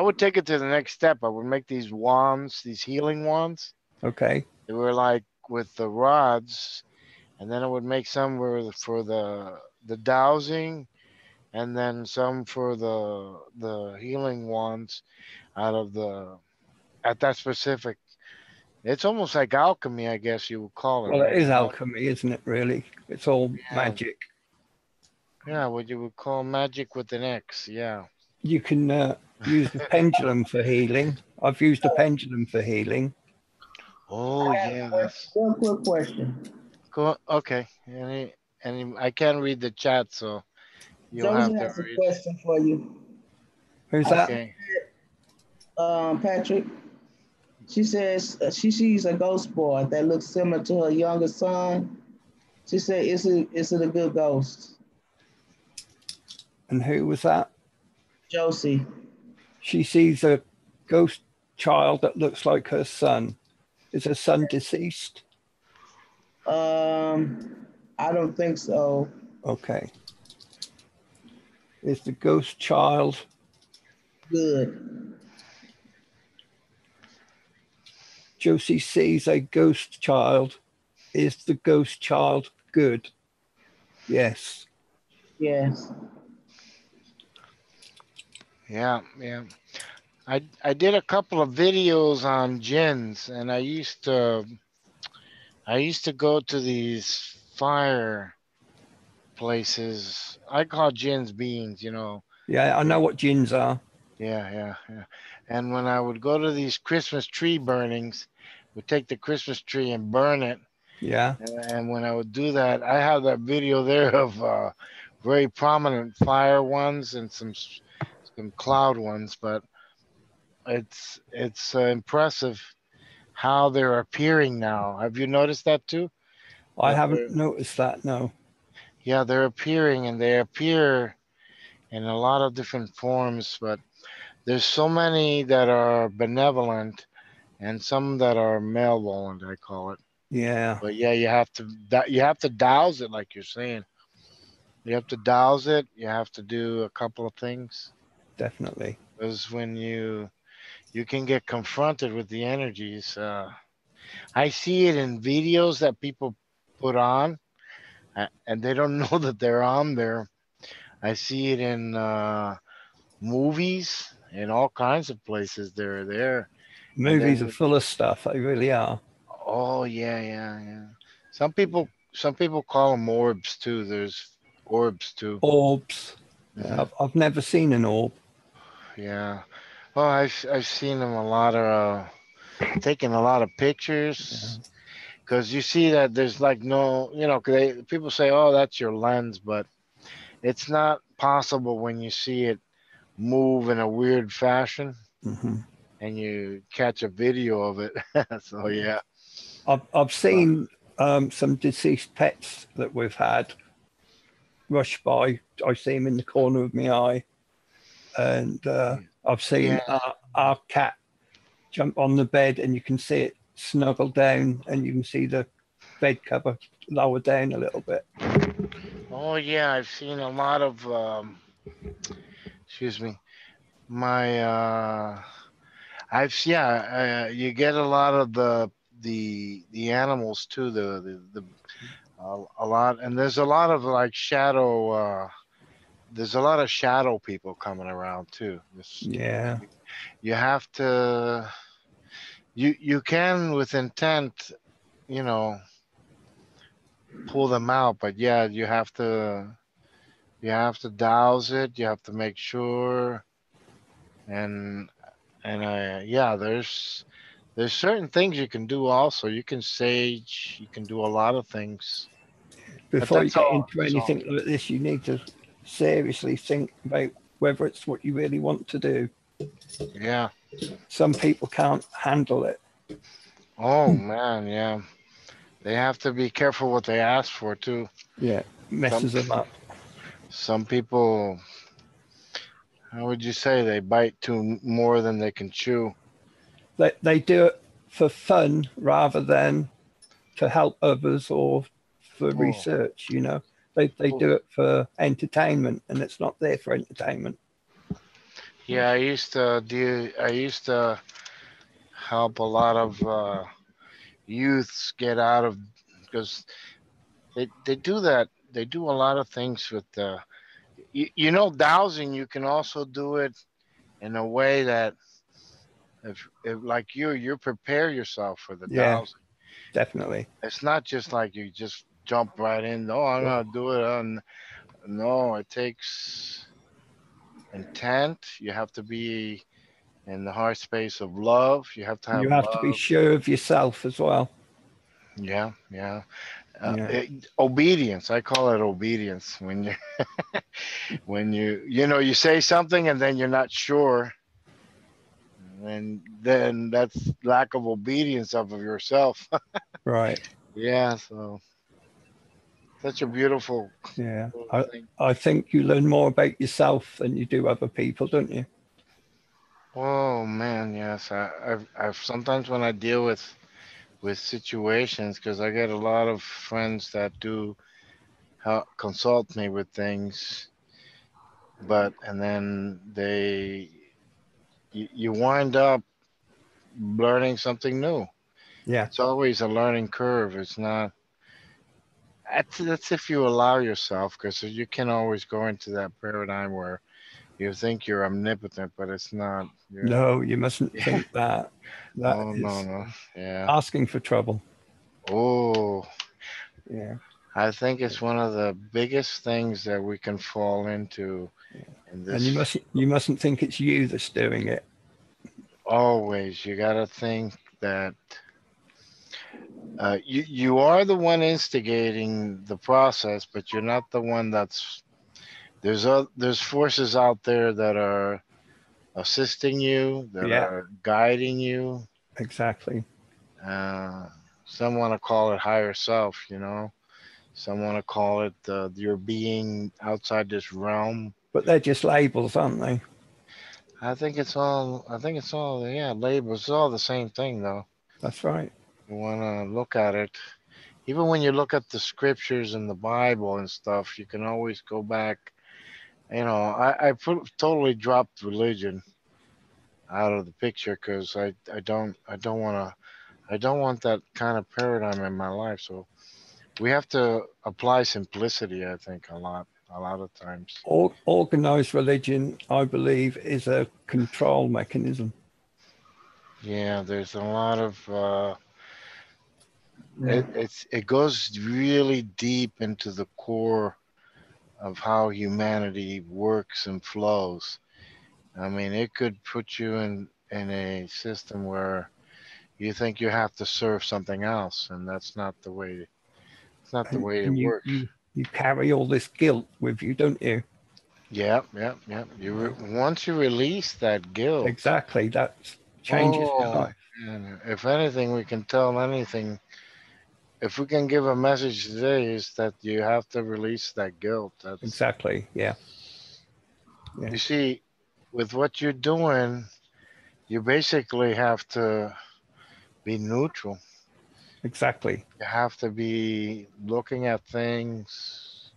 [SPEAKER 4] would take it to the next step. I would make these wands, these healing wands.
[SPEAKER 3] Okay.
[SPEAKER 4] They were like with the rods, and then I would make some for the dowsing, and then some for the healing wands out of the at that specific. It's almost like alchemy, I guess you would call it,
[SPEAKER 3] Well, it
[SPEAKER 4] right?
[SPEAKER 3] is alchemy, isn't it, really? It's all
[SPEAKER 4] Yeah,
[SPEAKER 3] magic.
[SPEAKER 4] yeah, what you would call magic with an X. Yeah.
[SPEAKER 3] You can use the pendulum for healing. I've used the pendulum for healing.
[SPEAKER 4] Oh yes.
[SPEAKER 1] Real quick question.
[SPEAKER 4] Cool. Okay. I can't read the chat, so you'll
[SPEAKER 1] Josie
[SPEAKER 4] have to
[SPEAKER 1] has a
[SPEAKER 4] read.
[SPEAKER 1] question for you.
[SPEAKER 3] Who's
[SPEAKER 1] I
[SPEAKER 3] that?
[SPEAKER 4] Okay.
[SPEAKER 1] Patrick. She says she sees a ghost boy that looks similar to her younger son. She said, is it a good ghost?"
[SPEAKER 3] And who was that?
[SPEAKER 1] Josie.
[SPEAKER 3] She sees a ghost child that looks like her son. Is her son deceased?
[SPEAKER 1] I don't think so.
[SPEAKER 3] Okay. Is the ghost child?
[SPEAKER 1] Good.
[SPEAKER 3] Josie sees a ghost child. Is the ghost child good? Yes.
[SPEAKER 1] Yes.
[SPEAKER 4] Yeah, yeah. I did a couple of videos on gins, and I used to go to these fire places. I call gins beings.
[SPEAKER 3] Yeah, I know what gins are.
[SPEAKER 4] Yeah, yeah, yeah. And when I would go to these Christmas tree burnings, would take the Christmas tree and burn it.
[SPEAKER 3] Yeah.
[SPEAKER 4] And when I would do that, I have that video there of very prominent fire ones and some cloud ones, but it's impressive how they're appearing now. Have you noticed that too?
[SPEAKER 3] I
[SPEAKER 4] That
[SPEAKER 3] haven't
[SPEAKER 4] they're
[SPEAKER 3] noticed that, no.
[SPEAKER 4] yeah, they're appearing and they appear in a lot of different forms, but there's so many that are benevolent and some that are malevolent, I call it.
[SPEAKER 3] Yeah,
[SPEAKER 4] But yeah, you have to douse it like you're saying. You have to douse it. You have to do a couple of things
[SPEAKER 3] definitely.
[SPEAKER 4] because when you can get confronted with the energies. I see it in videos that people put on, and they don't know that they're on there. I see it in movies in all kinds of places. They're there, and
[SPEAKER 3] Movies are
[SPEAKER 4] then
[SPEAKER 3] full of stuff, they really are.
[SPEAKER 4] oh yeah, yeah, yeah. Some people call them orbs too. There's orbs too.
[SPEAKER 3] Orbs. Yeah,
[SPEAKER 4] Hmm.
[SPEAKER 3] I've never seen an orb.
[SPEAKER 4] Yeah. Well, I've seen them a lot of taking a lot of
[SPEAKER 3] Yeah.
[SPEAKER 4] pictures because you see that there's like no, 'cause people say, oh, that's your lens, but it's not possible when you see it move in a weird fashion
[SPEAKER 3] Hmm.
[SPEAKER 4] and you catch a video of it. So yeah.
[SPEAKER 3] I've
[SPEAKER 4] Well,
[SPEAKER 3] seen some deceased pets that we've had rush by. I see them in the corner of my eye. And I've
[SPEAKER 4] yeah.
[SPEAKER 3] seen our cat jump on the bed and you can see it snuggle down and you can see the bed cover lower down a little bit.
[SPEAKER 4] Oh yeah, I've seen a lot of excuse me. My you get a lot of the animals too, a lot, and there's a lot of like shadow there's a lot of shadow people coming around too.
[SPEAKER 3] Yeah.
[SPEAKER 4] You have to, you can with intent, you know, pull them out, but yeah, you have to douse it. You have to make sure, and yeah, there's certain things you can do also. You can sage, you can do a lot of things. But
[SPEAKER 3] Before you
[SPEAKER 4] that's
[SPEAKER 3] get
[SPEAKER 4] all.
[SPEAKER 3] into
[SPEAKER 4] That's all.
[SPEAKER 3] anything like this, you need to seriously think about whether it's what you really want to do.
[SPEAKER 4] Yeah.
[SPEAKER 3] Some people can't handle it.
[SPEAKER 4] Oh man, yeah. They have to be careful what they ask for too.
[SPEAKER 3] Yeah,
[SPEAKER 4] Some
[SPEAKER 3] messes them up.
[SPEAKER 4] some people, how would you say, they bite too more than they can chew.
[SPEAKER 3] They do it for fun rather than to help others or for
[SPEAKER 4] Oh,
[SPEAKER 3] research, you know. They
[SPEAKER 4] oh.
[SPEAKER 3] do it for entertainment, and it's not there for entertainment.
[SPEAKER 4] Yeah, I used to help a lot of youths get out of, because they do that. They do a lot of things with you know, dowsing. You can also do it in a way that if like you prepare yourself for the
[SPEAKER 3] Yeah,
[SPEAKER 4] dowsing.
[SPEAKER 3] definitely.
[SPEAKER 4] It's not just like you just jump right in. Oh, I'm gonna do it. No, it takes intent. You have to be in the heart space of love. You have to
[SPEAKER 3] You
[SPEAKER 4] have
[SPEAKER 3] have to be
[SPEAKER 4] love.
[SPEAKER 3] sure of yourself as well.
[SPEAKER 4] Yeah, yeah.
[SPEAKER 3] Yeah,
[SPEAKER 4] Obedience. I call it obedience when you when you know you say something and then you're not sure, and then that's lack of obedience of yourself.
[SPEAKER 3] right.
[SPEAKER 4] Yeah. So such a beautiful
[SPEAKER 3] Yeah,
[SPEAKER 4] thing.
[SPEAKER 3] I think you learn more about yourself than you do other people, don't you?
[SPEAKER 4] Oh man, yes. I've sometimes when I deal with situations, because I get a lot of friends that do help consult me with things, but and then you wind up learning something new.
[SPEAKER 3] Yeah,
[SPEAKER 4] It's always a learning curve. It's not. That's if you allow yourself, because you can always go into that paradigm where you think you're omnipotent, but it's not. You're.
[SPEAKER 3] no, you mustn't
[SPEAKER 4] Yeah.
[SPEAKER 3] think that. That
[SPEAKER 4] Oh no
[SPEAKER 3] is
[SPEAKER 4] no. Yeah.
[SPEAKER 3] asking for trouble.
[SPEAKER 4] Oh,
[SPEAKER 3] Yeah,
[SPEAKER 4] I think it's one of the biggest things that we can fall into in
[SPEAKER 3] and
[SPEAKER 4] this.
[SPEAKER 3] you mustn't think it's you that's doing it.
[SPEAKER 4] Always, you got to think that you are the one instigating the process, but you're not the one that's. There's forces out there that are assisting you, that
[SPEAKER 3] Yeah,
[SPEAKER 4] are guiding you.
[SPEAKER 3] exactly.
[SPEAKER 4] Uh, some want to call it higher self, you know. Some want to call it your being outside this realm.
[SPEAKER 3] But they're just labels, aren't they?
[SPEAKER 4] I think it's all. I think it's all. Yeah, labels. It's all the same thing, though.
[SPEAKER 3] That's right.
[SPEAKER 4] You want to look at it. Even when you look at the scriptures in the Bible and stuff, you can always go back. You know, totally dropped religion out of the picture because I don't want that kind of paradigm in my life. So we have to apply simplicity. I think a lot of times.
[SPEAKER 3] Organized religion, I believe, is a control mechanism.
[SPEAKER 4] Yeah, there's a lot of
[SPEAKER 1] Yeah.
[SPEAKER 4] it goes really deep into the core of how humanity works and flows. I mean, it could put you in a system where you think you have to serve something else, and that's not the way. It's not the way it
[SPEAKER 3] And
[SPEAKER 4] works.
[SPEAKER 3] you carry all this guilt with you, don't you?
[SPEAKER 4] Yep, yep, yep. Once you release that guilt,
[SPEAKER 3] Exactly. That changes your
[SPEAKER 4] oh,
[SPEAKER 3] life.
[SPEAKER 4] man, if anything, we can tell anything. If we can give a message today, is that you have to release that guilt. That's
[SPEAKER 3] Exactly. Yeah. Yeah.
[SPEAKER 4] you see, with what you're doing, you basically have to be neutral.
[SPEAKER 3] Exactly.
[SPEAKER 4] You have to be looking at things,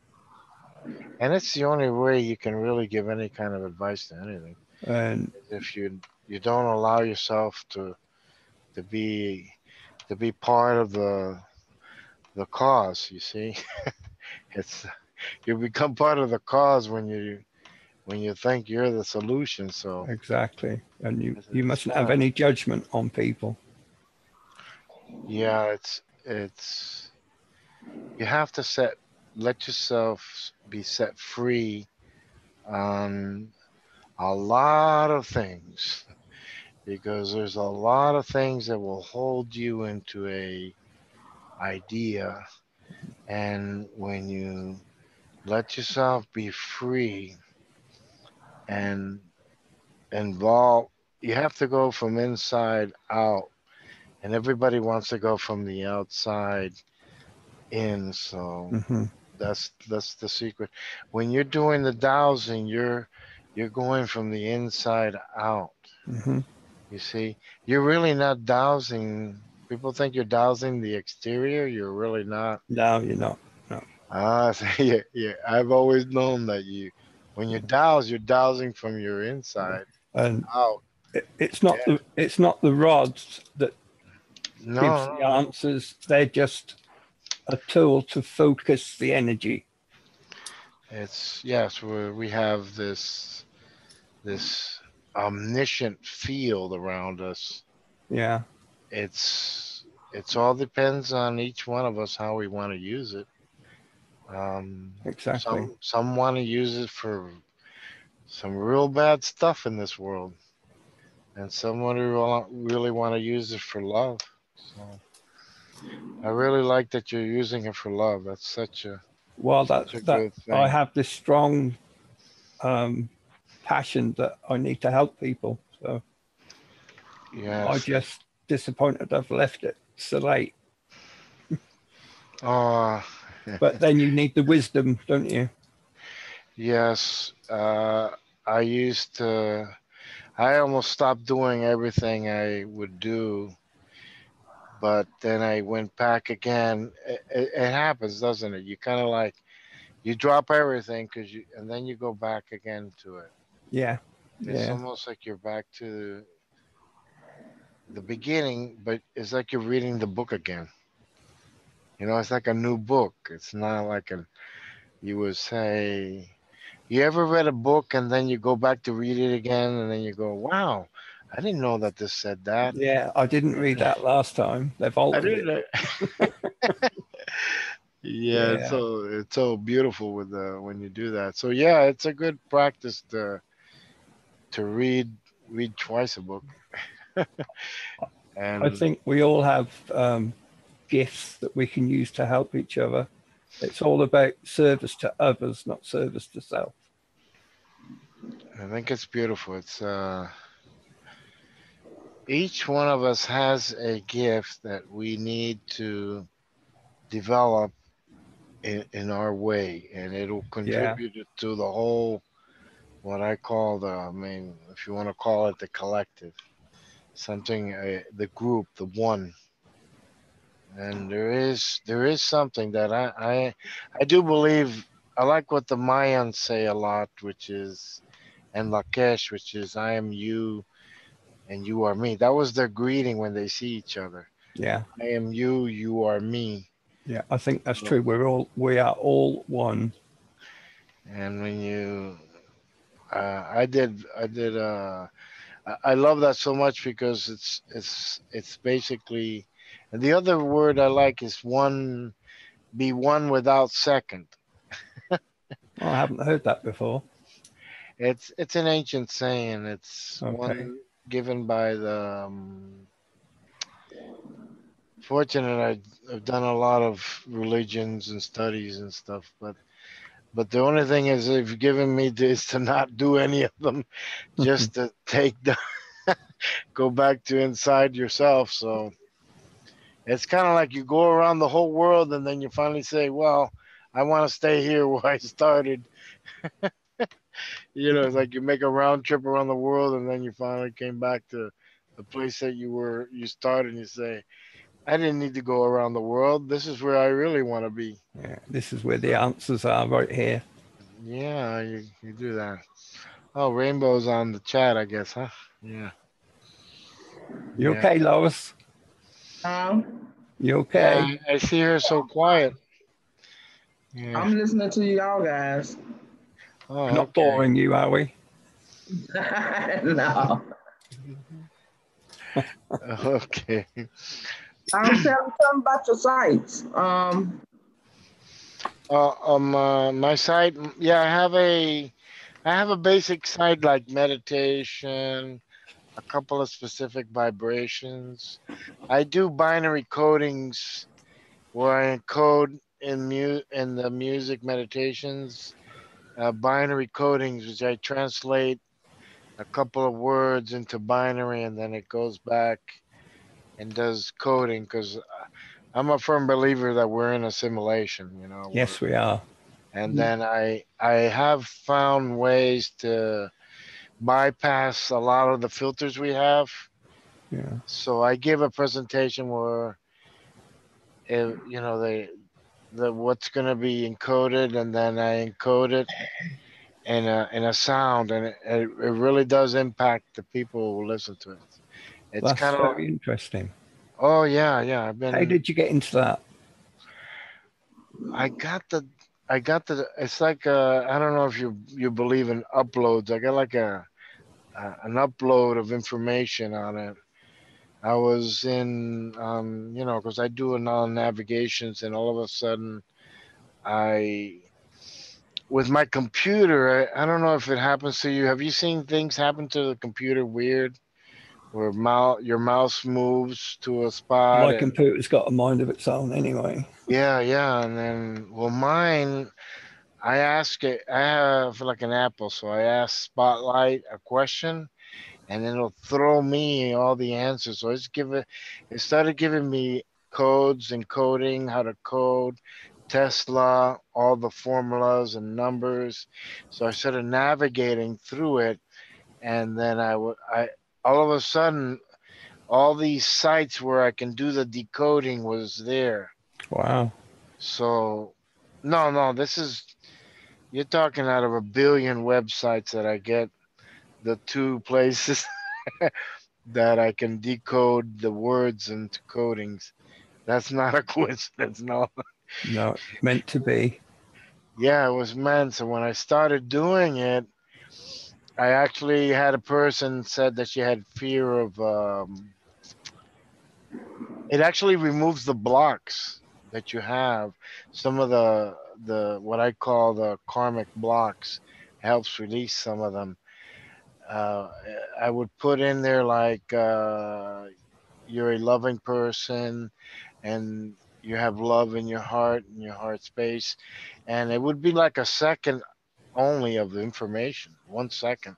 [SPEAKER 4] and it's the only way you can really give any kind of advice to anything.
[SPEAKER 3] And
[SPEAKER 4] If you don't allow yourself to be to be part of the cause, you see, it's you become part of the cause when you think you're the solution. So
[SPEAKER 3] Exactly. And you
[SPEAKER 4] it's
[SPEAKER 3] mustn't have
[SPEAKER 4] kinda-
[SPEAKER 3] any judgment on people.
[SPEAKER 4] yeah, it's you have to let yourself be set free on a lot of things because there's a lot of things that will hold you into a idea, and when you let yourself be free and involved, you have to go from inside out, and everybody wants to go from the outside in. So
[SPEAKER 3] Hmm.
[SPEAKER 4] that's the secret. When you're doing the dowsing, you're going from the inside out.
[SPEAKER 3] Hmm.
[SPEAKER 4] You see, you're really not dowsing. People think you're dowsing the exterior. You're really not.
[SPEAKER 3] No, you're not. No.
[SPEAKER 4] Ah, so yeah, yeah. I've always known that when you douse, you're dowsing from your inside
[SPEAKER 3] And
[SPEAKER 4] out.
[SPEAKER 3] it's not
[SPEAKER 4] Yeah.
[SPEAKER 3] the rods that
[SPEAKER 4] No,
[SPEAKER 3] gives
[SPEAKER 4] no,
[SPEAKER 3] the
[SPEAKER 4] no.
[SPEAKER 3] answers. They're just a tool to focus the energy.
[SPEAKER 4] It's yes. We have this omniscient field around us.
[SPEAKER 3] Yeah,
[SPEAKER 4] It's all depends on each one of us how we want to use it.
[SPEAKER 3] exactly.
[SPEAKER 4] Some want to use it for some real bad stuff in this world, and someone who really want to use it for love. So I really like that you're using it for love. That's
[SPEAKER 3] Well,
[SPEAKER 4] such a
[SPEAKER 3] that
[SPEAKER 4] good
[SPEAKER 3] I
[SPEAKER 4] thing.
[SPEAKER 3] have this strong um, passion that I need to help people. So I
[SPEAKER 4] Yes.
[SPEAKER 3] just disappointed I've left it so late.
[SPEAKER 4] Oh,
[SPEAKER 3] But then you need the wisdom, don't you?
[SPEAKER 4] yes. I used to. I almost stopped doing everything I would do, but then I went back again. It happens, doesn't it? You kind of like you drop everything and then you go back again to it.
[SPEAKER 3] Yeah,
[SPEAKER 4] It's
[SPEAKER 3] yeah,
[SPEAKER 4] almost like you're back to the beginning, but it's like you're reading the book again. It's like a new book. It's not like you would say, you ever read a book and then you go back to read it again and then you go, wow, I didn't know that this said that.
[SPEAKER 3] yeah. I didn't read that last time. They've
[SPEAKER 4] I
[SPEAKER 3] altered
[SPEAKER 4] didn't
[SPEAKER 3] it.
[SPEAKER 4] know. Yeah,
[SPEAKER 3] Yeah.
[SPEAKER 4] it's so beautiful with when you do that. So yeah, it's a good practice to read twice a book.
[SPEAKER 3] I
[SPEAKER 4] And
[SPEAKER 3] think we all have gifts that we can use to help each other. It's all about service to others, not service to self.
[SPEAKER 4] I think it's beautiful. It's each one of us has a gift that we need to develop in our way, and it'll
[SPEAKER 3] Yeah,
[SPEAKER 4] contribute to the whole, what I call I mean, if you want to call it the collective, something, the group, the one. And there is something that I do believe. I like what the Mayans say a lot, which is, and Lakesh, which is, I am you and you are me. That was their greeting when they see each other.
[SPEAKER 3] yeah,
[SPEAKER 4] I am you, you are me.
[SPEAKER 3] yeah. I think that's
[SPEAKER 4] So,
[SPEAKER 3] true. We are all one.
[SPEAKER 4] and when you, I love that so much because it's basically, and the other word I like is one, be one without second.
[SPEAKER 3] Oh, I haven't heard that before.
[SPEAKER 4] It's an ancient saying. It's
[SPEAKER 3] Okay.
[SPEAKER 4] one given by the fortunate. I've done a lot of religions and studies and stuff, but the only thing is they've given me is to not do any of them, just to go back to inside yourself. So it's kind of like you go around the whole world and then you finally say, well, I want to stay here where I started. It's like you make a round trip around the world and then you finally came back to the place that you started, and you say, I didn't need to go around the world. This is where I really want to be.
[SPEAKER 3] Yeah, this is where the
[SPEAKER 4] So,
[SPEAKER 3] answers are, right here.
[SPEAKER 4] yeah, you do that. Oh, Rainbow's on the chat, I guess, huh? Yeah.
[SPEAKER 3] You
[SPEAKER 4] Yeah.
[SPEAKER 3] okay, Lois?
[SPEAKER 1] Um,
[SPEAKER 3] You
[SPEAKER 4] Yeah,
[SPEAKER 3] okay?
[SPEAKER 4] I see her so quiet. Yeah.
[SPEAKER 1] I'm listening to y'all guys.
[SPEAKER 4] Oh,
[SPEAKER 3] We're not
[SPEAKER 4] okay.
[SPEAKER 3] boring you, are we?
[SPEAKER 1] No.
[SPEAKER 4] Okay.
[SPEAKER 1] Tell me something about your sites.
[SPEAKER 4] My site. Yeah, I have a basic site like meditation, a couple of specific vibrations. I do binary codings where I encode in the music meditations, binary codings, which I translate a couple of words into binary, and then it goes back and does coding because I'm a firm believer that we're in a simulation.
[SPEAKER 3] Yes, we are.
[SPEAKER 4] And then I have found ways to bypass a lot of the filters we have.
[SPEAKER 3] Yeah.
[SPEAKER 4] So I give a presentation where the what's going to be encoded, and then I encode it in a sound, and it really does impact the people who listen to it. It's
[SPEAKER 3] That's
[SPEAKER 4] kind of
[SPEAKER 3] very interesting.
[SPEAKER 4] oh yeah.
[SPEAKER 3] How did you get into that?
[SPEAKER 4] I got the it's like I don't know if you believe in uploads. I got like an upload of information on it. I was in because I do a lot of navigations, and all of a sudden I with my computer, I don't know if it happens to you. Have you seen things happen to the computer weird where your mouse moves to a spot
[SPEAKER 3] My
[SPEAKER 4] and
[SPEAKER 3] computer's got a mind of its own anyway.
[SPEAKER 4] yeah, and then well mine I have like an Apple, so I ask Spotlight a question and then it'll throw me all the answers. So it started giving me codes and coding, how to code Tesla, all the formulas and numbers. So I started navigating through it, and then I all of a sudden all these sites where I can do the decoding was there.
[SPEAKER 3] Wow.
[SPEAKER 4] So no, this is you're talking out of a billion websites that I get the two places that I can decode the words into codings. That's not a coincidence, no.
[SPEAKER 3] No, meant to be.
[SPEAKER 4] Yeah, it was meant. So when I started doing it, I actually had a person said that she had fear of. It actually removes the blocks that you have. Some of the what I call the karmic blocks helps release some of them. Uh, I would put in there like you're a loving person and you have love in your heart space, and it would be like a second only of the information, 1 second.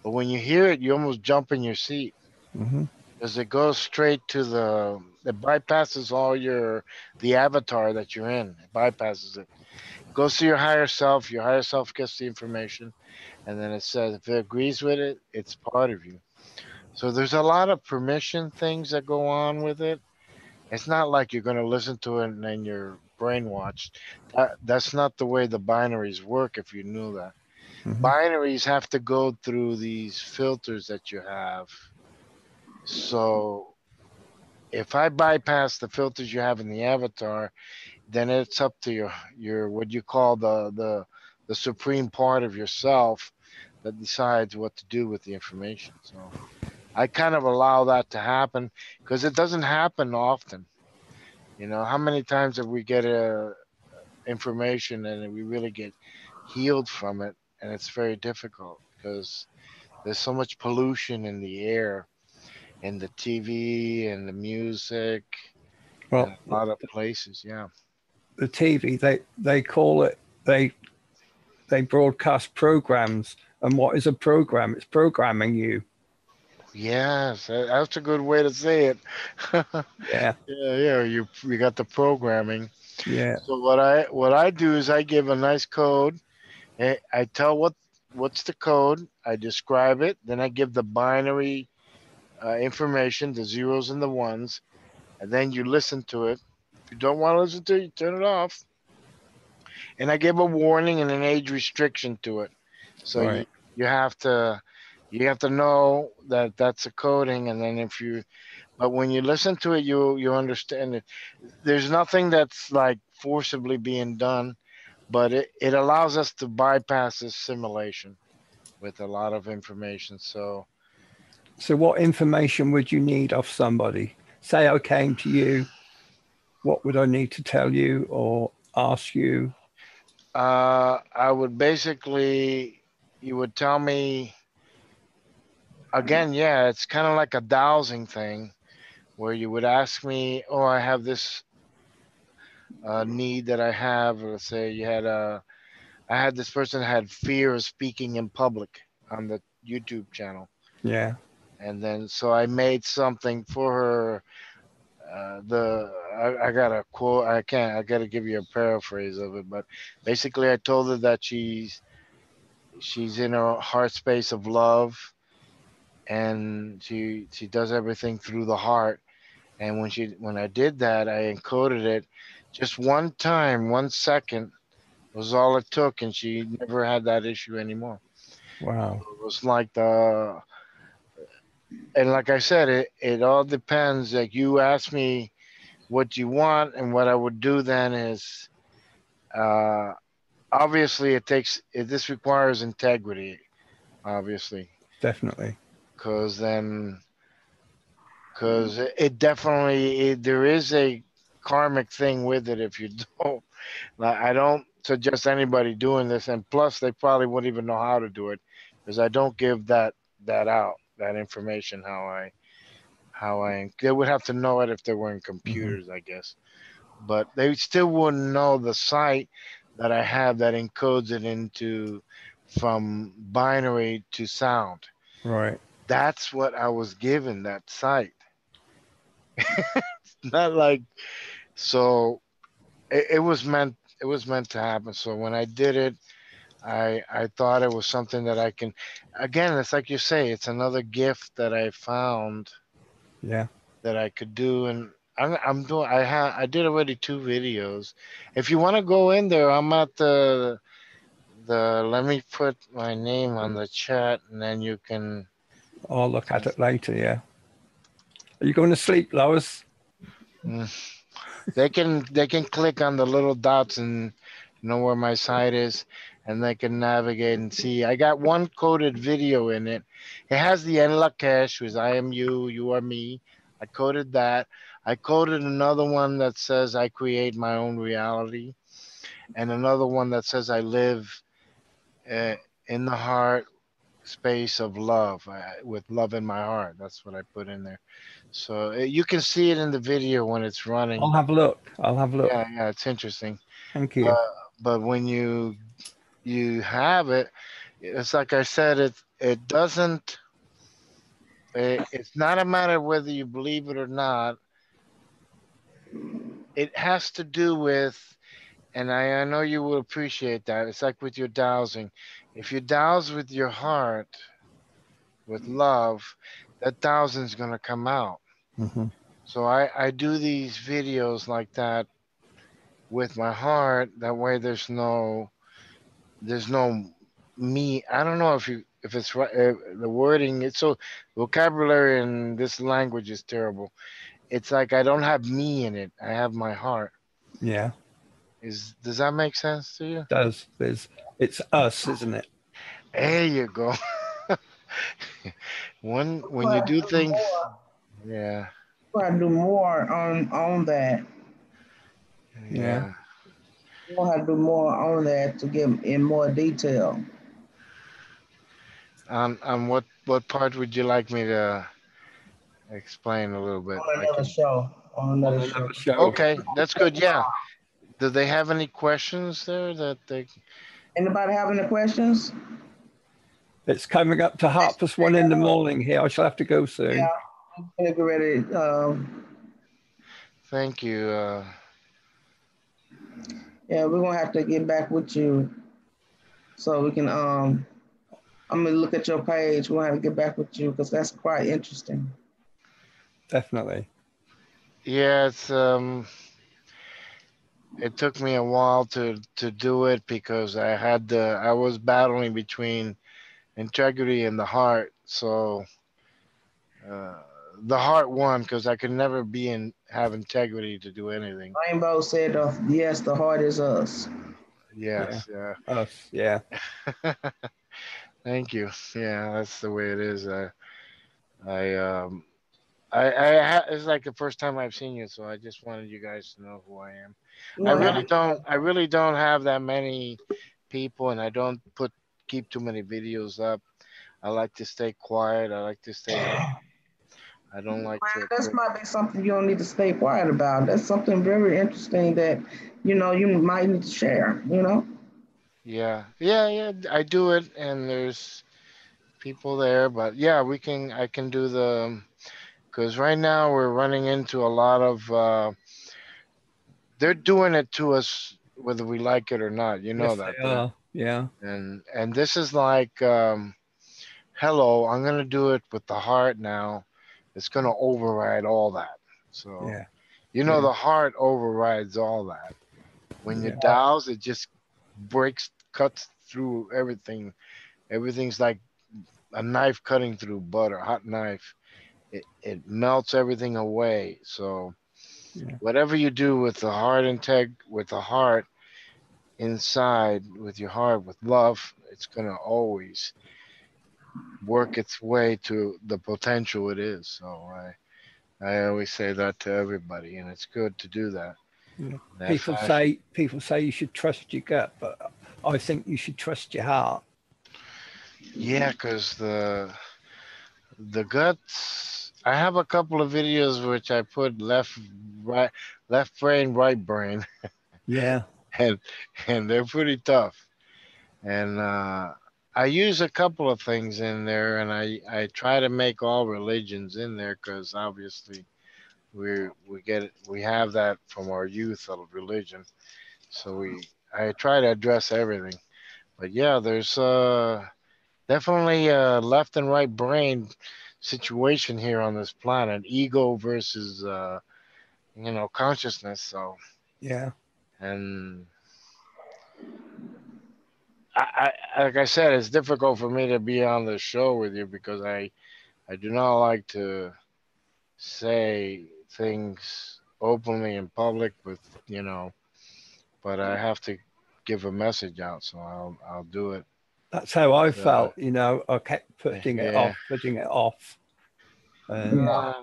[SPEAKER 4] But when you hear it, you almost jump in your seat
[SPEAKER 3] Hmm.
[SPEAKER 4] because it goes straight to it bypasses the avatar that you're in. It bypasses it. Goes to your higher self. Your higher self gets the information, and then it says if it agrees with it, it's part of you. So there's a lot of permission things that go on with it. It's not like you're going to listen to it and then you're brainwashed. That's not the way the binaries work, if you knew that.
[SPEAKER 3] Hmm.
[SPEAKER 4] Binaries have to go through these filters that you have. So if I bypass the filters you have in the avatar, then it's up to your what you call the supreme part of yourself that decides what to do with the information. So I kind of allow that to happen because it doesn't happen often. How many times have we get information and we really get healed from it, and it's very difficult because there's so much pollution in the air, in the TV and the music, and
[SPEAKER 3] Well,
[SPEAKER 4] a lot of places. Yeah.
[SPEAKER 3] the TV, they call it, they broadcast programs. And what is a program? It's programming you.
[SPEAKER 4] Yes, that's a good way to say it.
[SPEAKER 3] Yeah.
[SPEAKER 4] Yeah. You got the programming.
[SPEAKER 3] Yeah.
[SPEAKER 4] So what I do is I give a nice code. I tell what's the code. I describe it. Then I give the binary information, the zeros and the ones, and then you listen to it. If you don't want to listen to it, you turn it off. And I give a warning and an age restriction to it. So
[SPEAKER 3] Right.
[SPEAKER 4] you have to you have to know that that's a coding, and then but when you listen to it, you understand it. There's nothing that's like forcibly being done. but it allows us to bypass this simulation with a lot of information. So
[SPEAKER 3] what information would you need off somebody? Say I came to you, what would I need to tell you or ask you?
[SPEAKER 4] I would basically, you would tell me again, yeah, it's kind of like a dowsing thing where you would ask me, oh, I have this need that I have. Let's say I had this person had fear of speaking in public on the YouTube channel.
[SPEAKER 3] Yeah.
[SPEAKER 4] And then so I made something for her. I got a quote. I got to give you a paraphrase of it, but basically I told her that she's in her heart space of love, and she does everything through the heart. And when I did that, I encoded it just one time, 1 second was all it took, and she never had that issue anymore.
[SPEAKER 3] Wow.
[SPEAKER 4] It was like and like I said, it all depends. Like you asked me what you want, and what I would do then is, uh, obviously this requires integrity, obviously,
[SPEAKER 3] Definitely.
[SPEAKER 4] because it definitely there is a karmic thing with it if you don't. Like, I don't suggest anybody doing this, and plus they probably wouldn't even know how to do it because I don't give that out, that information, they would have to know it if they were in computers, I guess, but they still wouldn't know the site that I have that encodes it into from binary to sound.
[SPEAKER 3] Right.
[SPEAKER 4] That's what I was given, that site. Not like, so it was meant to happen. So when I did it, I thought it was something that I can, again, it's like you say, it's another gift that I found
[SPEAKER 3] Yeah.
[SPEAKER 4] that I could do. And I'm doing, I did already 2 videos. If you want to go in there, I'm at let me put my name on the chat, and then you can.
[SPEAKER 3] I'll look at it later. Yeah. Are you going to sleep, Lois?
[SPEAKER 4] Mm, they can click on the little dots and know where my site is, and they can navigate and see. I got one coded video in it. It has the Enla cache, which I am you, you are me. I coded that. I coded another one that says I create my own reality, and another one that says I live uh, in the heart space of love, with love in my heart. That's what I put in there. So you can see it in the video when it's running.
[SPEAKER 3] I'll have a look. I'll have a look.
[SPEAKER 4] Yeah, it's interesting.
[SPEAKER 3] Thank you.
[SPEAKER 4] But when you have it, it's like I said, it doesn't. It's not a matter whether you believe it or not. It has to do with, and I know you will appreciate that. It's like with your dowsing. If you douse with your heart, with love, that dowsing's gonna come out.
[SPEAKER 3] Mm-hmm.
[SPEAKER 4] So I do these videos like that with my heart. That way, there's no me. I don't know if it's right. The wording, it's so vocabulary in this language is terrible. It's like I don't have me in it. I have my heart.
[SPEAKER 3] Yeah.
[SPEAKER 4] Does that make sense to you?
[SPEAKER 3] It's us, isn't it?
[SPEAKER 4] There you go. when you do things, yeah,
[SPEAKER 1] Try to do more on that.
[SPEAKER 3] Yeah.
[SPEAKER 4] yeah.
[SPEAKER 1] We'll have to do more on that to get in more detail.
[SPEAKER 4] On what part would you like me to explain a little bit?
[SPEAKER 1] On
[SPEAKER 4] I
[SPEAKER 1] another
[SPEAKER 4] can.
[SPEAKER 1] show. On another
[SPEAKER 3] I'll have
[SPEAKER 1] show.
[SPEAKER 3] a show.
[SPEAKER 4] Okay, that's good. Yeah. Do they have any questions there that they?
[SPEAKER 1] Anybody have any questions?
[SPEAKER 3] It's coming up to 1:30 in the morning here. I shall have to go soon.
[SPEAKER 1] Yeah, I'm gonna get ready.
[SPEAKER 4] Thank you.
[SPEAKER 1] Yeah, we're gonna have to get back with you so we can. I'm gonna look at your page. We'll have to get back with you because that's quite interesting.
[SPEAKER 3] Definitely.
[SPEAKER 4] Yeah, it took me a while to do it because I was battling between integrity and the heart. So uh, the heart won because I could never have integrity to do anything.
[SPEAKER 1] Rainbow said, "Yes, the heart is us."
[SPEAKER 4] Yes, yeah.
[SPEAKER 3] Us, yeah.
[SPEAKER 4] Thank you. Yeah, that's the way it is. I it's like the first time I've seen you, so I just wanted you guys to know who I am.
[SPEAKER 1] Well,
[SPEAKER 4] I really don't have that many people, and I don't keep too many videos up. I like to stay quiet. I like to stay home. I don't like to
[SPEAKER 1] this might be something you don't need to stay quiet about. That's something very interesting that, you might need to share,
[SPEAKER 4] Yeah, yeah, yeah. I do it, and there's people there, but yeah, I can do the, because right now we're running into a lot of, they're doing it to us whether we like it or not. You know
[SPEAKER 3] Yes,
[SPEAKER 4] that.
[SPEAKER 3] they are. Yeah,
[SPEAKER 4] And this is like, hello, I'm gonna do it with the heart now. It's gonna override all that. So
[SPEAKER 3] yeah,
[SPEAKER 4] the
[SPEAKER 3] yeah,
[SPEAKER 4] heart overrides all that. When you
[SPEAKER 3] yeah,
[SPEAKER 4] douse, it just cuts through everything. Everything's like a knife cutting through butter, hot knife. It melts everything away. So
[SPEAKER 3] yeah.
[SPEAKER 4] whatever you do with the with the heart inside, with your heart, with love, it's gonna always work its way to the potential it is. So I always say that to everybody, and it's good to do that.
[SPEAKER 3] Yeah.
[SPEAKER 4] That fashion.
[SPEAKER 3] People say you should trust your gut, but I think you should trust your heart.
[SPEAKER 4] Yeah, because the guts. I have a couple of videos which I put left brain, right brain,
[SPEAKER 3] Yeah,
[SPEAKER 4] and they're pretty tough. And I use a couple of things in there, and I try to make all religions in there because obviously we have that from our youth of religion. So I try to address everything. But yeah, there's definitely a left and right brain situation here on this planet, ego versus consciousness. So,
[SPEAKER 3] yeah.
[SPEAKER 4] and like I said, it's difficult for me to be on the show with you because I do not like to say things openly in public with but I have to give a message out, so I'll do it.
[SPEAKER 3] That's how I
[SPEAKER 4] Uh,
[SPEAKER 3] felt. I kept
[SPEAKER 4] yeah.
[SPEAKER 3] putting it off, and
[SPEAKER 1] yeah.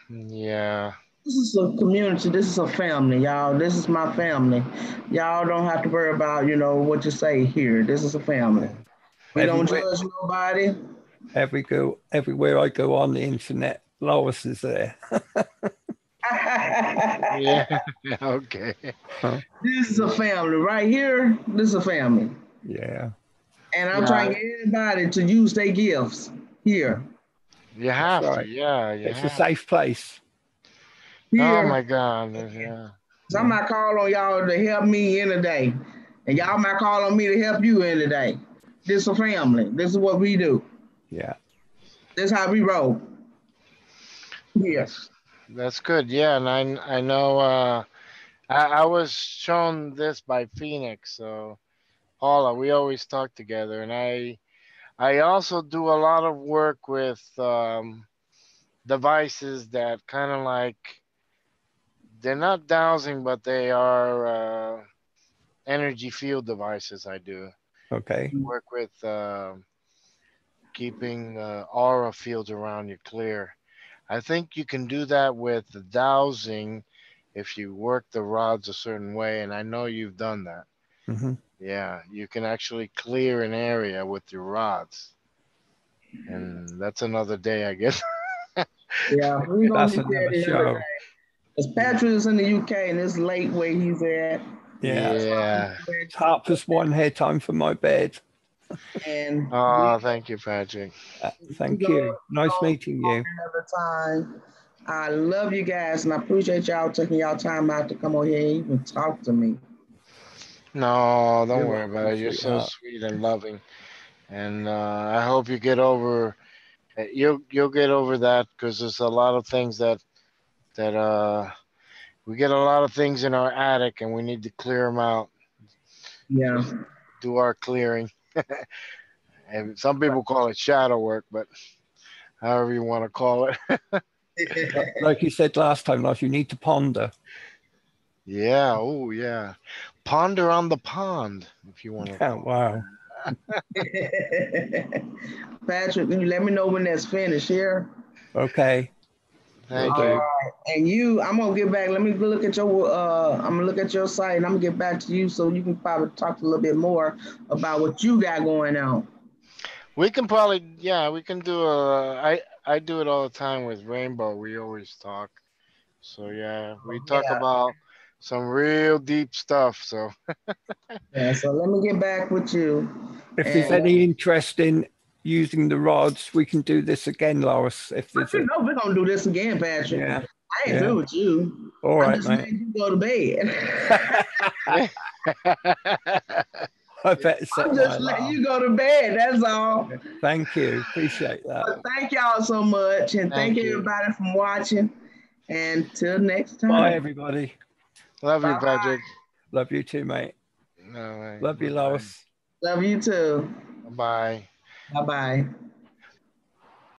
[SPEAKER 4] Yeah.
[SPEAKER 1] This is a community. This is a family, y'all. This is my family. Y'all don't have to worry about, what you say here. This is a family.
[SPEAKER 3] yeah.
[SPEAKER 1] We don't judge nobody.
[SPEAKER 3] Everywhere I go on the internet, Lois is there.
[SPEAKER 4] Yeah. Okay.
[SPEAKER 1] This is a family right here. This is a family,
[SPEAKER 3] Yeah,
[SPEAKER 1] and I'm trying
[SPEAKER 4] Yeah.
[SPEAKER 1] to get everybody to use their gifts here.
[SPEAKER 4] You
[SPEAKER 3] that's
[SPEAKER 4] have to.
[SPEAKER 3] right.
[SPEAKER 4] Yeah. You
[SPEAKER 3] It's a
[SPEAKER 4] have.
[SPEAKER 3] safe place.
[SPEAKER 4] Oh
[SPEAKER 1] Here,
[SPEAKER 4] my God. Yeah.
[SPEAKER 1] so I might call on y'all to help me in a day, and y'all might call on me to help you in a day. This is a family. This is what we do.
[SPEAKER 3] Yeah,
[SPEAKER 1] This is how we roll here.
[SPEAKER 4] That's good. Yeah, and I know. I was shown this by Phoenix. So Paula, we always talk together, and I also do a lot of work with devices that kind of like they're not dowsing, but they are energy field devices. I do
[SPEAKER 3] okay.
[SPEAKER 4] work with keeping aura fields around you clear. I think you can do that with the dowsing if you work the rods a certain way, and I know you've done that.
[SPEAKER 3] Hmm.
[SPEAKER 4] Yeah, you can actually clear an area with your rods, and that's another day, I guess.
[SPEAKER 1] Yeah, we're gonna
[SPEAKER 3] That's
[SPEAKER 1] be there
[SPEAKER 3] another
[SPEAKER 1] the other
[SPEAKER 3] show.
[SPEAKER 1] day. Because Patrick is in the UK and it's late where he's at.
[SPEAKER 3] Yeah,
[SPEAKER 4] Yeah.
[SPEAKER 3] it's Harper's one hair time for my bed.
[SPEAKER 1] And we
[SPEAKER 4] Oh, thank you, Patrick.
[SPEAKER 3] Thank you. Nice meeting
[SPEAKER 1] talk
[SPEAKER 3] you.
[SPEAKER 1] another time. I love you guys and I appreciate y'all taking y'all time out to come on here and even talk to me.
[SPEAKER 4] No, don't
[SPEAKER 3] You're
[SPEAKER 4] worry about
[SPEAKER 3] welcome,
[SPEAKER 4] it. You're so
[SPEAKER 3] sweetheart.
[SPEAKER 4] sweet and loving, and I hope you get over. You'll get over that because there's a lot of things that we get a lot of things in our attic and we need to clear them out.
[SPEAKER 1] Yeah.
[SPEAKER 4] Just do our clearing, and some people call it shadow work, but however you want to call it.
[SPEAKER 3] Like you said last time, like you need to ponder.
[SPEAKER 4] Yeah. Oh, yeah. ponder on the pond, if you want to.
[SPEAKER 3] Oh, wow.
[SPEAKER 1] Patrick, you let me know when that's finished here.
[SPEAKER 3] Okay.
[SPEAKER 4] Thank
[SPEAKER 3] Will
[SPEAKER 4] you.
[SPEAKER 3] do.
[SPEAKER 1] And you, I'm gonna get back. Let me look at your I'm gonna look at your site and I'm gonna get back to you so you can probably talk a little bit more about what you got going on.
[SPEAKER 4] We can probably, yeah, we can do I do it all the time with Rainbow. We always talk. So yeah, we talk
[SPEAKER 1] Yeah.
[SPEAKER 4] about some real deep stuff. So
[SPEAKER 1] Yeah, so let me get back with you.
[SPEAKER 3] If there's
[SPEAKER 1] And
[SPEAKER 3] any interest in using the rods, we can do this again, Lois. If there's
[SPEAKER 1] you
[SPEAKER 3] a,
[SPEAKER 1] know we're gonna do this again, Patrick.
[SPEAKER 3] yeah,
[SPEAKER 1] I ain't
[SPEAKER 3] yeah.
[SPEAKER 1] through with you.
[SPEAKER 3] All
[SPEAKER 1] I'm
[SPEAKER 3] right,
[SPEAKER 1] just
[SPEAKER 3] mate.
[SPEAKER 1] letting you go to bed.
[SPEAKER 3] I better set
[SPEAKER 1] I'm
[SPEAKER 3] my
[SPEAKER 1] just letting
[SPEAKER 3] alarm.
[SPEAKER 1] you go to bed. That's all.
[SPEAKER 3] Thank you. Appreciate that.
[SPEAKER 1] But thank y'all so much, and thank
[SPEAKER 4] Thank you.
[SPEAKER 1] everybody for watching. And till next time.
[SPEAKER 3] Bye, everybody.
[SPEAKER 4] Love you,
[SPEAKER 1] Bye-bye.
[SPEAKER 4] Patrick.
[SPEAKER 3] Love you too, mate.
[SPEAKER 4] No,
[SPEAKER 3] Love you, Lois.
[SPEAKER 1] Love you too.
[SPEAKER 4] Bye.
[SPEAKER 1] Bye bye.